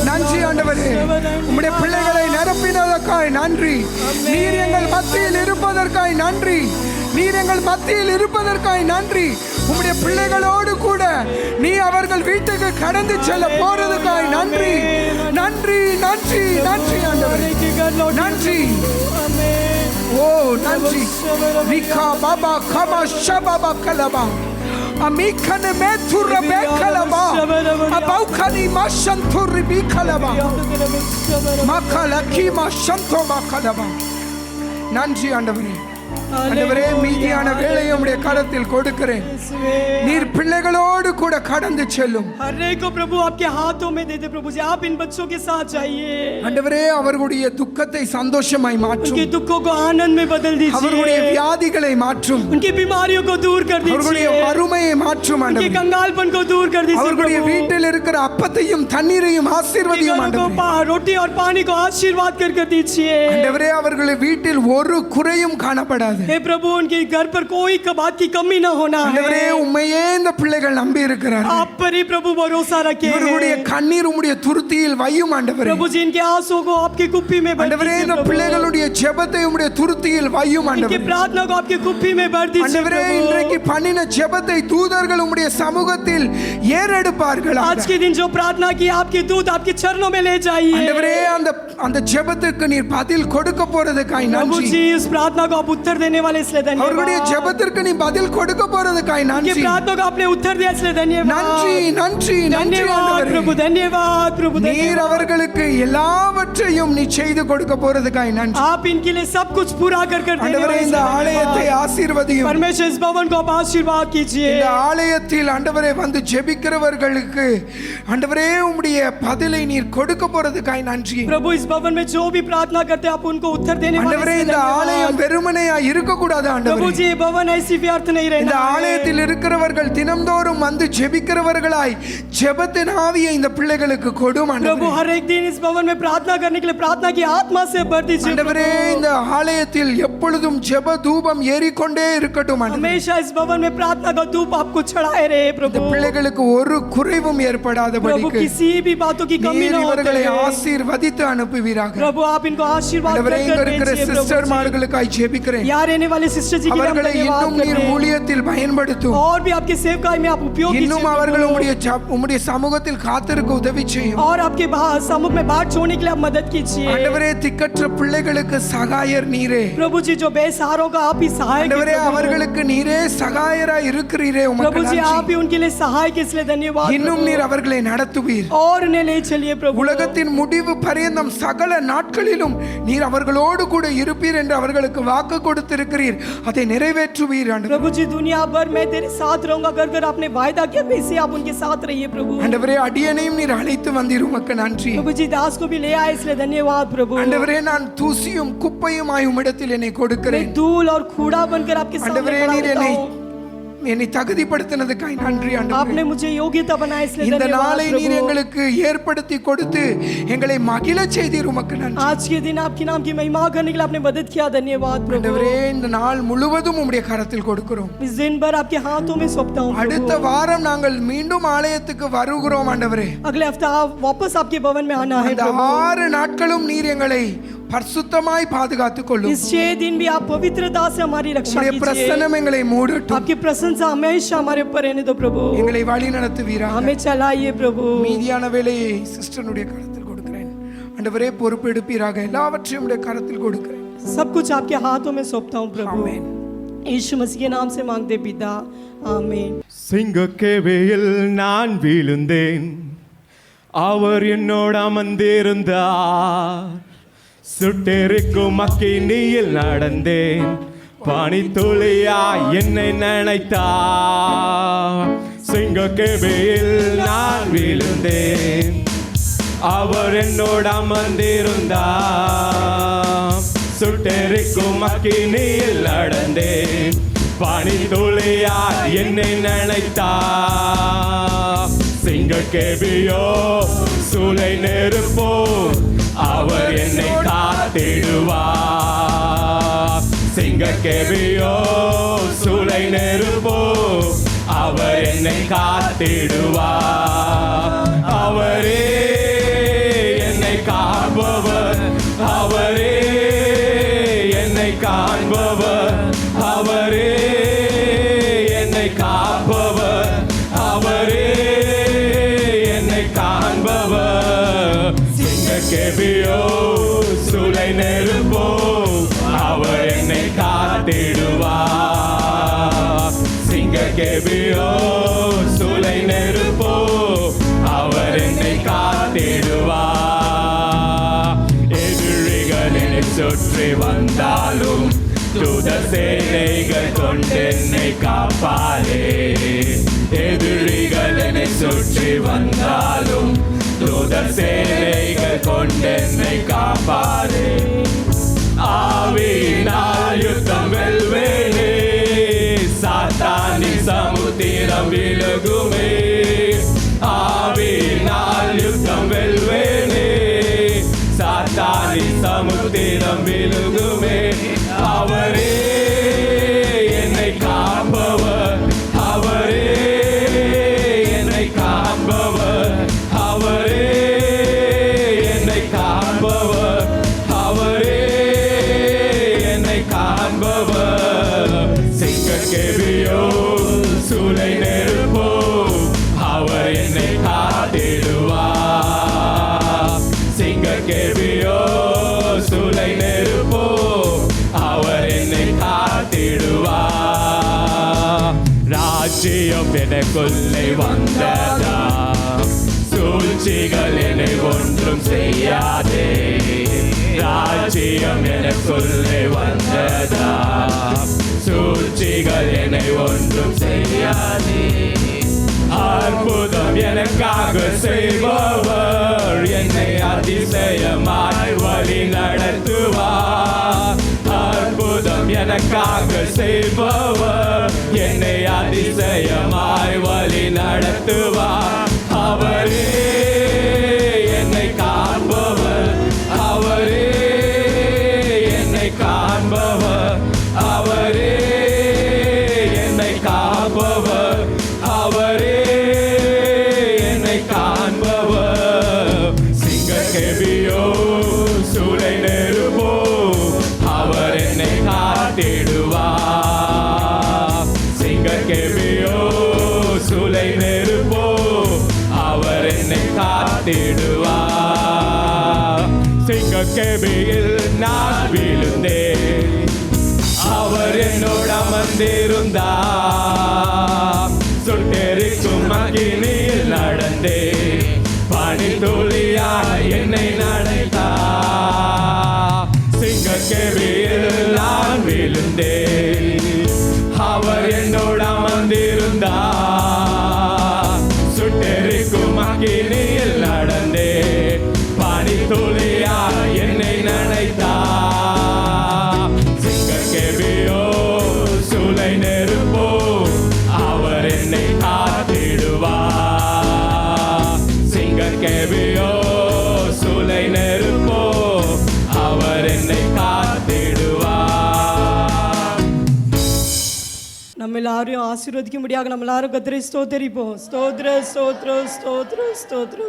நன்றி ஆண்டவரே, உம்முடைய பிள்ளைகளை நிரப்பினதற்காய் நன்றி. நீர் எங்கள் மத்தியில் இருப்பதற்காய் நன்றி. நீர் எங்கள் மத்தியில் இருப்பதற்காய் நன்றி. உம்முடைய பிள்ளைகளோடு கூட நீ அவர்கள் வீட்டுக்கு கடந்து செல்ல போறதுக்காய் நன்றி. நன்றி நன்றி நன்றி ஆண்டவரே, நன்றி. ஓ நன்றி. விகா பாபா கமா ஷபாபா கலபா amikane metura bekalaba abaukani mashanturi bikalaba makala kima shanto makalaba. நன்றி ஆண்டவரே. ஆண்டவரே, மீதியான வேலையை உம்முடைய கரத்தில் கொடுக்கிறேன். நீர் பிள்ளைகளோடு கூட கடந்து செல்லும். हर एक को प्रभु आपके हाथों में दे दे प्रभु जी. आप इन बच्चों के साथ जाइए. ஆண்டவரே, அவர்களுடைய துக்கத்தை சந்தோஷமாய் மாற்றும். उनके दुखों को आनंद में बदल दीजिए. அவர்களுடைய வியாதிகளை மாற்றும். उनकी बीमारियों को दूर कर அவர்களுடைய दीजिए. வறுமையை மாற்றும் उनके ஆண்டவரே. कंगालपन को दूर कर दीजिए. அவர்களுடைய வீட்டில் இருக்கிற அப்பத்தையும் தண்ணீரையும் ஆசீர்வதியும் ஆண்டவரே. रोटी और पानी को आशीर्वाद कर दीजिए. ஆண்டவரே, அவர்களுடைய வீட்டில் ஒரு குறையும் காணப்படாது. हे प्रभु, उनके घर पर कोई बात की कमी न होना ஆண்டவரே, है. உம்மையே இந்த பிள்ளைகள் நம்பி இருக்கிறார்கள். आप पर ही प्रभु भरोसा रखे. இவர்களுடைய கண்ணீர் உம்முடைய துருத்தியில் வையும் ஆண்டவரே. प्रभु जी, इनके आंसू को आपकी कुप्पी में भर ஆண்டவரே, दीजिए இந்த प्रभु. பிள்ளைகளுடைய ஜெபத்தை உம்முடைய துருத்தியில் வையும் इनकी ஆண்டவரே. प्रार्थना को आपकी कुप्पी में भर दीजिए ஆண்டவரே, இன்றைக்கு प्रभु. பண்ணின ஜெபத்தை தூதர்கள் உம்முடைய சமூகத்தில் ஏறெடுப்பார்கள். आज के दिन जो प्रार्थना की आपके दूत आपके चरणों में ले जाइए. ஆண்டவரே, அந்த ஜெபத்துக்கு நீர் பதில் கொடுக்க போறதுக்காய் प्रभु நன்றி. जी, इस प्रार्थना को आप उत्तर देने वाले इसलिए அவர்களுடைய धन्यवाद. ஜெபத்திற்கு நீ பதில் கொடுக்க போறதுக்காய் इनकी நன்றி. प्रार्थना को आपने उत्तर दिया इसलिए धन्यवाद. நன்றி நன்றி நன்றி धन्यवाद ஆண்டவரே. प्रभु, धन्यवाद प्रभु, நீர் धन्यवाद. அவர்களுக்கு எல்லாவற்றையும் நீ செய்து கொடுக்க போறதுக்காய் நன்றி. आप इनके लिए सब कुछ पूरा कर देने ஆண்டவரே, वाले இந்த इसलिए ஆலயத்தை धन्यवाद. ஆசீர்வதியும். परमेश्वर, इस भवन को आप आशीर्वाद कीजिए. இந்த ஆலயத்தில் ஆண்டவரே வந்து ஜெபிக்கிறவர்களுக்கு ஆண்டவரே உம்முடைய பதிலை நீர் கொடுக்க போறதுக்காய் நன்றி. प्रभु, इस भवन में जो भी प्रार्थना करते हैं आप उनको उत्तर देने वाले ஆண்டவரே, इसलिए இந்த ஆலயம் धन्यवाद. வெறுமனையா இருக்க கூடாது प्रभु ஆண்டவரே. जी, ये भवन ऐसी व्यर्थ नहीं இந்த रहना है. ஆலயத்தில் இருக்கிறவர்கள் தினம்தோறும் வந்து ஜெபிக்கிறவர்களாய் ஜெபத்தின் ஆவியை இந்த பிள்ளைகளுக்கு கொடும் प्रभु, ஆண்டவரே. हर एक दिन इस भवन में प्रार्थना करने के लिए प्रार्थना की आत्मा से भर दीजिए ஆண்டவரே, प्रभु. இந்த ஆலயத்தில் எப்பொழுதும் ஜெப தூபம் ஏறிக்கொண்டே இருக்கட்டும் ஆண்டவரே. हमेशा इस भवन में प्रार्थना का धूप आपको चढ़ाए रहे இந்த प्रभु. பிள்ளைகளுக்கு ஒரு குறைவும் प्रभु, ஏற்படாதபடிக்கு किसी भी बातों की कमी நீர் न होते இவர்களை हैं. ஆசீர்வதித்து அனுப்புவீராக. प्रभु, आप इनको आशीर्वाद ஆண்டவரே, இங்க कर இருக்கிற दीजिए சிஸ்டர் प्रभु जी. மார்களுக்காய் ஜெபிக்கிறேன். यहाँ रहने वाले सिस्टर जी के लिए हम அவர்களை धन्यवाद இன்னும் நீர் करते हैं. ஊழியத்தில் பயன்படுத்தும். और भी आपके सेवकाई में आप उपयोग இன்னும் कीजिए அவர்கள் प्रभु. உம்முடைய சமூகத்தில் காத்திருக்க உதவி செய்யும். और आपके सम्मुख में बात छोड़ने के लिए आप मदद कीजिए. ஆண்டவரே, திக்கற்ற பிள்ளைகளுக்கு சகாயர் நீரே. प्रभु जी, जो बेसहारों का आप ही सहायक हैं ஆண்டவரே, प्रभु. அவர்களுக்கு நீரே சகாயராய் இருக்கிறீரே. உமக்கு प्रभु जी, आप நன்றி. ही उनके लिए सहायक हैं, इसलिए धन्यवाद இன்னும் प्रभु. நீர் அவர்களை நடத்துவீர். और उन्हें ले चलिए प्रभु. உலகத்தின் முடிவு பரியந்தம் சகல நாட்களிலும் நீர் அவர்களோடு கூட இருப்பீர் என்று அவர்களுக்கு வாக்கு கொடுத்திருக்கிறீர். அதை நிறைவேற்றுவீர் ஆண்டவரே. प्रभु जी, दुनिया भर मैं तेरे साथ रहूंगा कर कर आपने वायदा किया, वैसे आप उनके साथ रहिए प्रभु. ஆண்டவரே, அடியனையும் நீர் அழைத்து வந்தீர். உமக்கு நன்றி. प्रभु जी, दास को भी ले आए इसलिए धन्यवाद प्रभु. ஆண்டவரே, நான் தூசியும் குப்பையுமாய் உம்மிடத்தில் என்னை मैं கொடுக்கிறேன். धूल और कूड़ा बनकर आपके सामने ஆண்டவரே, खड़ा நீர் होता என்னை हूं. என்னை தகுதிப்படுத்தினதுக்காய் நன்றி ஆண்டவரே. आपने मुझे योग्यता बनाया इसलिए இந்த धन्यवाद நாளை நீர் प्रभु. எங்களுக்கு ஏற்படுத்தி கொடுத்து எங்களை மகிழ செய்தீர். உமக்கு நன்றி. आज के दिन आपके नाम की महिमा करने के लिए आपने मदद किया, धन्यवाद प्रभु. ஆண்டவரே, இந்த நாள் முழுவதும் உம்முடைய கரத்தில் கொடுக்கிறோம். इस दिन भर आपके हाथों में सौंपता हूं அடுத்த प्रभु. வாரம் நாங்கள் மீண்டும் ஆலயத்துக்கு வருகிறோம் ஆண்டவரே. अगले हफ्ता वापस आपके भवन में आना है அந்த प्रभु. 6 நாட்களும் நீர் எங்களை பரிசுத்தமாய் பாதுகாத்துக் கொள்ளும். इस 6 दिन भी आप पवित्रता से हमारी रक्षा உம்முடைய कीजिए. பிரசன்னம் எங்களை மூடட்டும். आपकी प्रशंसा हमेशा हमारे ऊपर रहने दो प्रभु. எங்களை வழி நடத்துவீராக. हमें चलाइए प्रभु. மீதியான வேலையை சிஸ்டனுடைய கரத்தில் கொடுக்கிறேன். ஆண்டவரே, பொறுப்பெடுப்பீராக. எல்லாவற்றையும் உம்முடைய கரத்தில் கொடுக்கிறேன். सब कुछ आपके हाथों में सौंपता हूँ प्रभु. ஆமென். यीशु मसीह के नाम से मांगते पिता, आमीन. சிங்கக்கேவையில் நான் வீழுந்தேன், அவர் என்னோட அமர்ந்திருந்தார். சுட்டெரிக்கும் அக்கினியில் நடந்தேன், பனித்துளியா என்னை நினைத்தார். சிங்கக்கேபியில் நான் விழுந்தேன், அவர் என்னோடு அமர்ந்திருந்தார். சுட்டெரிக்கும் அக்கினியில் நடந்தேன், பனித்துளியா என்னை நினைத்தார். சிங்கக்கேபியோ சூளை நெருப்போ, அவர் என்னை காத்திடுவார். சிங்கக்கேபியோ சூளை நெருப்போ, அவர் என்னை காத்திடுவார். அவரே என்னை காண்பவர், அவரே என்னை காண்பவர், அவரே என்னை காப்பவர், அவரே என்னை காண்பவர். சிங்கக்கேபியோ சூளை நெருப்போ, அவர் என்னை காத்திடுவார். சிங்கக்கேபியோ சூளை நெருப்போ, அவர் என்னை காத்திடுவார். எதிரிகள் என்னை சுற்றி வந்தாலும் தூத சேனைகள் கொண்டென்னை காப்பாரே. எதிரிகள் என்னை சுற்றி வந்தாலும் தூத சேனைகள் கொண்டென்னை காப்பாரே. ஆவியினால் யுத்தம் வெல்வேனே, சாத்தானின் சமுத்திரம் விலகுமே. ஆவியினால் யுத்தம் வெல்வேனே, சாத்தானின் சமுத்திரம் விலகுமே. அவரே என்னை காப்பவர், அவரே என்னை காப்பவர், அவரே என்னை காப்பவர், அவரே என்னை காண்பவர். சிங்கக்கேபியோ சூளை நெருப்போ, அவர் என்னை காத்திடுவார். சிங்கக்கேபியோ சூளை நெருப்போ, அவர் என்னை காத்திடுவார். ராஜ்யம் எனக்குள்ளே வந்ததா, சூழ்ச்சிகள் என்னை ஒன்றும் செய்யாதே. ராஜ்யம் எனக்குள்ளே வந்ததா, சூழ்ச்சிகள் என்னை ஒன்றும் செய்யாதே. அற்புதம் எனக்காக செய்பவர், என்னை அதிசயமாய் வழி நடத்துவார். அற்புதம் எனக்காக செய்பவர், என்னை அதிசயமாய் வழி நடத்துவார். அவரே என்னை காண்பவர், அவரே என்னை காண்பவர், அவரே என்னை காப்பவர், அவரே என்னை காண்பவர். சிங்கக்கேபியோ சூளை நெருப்போ, அவர் என்னை காத்திடுவார். சிங்கக்கேபியோ சூளை நெருப்போ, அவர் என்னை காத்திடுவார். சிங்கக்கேபியில் நான் விழுந்தேன், அவர் என்னோடு அமர்ந்திருந்தார். சுட்டெரிக்கும் அக்கினியில் நடந்தேன், பனித்துளியாய் என்னை நனைத்தார். சிங்கக்கேபியில் நான் விழுந்தேன், அவர் என்னோடு அமர்ந்திருந்தார். சுட்டெரிக்கும் அக்கினியில் நடந்தேன், பனித்துளியாய் என்னை நனைத்தார். சிங்கக்கேபியோ சூளை நெருப்போ, அவர் என்னை காத்திடுவார். சிங்கக்கேபியோ சூளை நெருப்போ, அவர் என்னை காத்திடுவார். நம்ம எல்லாரையும் ஆசீர்வதிக்கும்படியாக நம்ம எல்லாரும் கர்த்தரை ஸ்தோத்திரிப்போம். ஸ்தோத்திர ஸ்தோத்திர ஸ்தோத்திர ஸ்தோத்திர.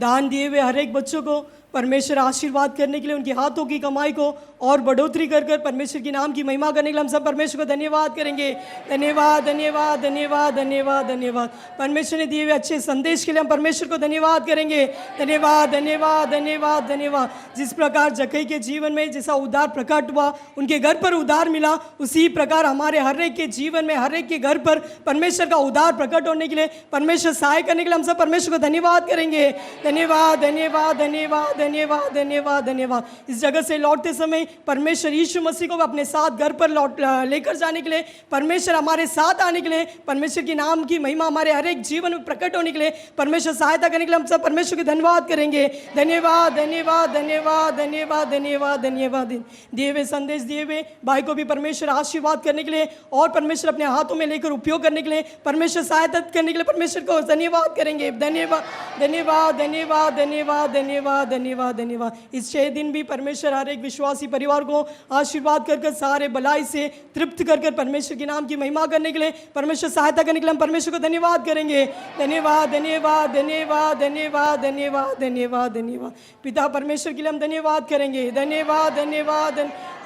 दान दिए हुए हर एक बच्चों को परमेश्वर आशीर्वाद करने के लिए, उनके हाथों की कमाई को और बढ़ोतरी कर कर परमेश्वर के नाम की महिमा करने के लिए हम सब परमेश्वर को धन्यवाद करेंगे. धन्यवाद धन्यवाद धन्यवाद धन्यवाद धन्यवाद. परमेश्वर ने दिए हुए अच्छे संदेश के लिए हम परमेश्वर को धन्यवाद करेंगे. धन्यवाद धन्यवाद धन्यवाद धन्यवाद. जिस प्रकार जक्कई के जीवन में जैसा उद्धार प्रकट हुआ, उनके घर पर उद्धार मिला, उसी प्रकार हमारे हर एक के जीवन में हर एक के घर पर परमेश्वर का उद्धार प्रकट होने के लिए, परमेश्वर सहाय करने के लिए हम सब परमेश्वर को धन्यवाद करेंगे. धन्यवाद धन्यवाद धन्यवाद धन्यवाद धन्यवाद धन्यवाद। इस जगह से लौटते समय परमेश्वर यीशु मसीह को अपने साथ घर पर लेकर जाने के लिए, परमेश्वर हमारे साथ आने के लिए, परमेश्वर की नाम की महिमा हमारे हर एक जीवन में प्रकट होने के लिए, परमेश्वर सहायता करने के लिए हम सब परमेश्वर के धन्यवाद करेंगे। धन्यवाद धन्यवाद धन्यवाद धन्यवाद धन्यवाद धन्यवाद। दिए हुए संदेश दिए हुए भाई को भी परमेश्वर आशीर्वाद करने के लिए और परमेश्वर अपने हाथों में लेकर उपयोग करने के लिए, परमेश्वर सहायता करने के लिए परमेश्वर को धन्यवाद करेंगे। धन्यवाद धन्यवाद धन्यवाद धन्यवाद धन्यवाद धन्यवाद धन्यवाद। इस 6 दिन भी परमेश्वर हर एक विश्वासी परिवार को आशीर्वाद कर सारे भलाई से तृप्त कर परमेश्वर के नाम की महिमा करने के लिए, परमेश्वर सहायता करने के लिए हम परमेश्वर को धन्यवाद करेंगे। धन्यवाद धन्यवाद धन्यवाद धन्यवाद धन्यवाद धन्यवाद धन्यवाद। पिता परमेश्वर के लिए हम धन्यवाद करेंगे। धन्यवाद धन्यवाद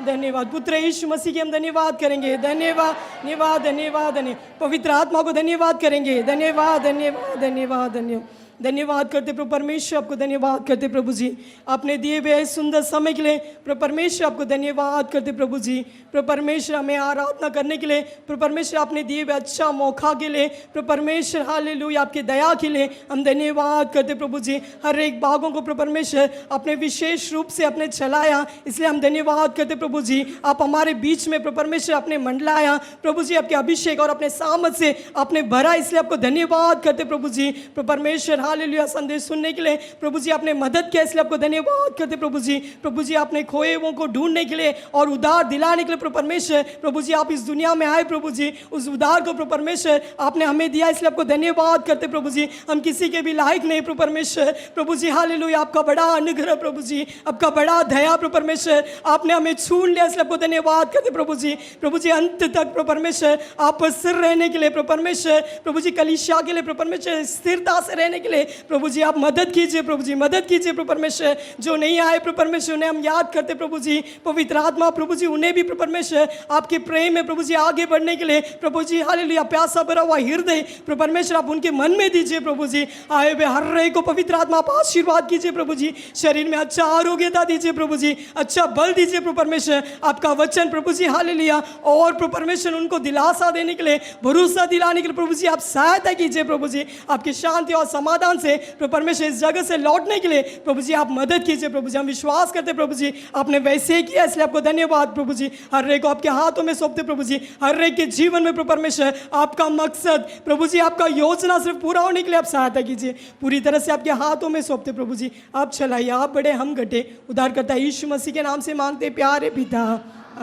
धन्यवाद। पुत्र यीशु मसीह के हम धन्यवाद करेंगे। धन्यवाद धन्यवाद धन्यवाद धन्यवाद। पवित्र आत्मा को धन्यवाद करेंगे। धन्यवाद धन्यवाद धन्यवाद धन्यवाद। धन्यवाद करते प्रभु परमेश्वर, आपको धन्यवाद करते प्रभु जी आपने दिए हुए सुंदर समय के लिए। प्रभु परमेश्वर आपको धन्यवाद करते प्रभु जी। प्रभु परमेश्वर हमें आराधना करने के लिए, प्रभु परमेश्वर आपने दिए हुए अच्छा मौका के लिए, प्रभु परमेश्वर हालेलुया आपके दया के लिए हम धन्यवाद करते प्रभु जी। हर एक भागों को प्रभु परमेश्वर अपने विशेष रूप से अपने चलाया, इसलिए हम धन्यवाद करते प्रभु जी। आप हमारे बीच में प्रभु परमेश्वर आपने मंडलाया प्रभु जी, आपके अभिषेक और अपने सामर्थ से आपने भरा, इसलिए आपको धन्यवाद करते प्रभु जी। प्रभु परमेश्वर हालेलुया संदेश सुनने के लिए प्रभु जी आपने मदद किया, इसलिए आपको धन्यवाद करते प्रभु जी। प्रभु जी आपने खोए हुओं को ढूंढने के लिए और उद्धार दिलाने के लिए प्रभु परमेश्वर, प्रभु जी आप इस दुनिया में आए प्रभु जी, उस उद्धार को प्रभु परमेश्वर आपने हमें दिया, इसलिए आपको धन्यवाद करते प्रभु जी। हम किसी के भी लायक नहीं प्रभु परमेश्वर, प्रभु जी हालेलुया आपका बड़ा अनुग्रह प्रभु जी, आपका बड़ा दया प्रभु परमेश्वर, आपने हमें छून लिया, इसलिए आपको धन्यवाद करते प्रभु जी। प्रभु जी अंत तक प्रभु परमेश्वर आप पर स्थिर रहने के लिए प्रभु परमेश्वर, प्रभु जी कलीसिया के लिए प्रभु परमेश्वर स्थिरता से रहने के लिए प्रभु जी आप मदद कीजिए प्रभु जी, मदद कीजिए प्रभु परमेश्वर। जो नहीं आए प्रभु परमेश्वर उन्हें हम याद करते प्रभु जी। पवित्र आत्मा प्रभु जी उन्हें भी प्रभु परमेश्वर आपके प्रेम में प्रभु जी आगे बढ़ने के लिए प्रभु जी हालेलुया प्यासा भरा हुआ हृदय प्रभु परमेश्वर आप उनके मन में दीजिए प्रभु जी। आए हुए हर एक को पवित्र आत्मा आप आशीर्वाद कीजिए प्रभु जी। शरीर में अच्छा आरोग्यता दीजिए प्रभु जी, अच्छा बल दीजिए प्रभु परमेश्वर। आपका वचन प्रभु जी हालेलुया और प्रभु परमेश्वर उनको दिलासा देने के लिए, भरोसा दिलाने के लिए प्रभु जी आप सहायता कीजिए प्रभु जी। आपकी शांति और समाधान से प्रभु परमेश्वर इस जगह से लौटने के लिए प्रभु जी आप मदद कीजिए प्रभु जी। हम विश्वास करते प्रभु जी आपने वैसे ही किया, इसलिए आपको धन्यवाद प्रभु जी। हर एक को आपके हाथों में सौंपते प्रभु जी। हर एक के जीवन में प्रभु परमेश्वर आपका मकसद प्रभु जी, आपका योजना सिर्फ पूरा होने के लिए आप सहायता कीजिए। पूरी तरह से आपके हाथों में सौंपते प्रभु जी। आप चलाइए, आप बड़े हम घटे। उद्धारकर्ता यीशु मसीह के नाम से मांगते प्यारे पिता,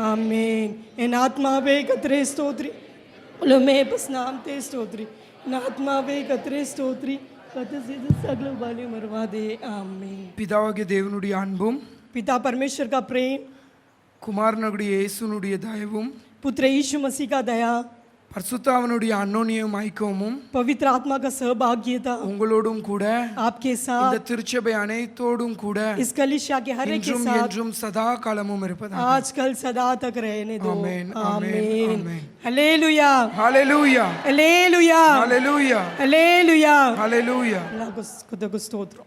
आमीन। इन आत्मा वे कतरे स्तोत्री में बस नाम ते स्तोत्री, इन आत्मा वे कतरे स्तोत्री सगल बाली मरवा दे, आमीन। பிதாவாகிய தேவனுடைய அன்பும் पिता परमेश्वर का प्रेम, குமாரனுடைய இயேசுனுடைய தயவும் पुत्र यीशु मसीह का दया, பரிசுத்தாவினுடைய அன்னோனியம் ஐக்கியமும் पवित्र आत्मा का सहभागिता உங்களோடும் கூட आपके இந்த साथ, திருச்சபை அனைத்தோடும் கூட इस कलीसिया के हर एक के இன்றும் साथ என்றும் சதா காலமும் இருப்பதாக आजकल सदा तक रहने दो, आमीन, आमीन, आमीन। आमीन। हालेलुया ஹalleluya हालेलुया ஹalleluya हालेलुया। ஹalleluya अल्लाह को स्तोत्र।